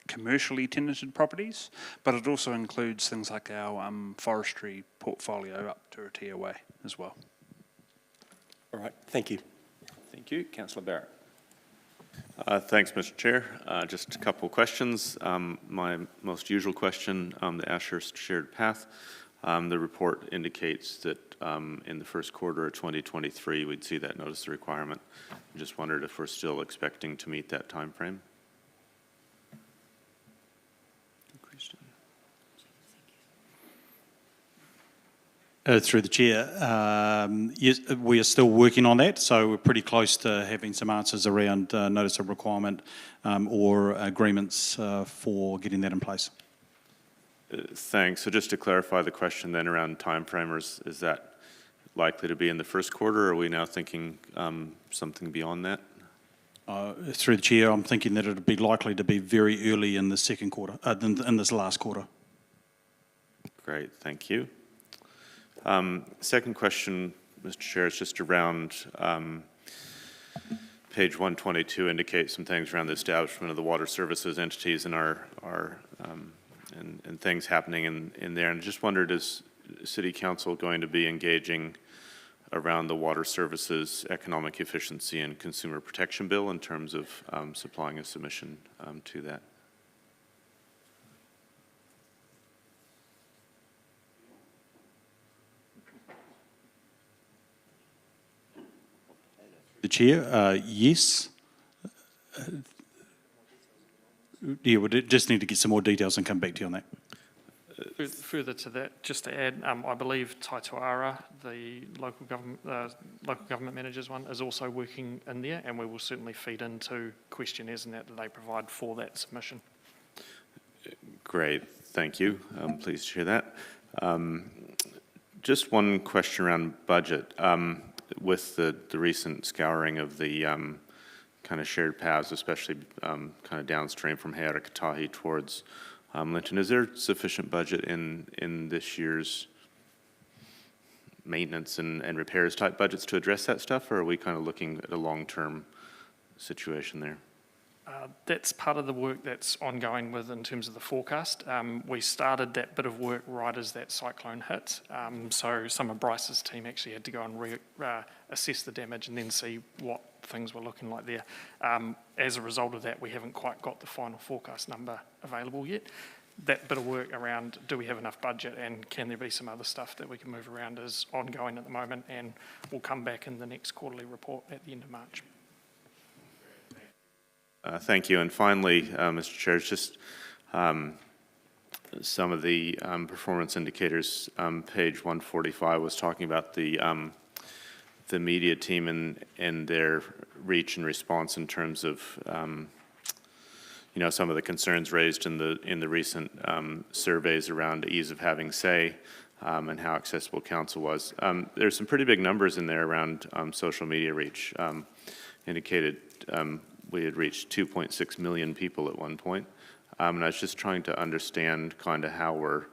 T: commercially tenanted properties, but it also includes things like our forestry portfolio up to Tier Way as well.
L: All right, thank you.
C: Thank you. Councillor Barrett.
M: Thanks, Mr. Chair. Just a couple of questions. My most usual question, the Ashurst shared path. The report indicates that in the first quarter of 2023, we'd see that notice of requirement. I just wondered if we're still expecting to meet that time frame. Good question.
T: Through the Chair, yes, we are still working on that, so we're pretty close to having some answers around notice of requirement or agreements for getting that in place.
M: Thanks. So just to clarify the question then around time frame, is that likely to be in the first quarter, or are we now thinking something beyond that?
T: Through the Chair, I'm thinking that it would be likely to be very early in the second quarter, in this last quarter.
M: Great, thank you. Second question, Mr. Chair, is just around page 122 indicates some things around the establishment of the water services entities and and things happening in there. And I just wondered, is City Council going to be engaging around the water services economic efficiency and consumer protection bill in terms of supplying a submission to that?
T: The Chair, yes. Yeah, we just need to get some more details and come back to you on that.
O: Further to that, just to add, I believe Taitoara, the local government managers one, is also working in there, and we will certainly feed into questionnaires and that they provide for that submission.
M: Great, thank you. I'm pleased to hear that. Just one question around budget. With the recent scouring of the kind of shared paths, especially kind of downstream from Hearakatahi towards Linton, is there sufficient budget in this year's maintenance and repairs type budgets to address that stuff, or are we kind of looking at a long-term situation there?
O: That's part of the work that's ongoing in terms of the forecast. We started that bit of work right as that cyclone hit. So some of Bryce's team actually had to go and assess the damage and then see what things were looking like there. As a result of that, we haven't quite got the final forecast number available yet. That bit of work around, do we have enough budget and can there be some other stuff that we can move around, is ongoing at the moment, and we'll come back in the next quarterly report at the end of March.
M: Thank you. And finally, Mr. Chair, it's just some of the performance indicators. Page 145 was talking about the media team and their reach and response in terms of some of the concerns raised in the recent surveys around ease of having say and how accessible council was. There's some pretty big numbers in there around social media reach. Indicated we had reached 2.6 million people at one point. And I was just trying to understand kind of how we're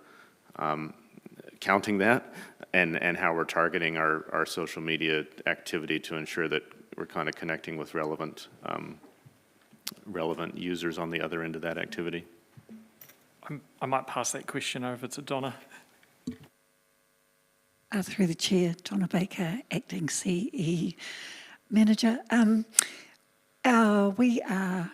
M: counting that and how we're targeting our social media activity to ensure that we're kind of connecting with relevant users on the other end of that activity.
O: I might pass that question over to Donna.
D: Through the chair, Donna Baker, Acting CE Manager. We have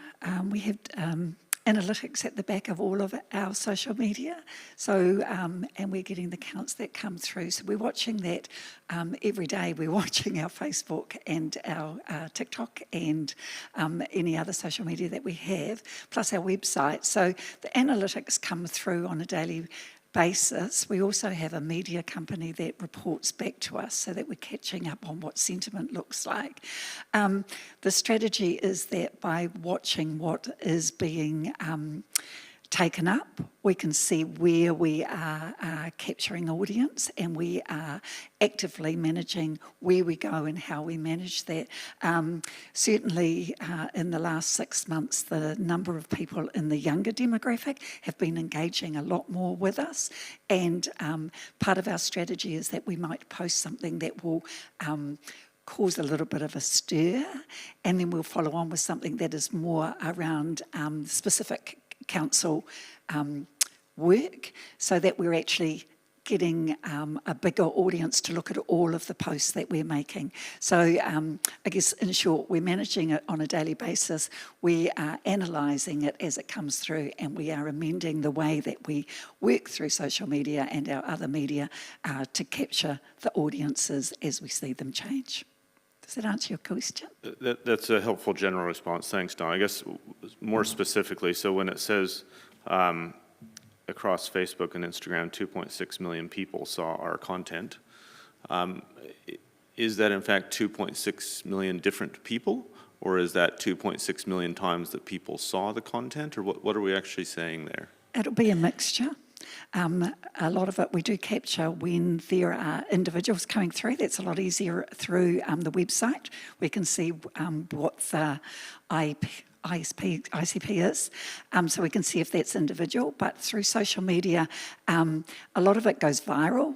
D: analytics at the back of all of our social media. So, and we're getting the counts that come through. So we're watching that every day. We're watching our Facebook and our TikTok and any other social media that we have, plus our website. So the analytics come through on a daily basis. We also have a media company that reports back to us so that we're catching up on what sentiment looks like. The strategy is that by watching what is being taken up, we can see where we are capturing audience, and we are actively managing where we go and how we manage that. Certainly in the last 6 months, the number of people in the younger demographic have been engaging a lot more with us, and part of our strategy is that we might post something that will cause a little bit of a stir, and then we'll follow on with something that is more around specific council work, so that we're actually getting a bigger audience to look at all of the posts that we're making. So I guess in short, we're managing it on a daily basis. We are analysing it as it comes through, and we are amending the way that we work through social media and our other media to capture the audiences as we see them change. Does that answer your question?
M: That's a helpful general response. Thanks, Don. I guess more specifically, so when it says across Facebook and Instagram, 2.6 million people saw our content, is that in fact 2.6 million different people? Or is that 2.6 million times that people saw the content? Or what are we actually saying there?
D: It'll be a mixture. A lot of it we do capture when there are individuals coming through. That's a lot easier through the website. We can see what the ICP is, so we can see if that's individual. But through social media, a lot of it goes viral,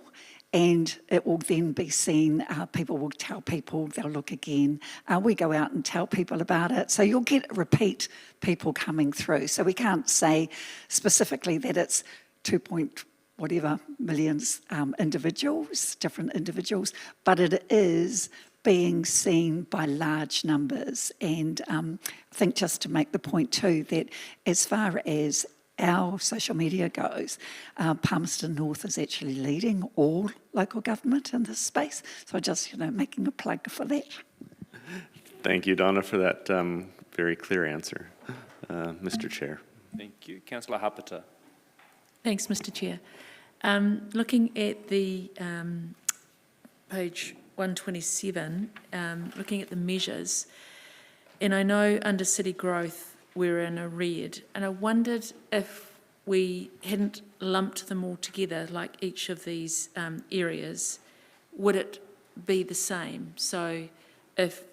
D: and it will then be seen. People will tell people, they'll look again. We go out and tell people about it. So you'll get repeat people coming through. So we can't say specifically that it's 2.whatever millions individuals, different individuals, but it is being seen by large numbers. And I think just to make the point too, that as far as our social media goes, Palmerston North is actually leading all local government in this space. So just, making a plug for that.
M: Thank you, Donna, for that very clear answer. Mr. Chair.
U: Thank you. Councillor Hapata.
J: Thanks, Mr. Chair. Looking at the page 127, looking at the measures, and I know under city growth we're in a red, and I wondered if we hadn't lumped them all together, like each of these areas, would it be the same? So if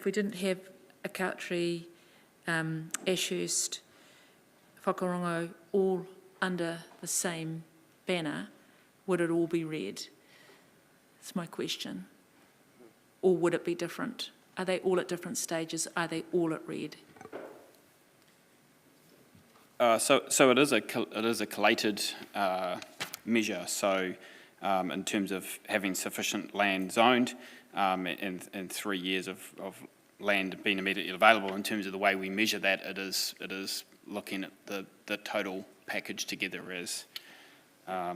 J: we didn't have Akautri, Ashurst, Whakarongo all under the same banner, would it all be red? That's my question. Or would it be different? Are they all at different stages? Are they all at red?
U: So it is a collated measure. So in terms of having sufficient land zoned and 3 years of land being immediately available, in terms of the way we measure that, it is looking at the total package together as a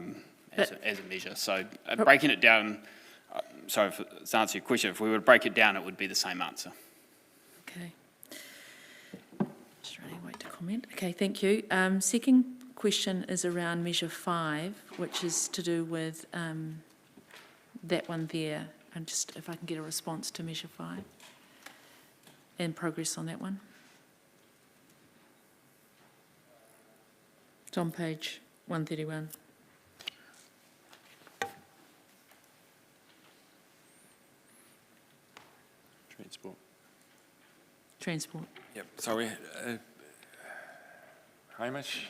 U: measure. So breaking it down, sorry to answer your question, if we were to break it down, it would be the same answer.
J: Okay. comment. Okay, thank you. Second question is around Measure 5, which is to do with that one there. And just if I can get a response to Measure 5 and progress on that one. It's on page 131. Transport.
G: Yep, sorry. Hamish,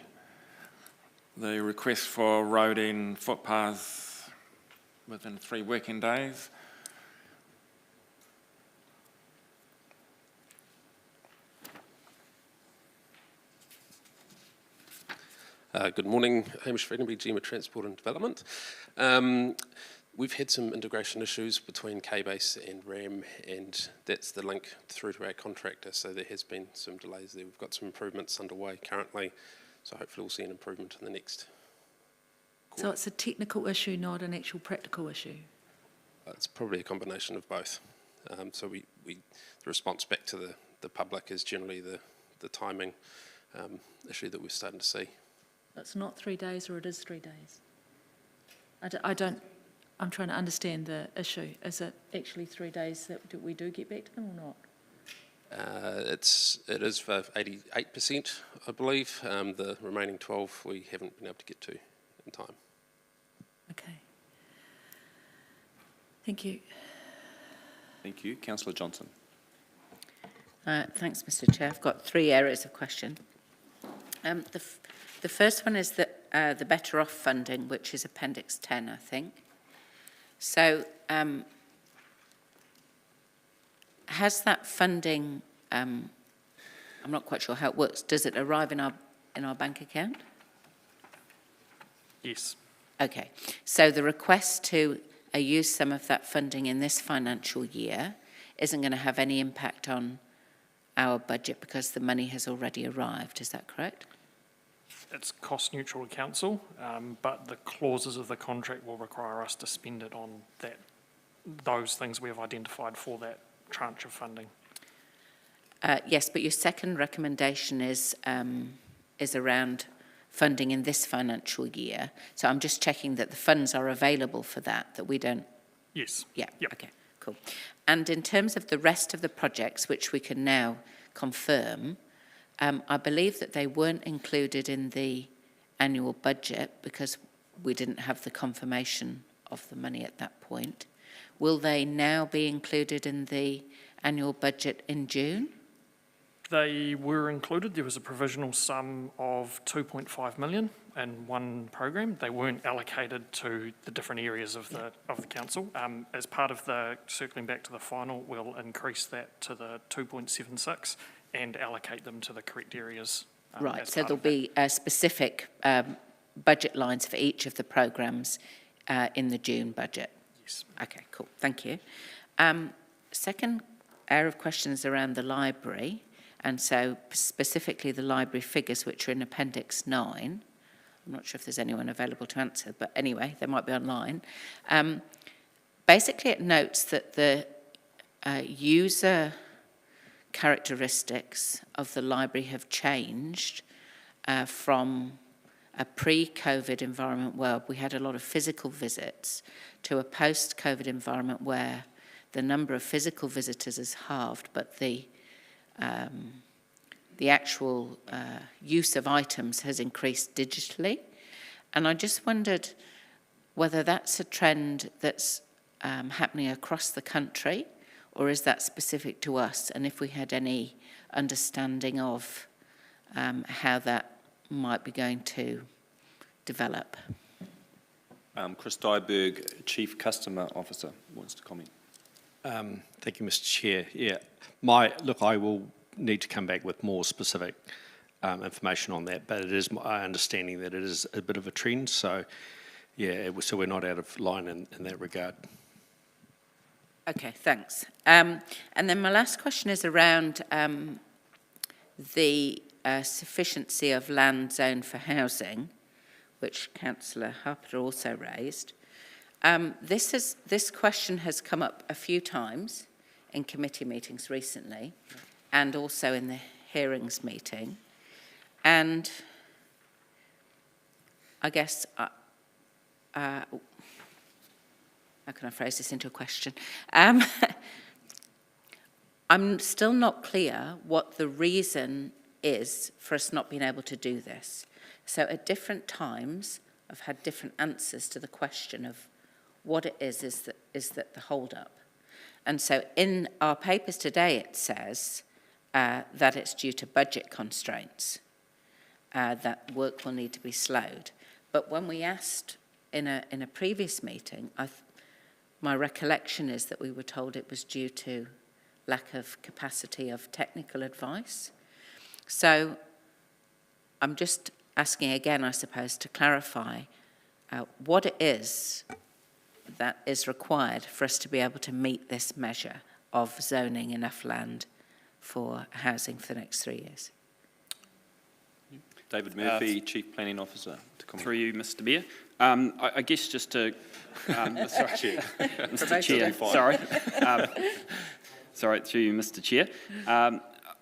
G: the request for road and footpaths within 3 working days.
H: Good morning, Hamish Fredenby, GM of Transport and Development. We've had some integration issues between K-Base and RAM, and that's the link through to our contractor, so there has been some delays there. We've got some improvements underway currently, so hopefully we'll see an improvement in the next quarter.
J: So it's a technical issue, not an actual practical issue?
H: It's probably a combination of both. So the response back to the public is generally the timing issue that we're starting to see.
J: It's not 3 days, or it is 3 days? I'm trying to understand the issue. Is it actually 3 days that we do get back to them or not?
H: It is for 88%, I believe. The remaining 12 we haven't been able to get to in time.
J: Okay. Thank you.
C: Thank you. Councillor Johnson.
E: Thanks, Mr Chair. I've got 3 areas of question. The first one is the Better Off funding, which is Appendix 10, I think. So has that funding, I'm not quite sure how it works, does it arrive in our bank account?
O: Yes.
E: Okay, so the request to use some of that funding in this financial year isn't going to have any impact on our budget because the money has already arrived, is that correct?
O: It's cost neutral to council, but the clauses of the contract will require us to spend it on those things we have identified for that tranche of funding.
E: Yes, but your second recommendation is around funding in this financial year. So I'm just checking that the funds are available for that we don't...
O: Yes.
E: Yeah,
O: yep.
E: Okay, cool. And in terms of the rest of the projects, which we can now confirm, I believe that they weren't included in the annual budget because we didn't have the confirmation of the money at that point. Will they now be included in the annual budget in June?
O: They were included. There was a provisional sum of 2.5 million in one program. They weren't allocated to the different areas of the council. As part of the circling back to the final, we'll increase that to the 2.76 and allocate them to the correct areas.
E: Right, so there'll be specific budget lines for each of the programs in the June budget?
O: Yes.
E: Okay, cool, thank you. Second area of questions around the library, and so specifically the library figures which are in Appendix 9. I'm not sure if there's anyone available to answer, but anyway, they might be online. Basically, it notes that the user characteristics of the library have changed from a pre-COVID environment where we had a lot of physical visits to a post-COVID environment where the number of physical visitors is halved, but the actual use of items has increased digitally. And I just wondered whether that's a trend that's happening across the country, or is that specific to us? And if we had any understanding of how that might be going to develop.
C: Chris Dyberg, Chief Customer Officer, wants to comment.
W: Thank you, Mr. Chair. Yeah, I will need to come back with more specific information on that, but it is my understanding that it is a bit of a trend. So, yeah, so we're not out of line in that regard.
E: Okay, thanks. And then my last question is around the sufficiency of land zoned for housing, which Councillor Harper also raised. This question has come up a few times in committee meetings recently, and also in the hearings meeting. And I guess, how can I phrase this into a question? I'm still not clear what the reason is for us not being able to do this. So at different times, I've had different answers to the question of what it is that the hold-up. And so in our papers today, it says that it's due to budget constraints, that work will need to be slowed. But when we asked in a previous meeting, my recollection is that we were told it was due to lack of capacity of technical advice. So I'm just asking again, I suppose, to clarify what it is that is required for us to be able to meet this measure of zoning enough land for housing for the next 3 years.
C: David Murphy, Chief Planning Officer.
U: Through you, Mr. Mayor. I guess just to... sorry, Chair. Mr. Chair, sorry. Sorry, through you, Mr. Chair.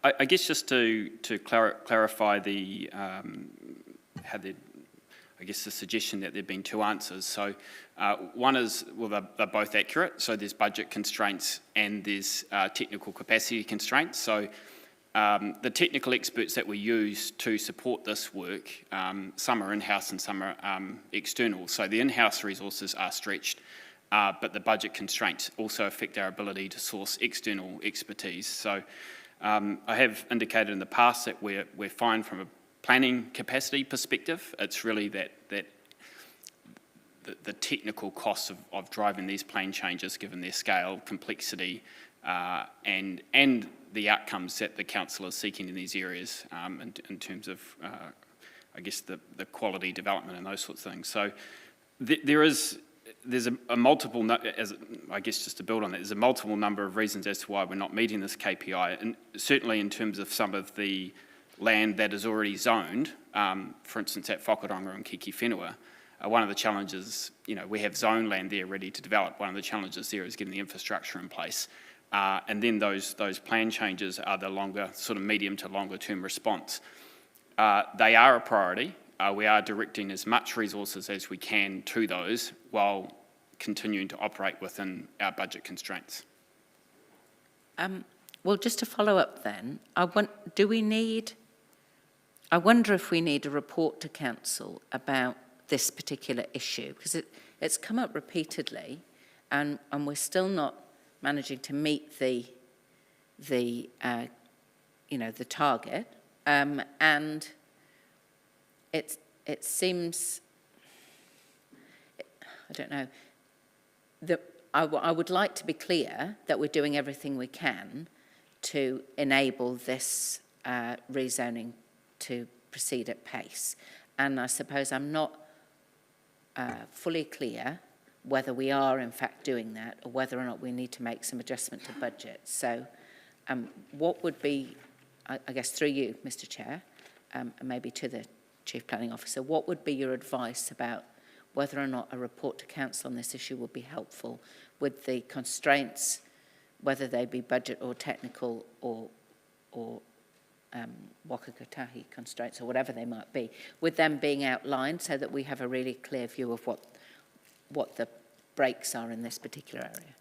U: I guess just to clarify the the suggestion that there've been two answers. So one is, well, they're both accurate. So there's budget constraints and there's technical capacity constraints. So the technical experts that we use to support this work, some are in-house and some are external. So the in-house resources are stretched, but the budget constraints also affect our ability to source external expertise. So I have indicated in the past that we're fine from a planning capacity perspective. It's really that the technical costs of driving these plan changes, given their scale, complexity, and the outcomes that the council is seeking in these areas, in terms of, I guess, the quality development and those sorts of things. So there's a multiple, as I guess just to build on that, there's a multiple number of reasons as to why we're not meeting this KPI, and certainly in terms of some of the land that is already zoned, for instance at Whakaronga and Kiki Whenua. One of the challenges, we have zone land there ready to develop. One of the challenges there is getting the infrastructure in place. And then those plan changes are the longer, sort of medium to longer term response. They are a priority. We are directing as much resources as we can to those while continuing to operate within our budget constraints.
E: Well, just to follow up then, I wonder if we need a report to council about this particular issue, because it's come up repeatedly and we're still not managing to meet the target, and it seems, I don't know, that I would like to be clear that we're doing everything we can to enable this rezoning to proceed at pace. And I suppose I'm not fully clear whether we are in fact doing that or whether or not we need to make some adjustment to budget. So what would be, I guess through you, Mr. Chair, and maybe to the Chief Planning Officer, what would be your advice about whether or not a report to council on this issue would be helpful with the constraints, whether they be budget or technical or wakakatahi constraints or whatever they might be, with them being outlined so that we have a really clear view of what the breaks are in this particular area.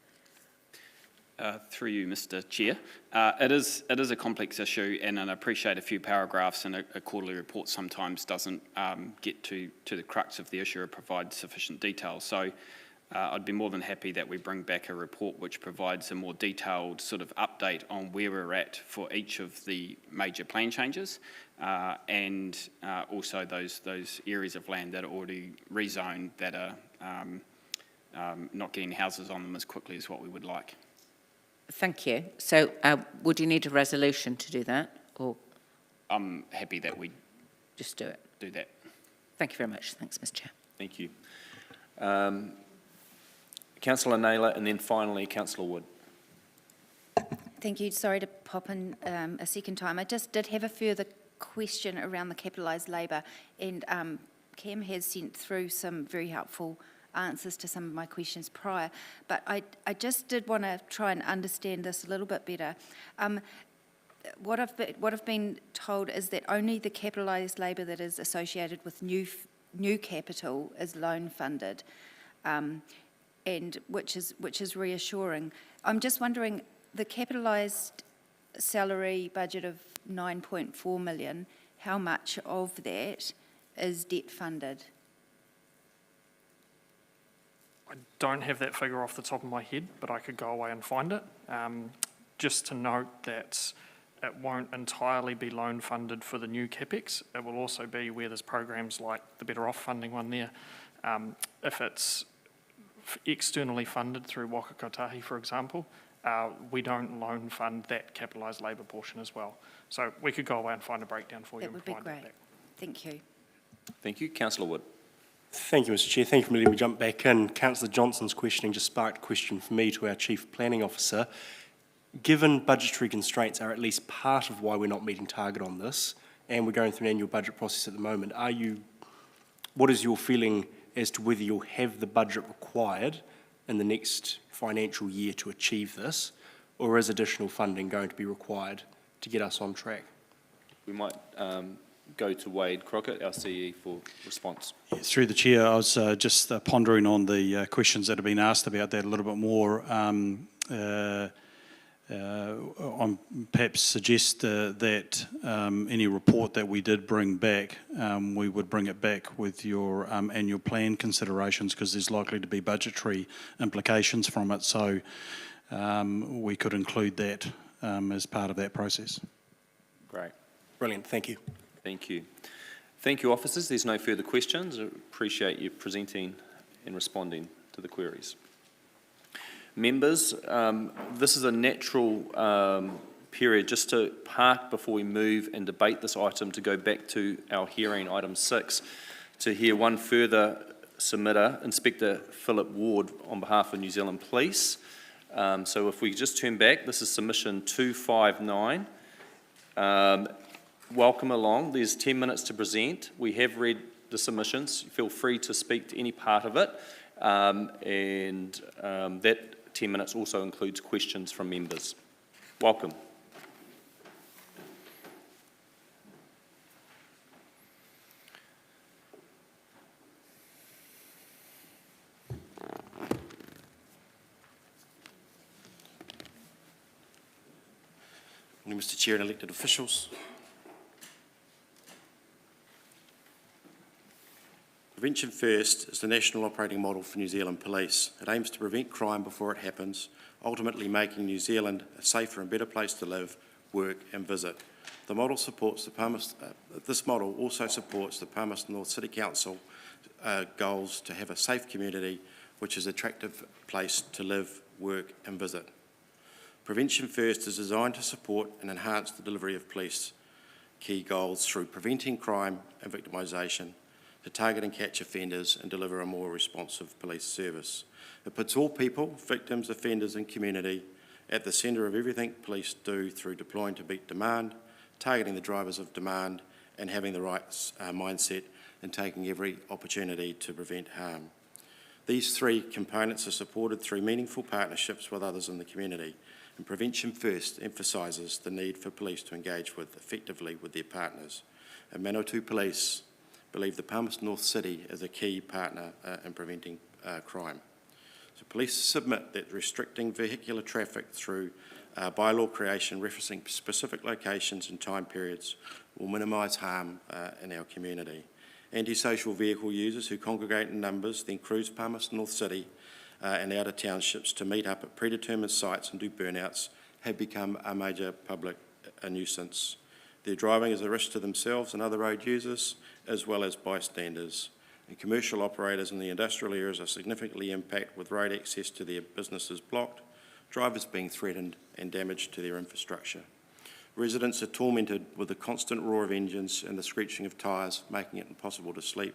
U: Through you, Mr. Chair. It is a complex issue, and I appreciate a few paragraphs in a quarterly report sometimes doesn't get to the crux of the issue or provide sufficient detail. So I'd be more than happy that we bring back a report which provides a more detailed sort of update on where we're at for each of the major plan changes, and also those areas of land that are already rezoned that are not getting houses on them as quickly as what we would like.
E: Thank you. So would you need a resolution to do that? Or
U: I'm happy that we
E: just do it.
U: Do that.
E: Thank you very much. Thanks, Mr. Chair.
C: Thank you. Councillor Naylor, and then finally Councillor Wood.
K: Thank you. Sorry to pop in a second time. I just did have a further question around the capitalised labour, and Cam has sent through some very helpful answers to some of my questions prior, but I just did want to try and understand this a little bit better. what I've been told is that only the capitalised labour that is associated with new capital is loan funded, and which is reassuring. I'm just wondering, the capitalised salary budget of 9.4 million, how much of that is debt funded?
O: I don't have that figure off the top of my head, but I could go away and find it. Just to note that it won't entirely be loan funded for the new CapEx. It will also be where there's programs like the Better Off funding one there. If it's externally funded through Waka Kotahi, for example, we don't loan fund that capitalised labour portion as well. So we could go away and find a breakdown for you.
K: That would be great. Thank you.
C: Thank you. Councillor Wood.
L: Thank you, Mr. Chair. Thank you for letting me jump back in. Councillor Johnson's questioning just sparked a question for me to our Chief Planning Officer. Given budgetary constraints are at least part of why we're not meeting target on this, and we're going through an annual budget process at the moment, what is your feeling as to whether you'll have the budget required in the next financial year to achieve this, or is additional funding going to be required to get us on track?
C: We might go to Wade Crockett, our CE, for response.
B: Yes, through the Chair, I was just pondering on the questions that have been asked about that a little bit more. Perhaps suggest that any report that we did bring back, we would bring it back with your annual plan considerations, because there's likely to be budgetary implications from it. So we could include that as part of that process.
C: Great.
L: Brilliant. Thank you.
C: Thank you. Thank you, officers. There's no further questions. I appreciate you presenting and responding to the queries. Members, this is a natural period just to park before we move and debate this item, to go back to our hearing, item 6, to hear one further submitter, Inspector Philip Ward, on behalf of New Zealand Police. So if we just turn back, this is submission 259. Welcome along. There's 10 minutes to present. We have read the submissions. Feel free to speak to any part of it. That 10 minutes also includes questions from members. Welcome.
F: Morning, Mr. Chair and elected officials. Prevention First is the national operating model for New Zealand Police. It aims to prevent crime before it happens, ultimately making New Zealand a safer and better place to live, work and visit. The model supports this model also supports the Palmerston North City Council goals to have a safe community which is an attractive place to live, work and visit. Prevention First is designed to support and enhance the delivery of police key goals through preventing crime and victimisation, to target and catch offenders and deliver a more responsive police service. It puts all people, victims, offenders and community at the centre of everything police do through deploying to meet demand, targeting the drivers of demand and having the right mindset and taking every opportunity to prevent harm. These three components are supported through meaningful partnerships with others in the community, and Prevention First emphasises the need for police to engage effectively with their partners. And Manawatu Police believe the Palmerston North City is a key partner in preventing crime. So police submit that restricting vehicular traffic through bylaw creation referencing specific locations and time periods will minimise harm in our community. Antisocial vehicle users who congregate in numbers then cruise Palmerston North City and outer townships to meet up at predetermined sites and do burnouts have become a major public nuisance. Their driving is a risk to themselves and other road users, as well as bystanders. And commercial operators in the industrial areas are significantly impacted with road access to their businesses blocked, drivers being threatened and damage to their infrastructure. Residents are tormented with the constant roar of engines and the screeching of tyres, making it impossible to sleep.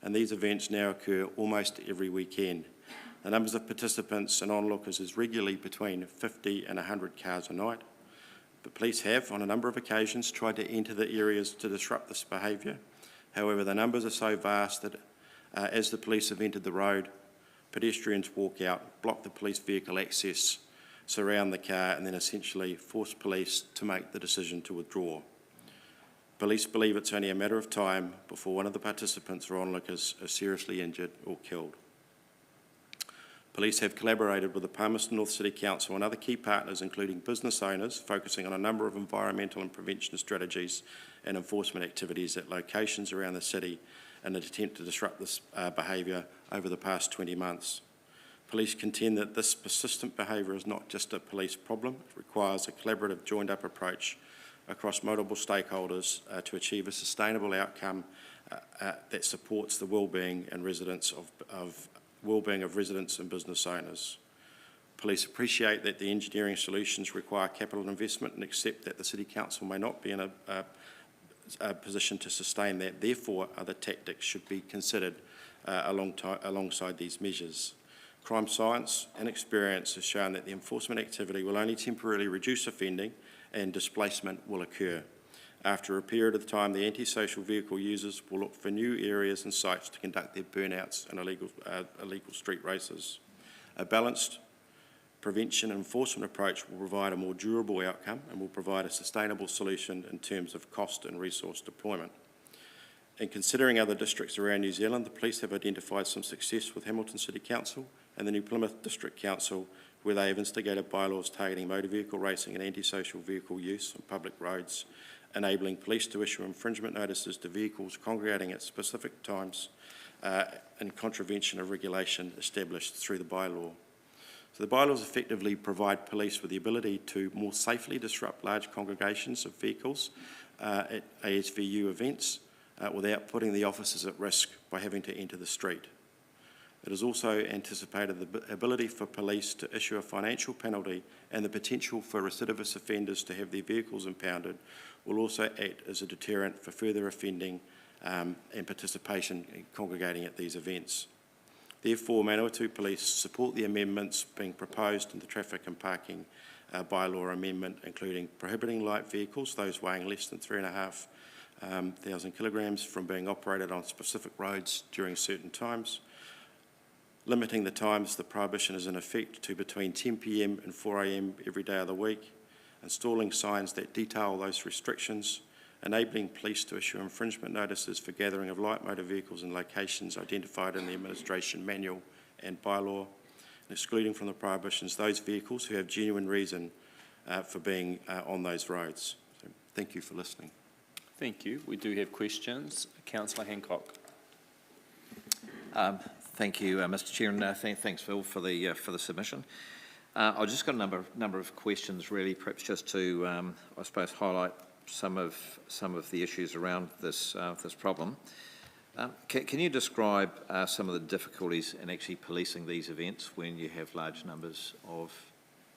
F: And these events now occur almost every weekend. The numbers of participants and onlookers is regularly between 50 and 100 cars a night. The police have, on a number of occasions, tried to enter the areas to disrupt this behaviour. However, the numbers are so vast that as the police have entered the road, pedestrians walk out, block the police vehicle access, surround the car, and then essentially force police to make the decision to withdraw. Police believe it's only a matter of time before one of the participants or onlookers is seriously injured or killed. Police have collaborated with the Palmerston North City Council and other key partners, including business owners, focusing on a number of environmental and prevention strategies and enforcement activities at locations around the city in an attempt to disrupt this behaviour over the past 20 months. Police contend that this persistent behaviour is not just a police problem, it requires a collaborative, joined-up approach across multiple stakeholders to achieve a sustainable outcome that supports the well-being and residents of residents and business owners. Police appreciate that the engineering solutions require capital investment and accept that the City Council may not be in a position to sustain that. Therefore, other tactics should be considered alongside these measures. Crime science and experience has shown that the enforcement activity will only temporarily reduce offending and displacement will occur. After a period of time, the antisocial vehicle users will look for new areas and sites to conduct their burnouts and illegal street races. A balanced prevention and enforcement approach will provide a more durable outcome and will provide a sustainable solution in terms of cost and resource deployment. In considering other districts around New Zealand, the police have identified some success with Hamilton City Council and the New Plymouth District Council, where they have instigated bylaws targeting motor vehicle racing and antisocial vehicle use on public roads, enabling police to issue infringement notices to vehicles congregating at specific times in contravention of regulation established through the bylaw. So the bylaws effectively provide police with the ability to more safely disrupt large congregations of vehicles at ASVU events without putting the officers at risk by having to enter the street. It has also anticipated the ability for police to issue a financial penalty, and the potential for recidivist offenders to have their vehicles impounded will also act as a deterrent for further offending and participation in congregating at these events. Therefore, Manawatu Police support the amendments being proposed in the traffic and parking bylaw amendment, including prohibiting light vehicles, those weighing less than 3,500 kilograms, from being operated on specific roads during certain times, limiting the times the prohibition is in effect to between 10 p.m. and 4 a.m. every day of the week, installing signs that detail those restrictions, enabling police to issue infringement notices for gathering of light motor vehicles in locations identified in the administration manual and bylaw, and excluding from the prohibitions those vehicles who have genuine reason for being on those roads. So, thank you for listening.
C: Thank you. We do have questions. Councillor Hancock.
A: Thank you, Mr. Chair, and thanks, Phil, for the submission. I've just got a number of questions, really, perhaps just to, I suppose, highlight some of the issues around this problem. Can you describe some of the difficulties in actually policing these events when you have large numbers of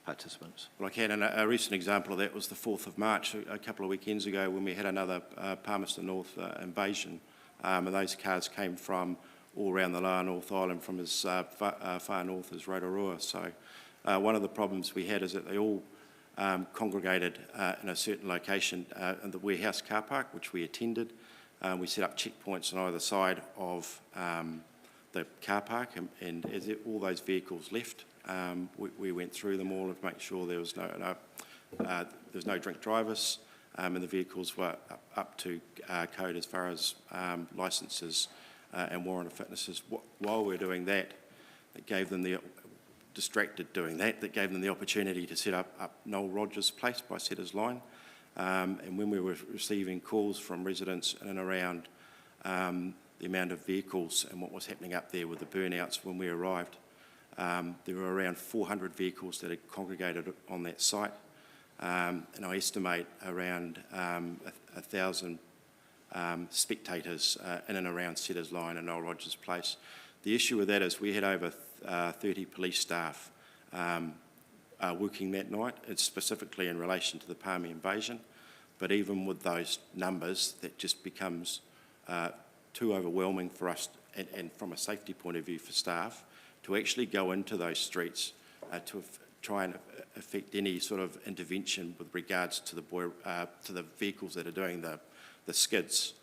A: participants?
F: Well, I can, and a recent example of that was the 4th of March, a couple of weekends ago, when we had another Palmerston North invasion, and those cars came from all around the lower North Island, from as far north as Rotorua. So one of the problems we had is that they all congregated in a certain location in the warehouse car park, which we attended. We set up checkpoints on either side of the car park, and as all those vehicles left, we went through them all to make sure there was no drink drivers, and the vehicles were up to code as far as licences and warrant of fitnesses. While we were doing that, it gave them the that gave them the opportunity to set up Noel Rogers' place by Setters Line. And when we were receiving calls from residents in and around the amount of vehicles and what was happening up there with the burnouts when we arrived, there were around 400 vehicles that had congregated on that site. And I estimate around 1,000 spectators in and around Setters Line and Noel Rogers' place. The issue with that is we had over 30 police staff working that night. It's specifically in relation to the Palmy invasion, but even with those numbers, that just becomes too overwhelming for us, and from a safety point of view for staff, to actually go into those streets to try and effect any sort of intervention with regards to the vehicles that are doing the skids.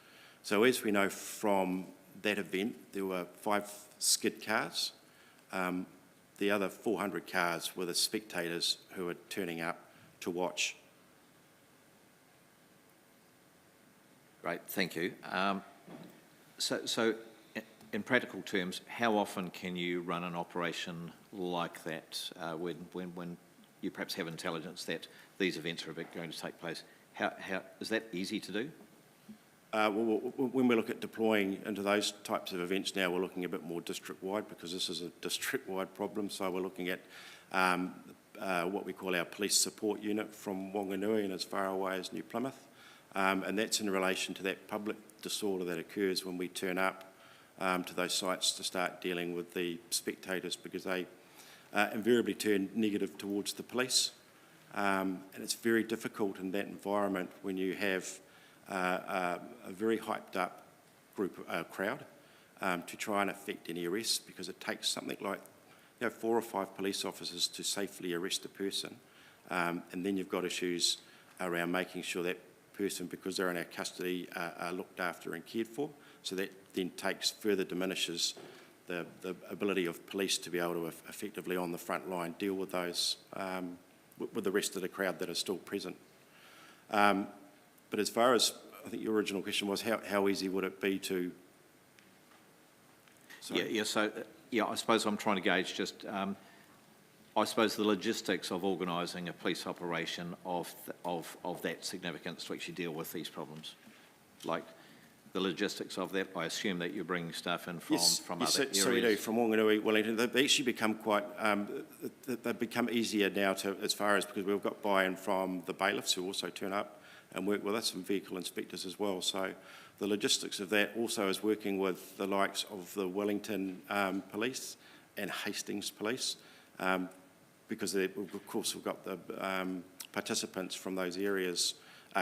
F: So as we know from that event, there were 5 skid cars. the other 400 cars were the spectators who were turning up to watch.
A: Great, thank you. So in practical terms, how often can you run an operation like that when you perhaps have intelligence that these events are going to take place? How is that easy to do?
F: When we look at deploying into those types of events now, we're looking a bit more district-wide because this is a district-wide problem. So we're looking at what we call our police support unit from Wanganui and as far away as New Plymouth. And that's in relation to that public disorder that occurs when we turn up to those sites to start dealing with the spectators, because they invariably turn negative towards the police. And it's very difficult in that environment when you have a very hyped up crowd to try and effect any arrests, because it takes something like 4 or 5 police officers to safely arrest a person. And then you've got issues around making sure that person, because they're in our custody, are looked after and cared for. So that then further diminishes the ability of police to be able to effectively on the front line deal with those, with the rest of the crowd that are still present. But as far as, I think your original question was, how easy would it be to...
A: Sorry. So I suppose I'm trying to gauge just, I suppose the logistics of organising a police operation of that significance to actually deal with these problems. Like the logistics of that, I assume that you're bringing stuff in from other areas.
F: So we do, from Wanganui, Wellington. They actually become quite, they've become easier now to, as far as, because we've got buy-in from the bailiffs who also turn up and work with us, and vehicle inspectors as well. So the logistics of that also is working with the likes of the Wellington Police and Hastings Police, because of course we've got the participants from those areas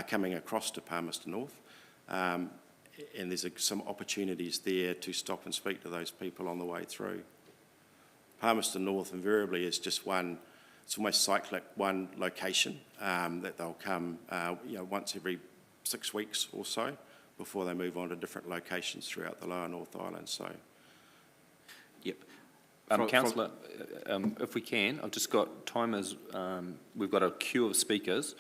F: coming across to Palmerston North, and there's some opportunities there to stop and speak to those people on the way through. Palmerston North invariably is just one, it's almost cyclic, one location that they'll come once every 6 weeks or so before they move on to different locations throughout the Lower North Island. So,
A: yep.
C: Councillor, if we can, I've just got timers. We've got a queue of speakers.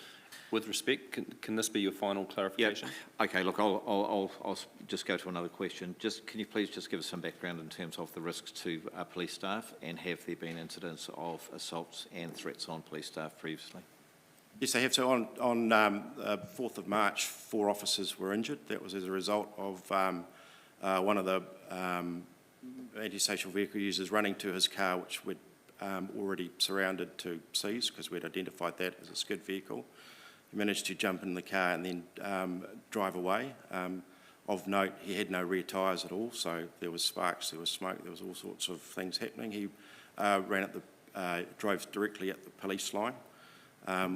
C: With respect, can this be your final clarification?
A: Yep. Okay, look, I'll just go to another question. Can you please just give us some background in terms of the risks to police staff, and have there been incidents of assaults and threats on police staff previously?
F: Yes, they have. So on 4th of March, 4 officers were injured. That was as a result of one of the antisocial vehicle users running to his car, which we'd already surrounded to seize because we'd identified that as a skid vehicle. He managed to jump in the car and then drive away. Of note, he had no rear tyres at all, so there was sparks, there was smoke, there was all sorts of things happening. He drove directly at the police line.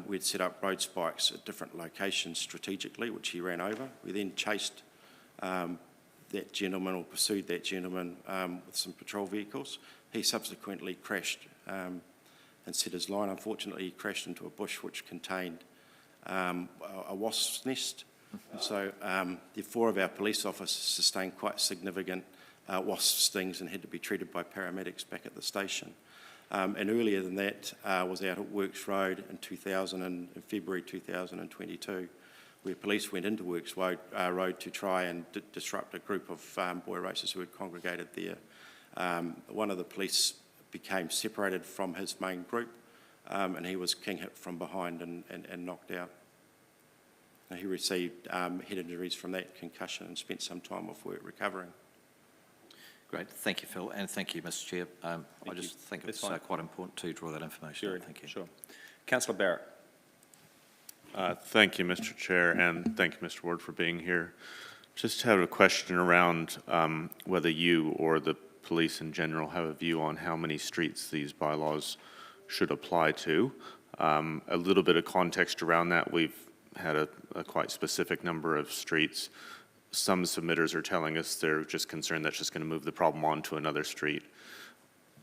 F: We'd set up road spikes at different locations strategically, which he ran over. We then chased that gentleman, or pursued that gentleman with some patrol vehicles. He subsequently crashed and set his line. Unfortunately, he crashed into a bush which contained a wasp's nest. And so the 4 of our police officers sustained quite significant wasp stings and had to be treated by paramedics back at the station. And earlier than that was out at Works Road in February 2022, where police went into Works Road to try and disrupt a group of boy racers who had congregated there. One of the police became separated from his main group, and he was king hit from behind and knocked out. He received head injuries from that concussion and spent some time off work recovering.
A: Great, thank you, Phil, and thank you, Mr. Chair. I just think it's quite important to draw that information.
C: Sure,
A: thank you.
C: Sure. Councillor Barrett.
M: Thank you, Mr. Chair, and thank you, Mr. Ward, for being here. Just have a question around whether you or the police in general have a view on how many streets these bylaws should apply to. A little bit of context around that: we've had a quite specific number of streets. Some submitters are telling us they're just concerned that's just going to move the problem on to another street.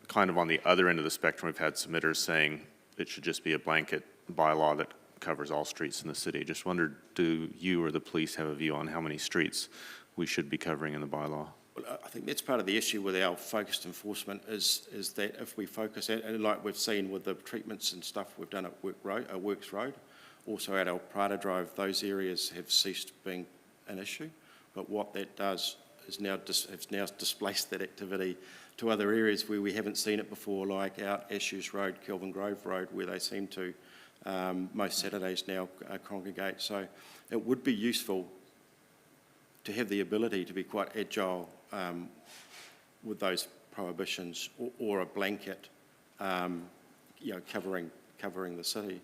M: Kind of on the other end of the spectrum, we've had submitters saying it should just be a blanket bylaw that covers all streets in the city. Just wondered, do you or the police have a view on how many streets we should be covering in the bylaw?
F: Well, I think that's part of the issue with our focused enforcement is that if we focus, and like we've seen with the treatments and stuff we've done at Works Road, also at our Prada Drive, those areas have ceased being an issue. But what that does is now displaced that activity to other areas where we haven't seen it before, like out Ashes Road, Kelvin Grove Road, where they seem to most Saturdays now congregate. So it would be useful to have the ability to be quite agile with those prohibitions, or a blanket, covering the city.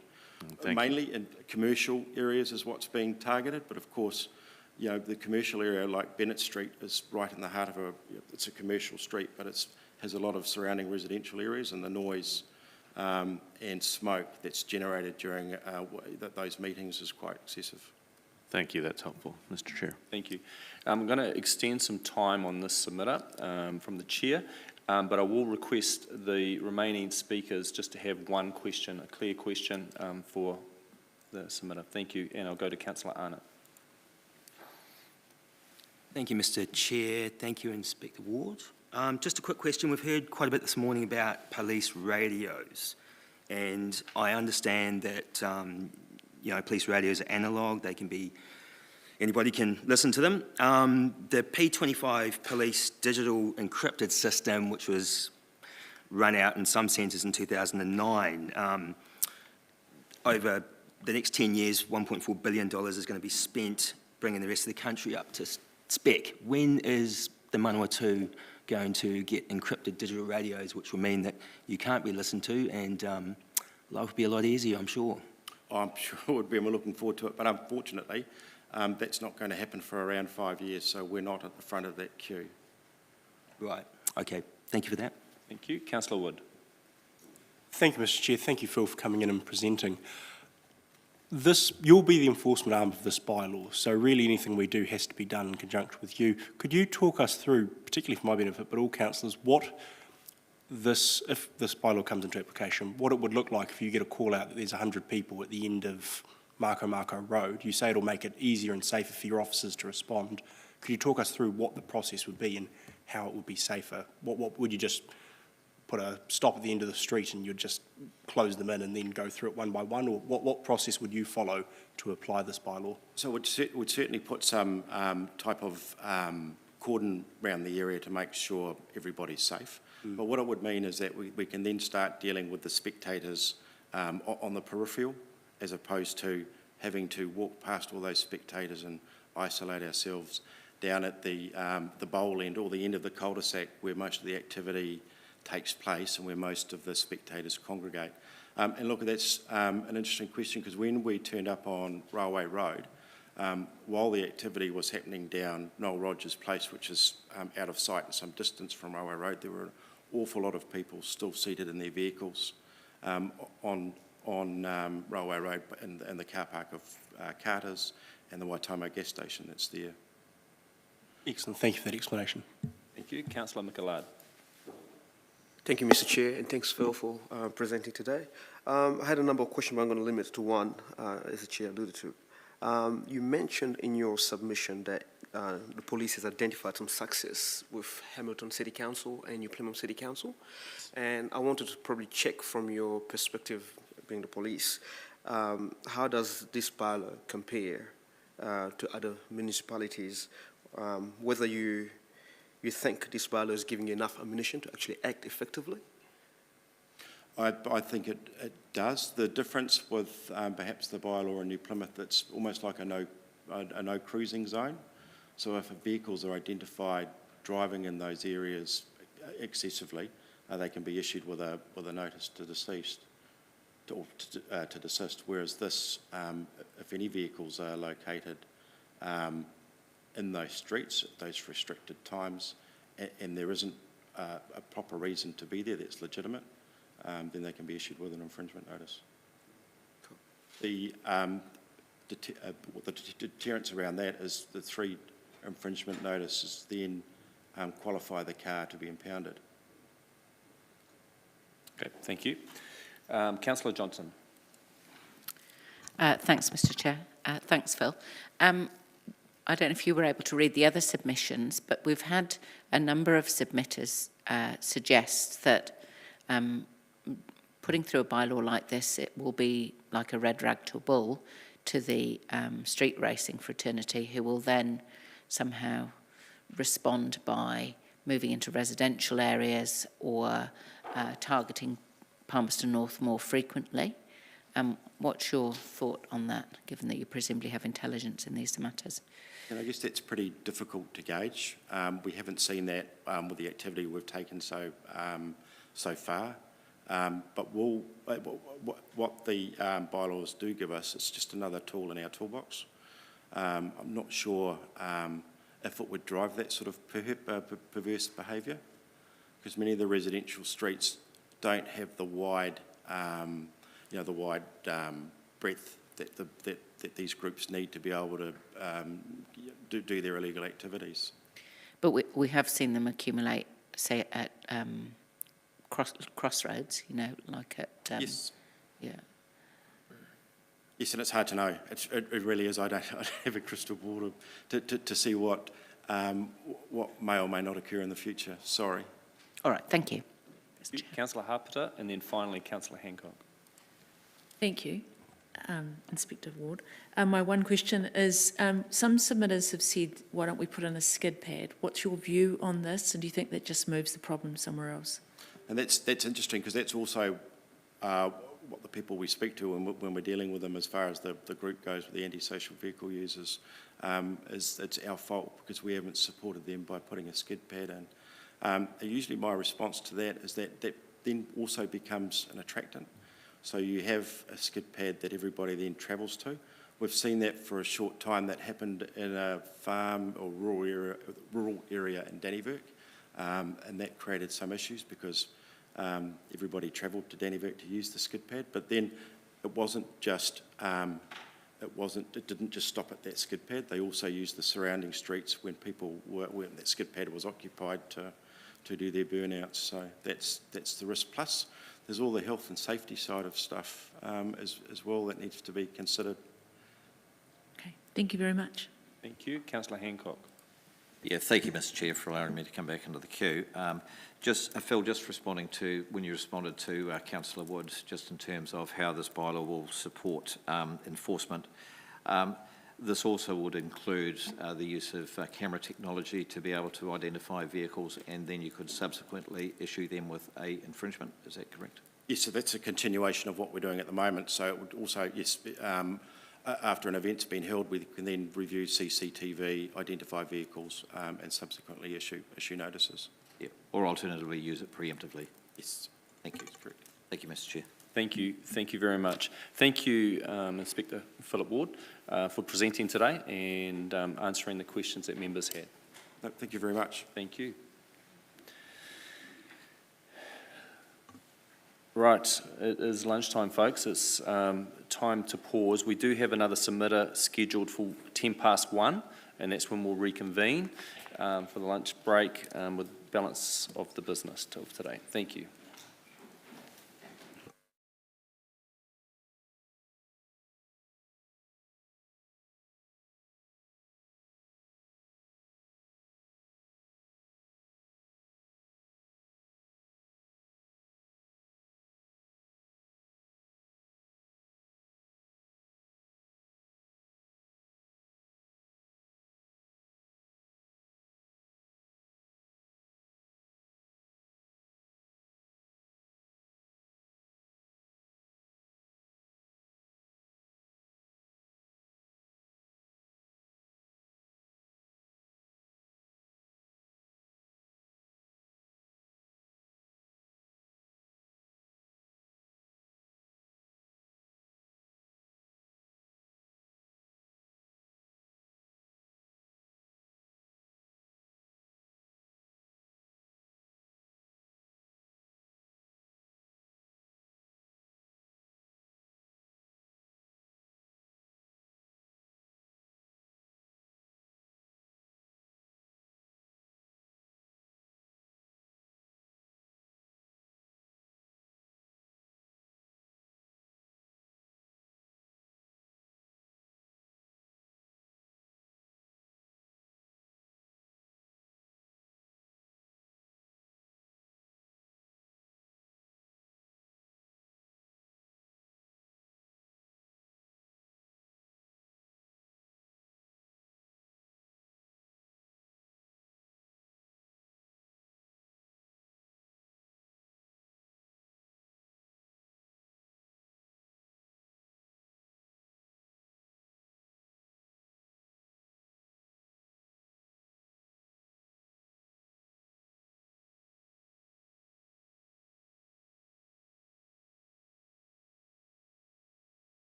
F: Mainly in commercial areas is what's being targeted, but of course, the commercial area like Bennett Street is right in the heart of it's a commercial street, but has a lot of surrounding residential areas, and the noise and smoke that's generated during those meetings is quite excessive.
M: Thank you, that's helpful, Mr. Chair.
C: Thank you. I'm going to extend some time on this submitter from the Chair, but I will request the remaining speakers just to have one question, a clear question for the submitter. Thank you, and I'll go to Councillor Arnott.
I: Thank you, Mr. Chair. Thank you, Inspector Ward. Just a quick question. We've heard quite a bit this morning about police radios, and I understand that police radios are analogue. They can be, anybody can listen to them. The P25 police digital encrypted system, which was run out in some centres in 2009, over the next 10 years, $1.4 billion is going to be spent bringing the rest of the country up to spec. When is the Manawatu going to get encrypted digital radios, which will mean that you can't be listened to, and life will be a lot easier, I'm sure?
F: I'm sure it would be, and we're looking forward to it, but unfortunately, that's not going to happen for around 5 years, so we're not at the front of that queue.
I: Right, okay, thank you for that.
C: Thank you. Councillor Wood.
L: Thank you, Mr. Chair. Thank you, Phil, for coming in and presenting. You'll be the enforcement arm of this bylaw, so really anything we do has to be done in conjunction with you. Could you talk us through, particularly for my benefit, but all councillors, if this bylaw comes into application, what it would look like if you get a call out that there's 100 people at the end of Mako Road? You say it'll make it easier and safer for your officers to respond. Could you talk us through what the process would be and how it would be safer? What would you just put a stop at the end of the street and you'd just close them in and then go through it one by one? Or what process would you follow to apply this bylaw?
F: So we'd certainly put some type of cordon around the area to make sure everybody's safe. But what it would mean is that we can then start dealing with the spectators on the peripheral, as opposed to having to walk past all those spectators and isolate ourselves down at the bowl end or the end of the cul-de-sac where most of the activity takes place and where most of the spectators congregate. And look, that's an interesting question, because when we turned up on Railway Road, while the activity was happening down Noel Rogers Place, which is out of sight and some distance from Railway Road, there were an awful lot of people still seated in their vehicles on Railway Road and the car park of Carter's and the Waitomo gas station that's there.
L: Excellent, thank you for that explanation.
C: Thank you. Councillor Micallard.
P: Thank you, Mr. Chair, and thanks, Phil, for presenting today. I had a number of questions, but I'm going to limit it to one, as the Chair alluded to. You mentioned in your submission that the police has identified some success with Hamilton City Council and New Plymouth City Council, and I wanted to probably check from your perspective, being the police, how does this bylaw compare to other municipalities, whether you think this bylaw is giving you enough ammunition to actually act effectively?
F: I think it does. The difference with perhaps the bylaw in New Plymouth, it's almost like a no cruising zone. So if vehicles are identified driving in those areas excessively, they can be issued with a notice to desist, to desist. Whereas this, if any vehicles are located in those streets at those restricted times, and there isn't a proper reason to be there that's legitimate, then they can be issued with an infringement notice.
P: Cool.
F: The deterrence around that is the 3 infringement notices then qualify the car to be impounded.
C: Okay, thank you. Councillor Johnson.
E: Thanks, Mr. Chair. Thanks, Phil. I don't know if you were able to read the other submissions, but we've had a number of submitters suggest that putting through a bylaw like this, it will be like a red rag to a bull to the street racing fraternity, who will then somehow respond by moving into residential areas or targeting Palmerston North more frequently. What's your thought on that, given that you presumably have intelligence in these matters?
F: And I guess that's pretty difficult to gauge. We haven't seen that with the activity we've taken so far. But what the bylaws do give us is just another tool in our toolbox. I'm not sure if it would drive that sort of perverse behaviour, because many of the residential streets don't have the wide, breadth that these groups need to be able to do their illegal activities.
E: But we have seen them accumulate, say, at crossroads, you know, like at...
F: yes.
E: Yeah.
F: Yes, and it's hard to know. It really is. I don't have a crystal ball to see what may or may not occur in the future. Sorry.
E: All right, thank you.
C: Councillor Harpiter, and then finally Councillor Hancock.
J: Thank you, Inspector Ward. My one question is, some submitters have said, why don't we put in a skid pad? What's your view on this, and do you think that just moves the problem somewhere else?
F: And that's interesting, because that's also what the people we speak to when we're dealing with them, as far as the group goes with the antisocial vehicle users, is it's our fault because we haven't supported them by putting a skid pad in. Usually my response to that is that then also becomes an attractant. So you have a skid pad that everybody then travels to. We've seen that for a short time. That happened in a farm or rural area in Dannevirke, and that created some issues because everybody travelled to Dannevirke to use the skid pad. But then it wasn't just it didn't just stop at that skid pad. They also used the surrounding streets when when that skid pad was occupied to do their burnouts. So that's the risk. Plus, there's all the health and safety side of stuff as well that needs to be considered.
J: Okay, thank you very much.
C: Thank you. Councillor Hancock.
A: Yeah, thank you, Mr Chair, for allowing me to come back into the queue. Phil, just responding to when you responded to Councillor Wood, just in terms of how this bylaw will support enforcement. This also would include the use of camera technology to be able to identify vehicles, and then you could subsequently issue them with a infringement. Is that correct?
F: Yes, so that's a continuation of what we're doing at the moment. So it would also, yes, after an event's been held, we can then review CCTV, identify vehicles, and subsequently issue notices.
A: Yeah, or alternatively use it preemptively.
F: Yes.
A: Thank you. That's correct. Thank you, Mr Chair.
C: Thank you very much. Thank you, Inspector Philip Ward, for presenting today and answering the questions that members had.
F: No, thank you very much.
C: Thank you. Right, it is lunchtime, folks. It's time to pause. We do have another submitter scheduled for 1:10, and that's when we'll reconvene for the lunch break with balance of the business of today. Thank you.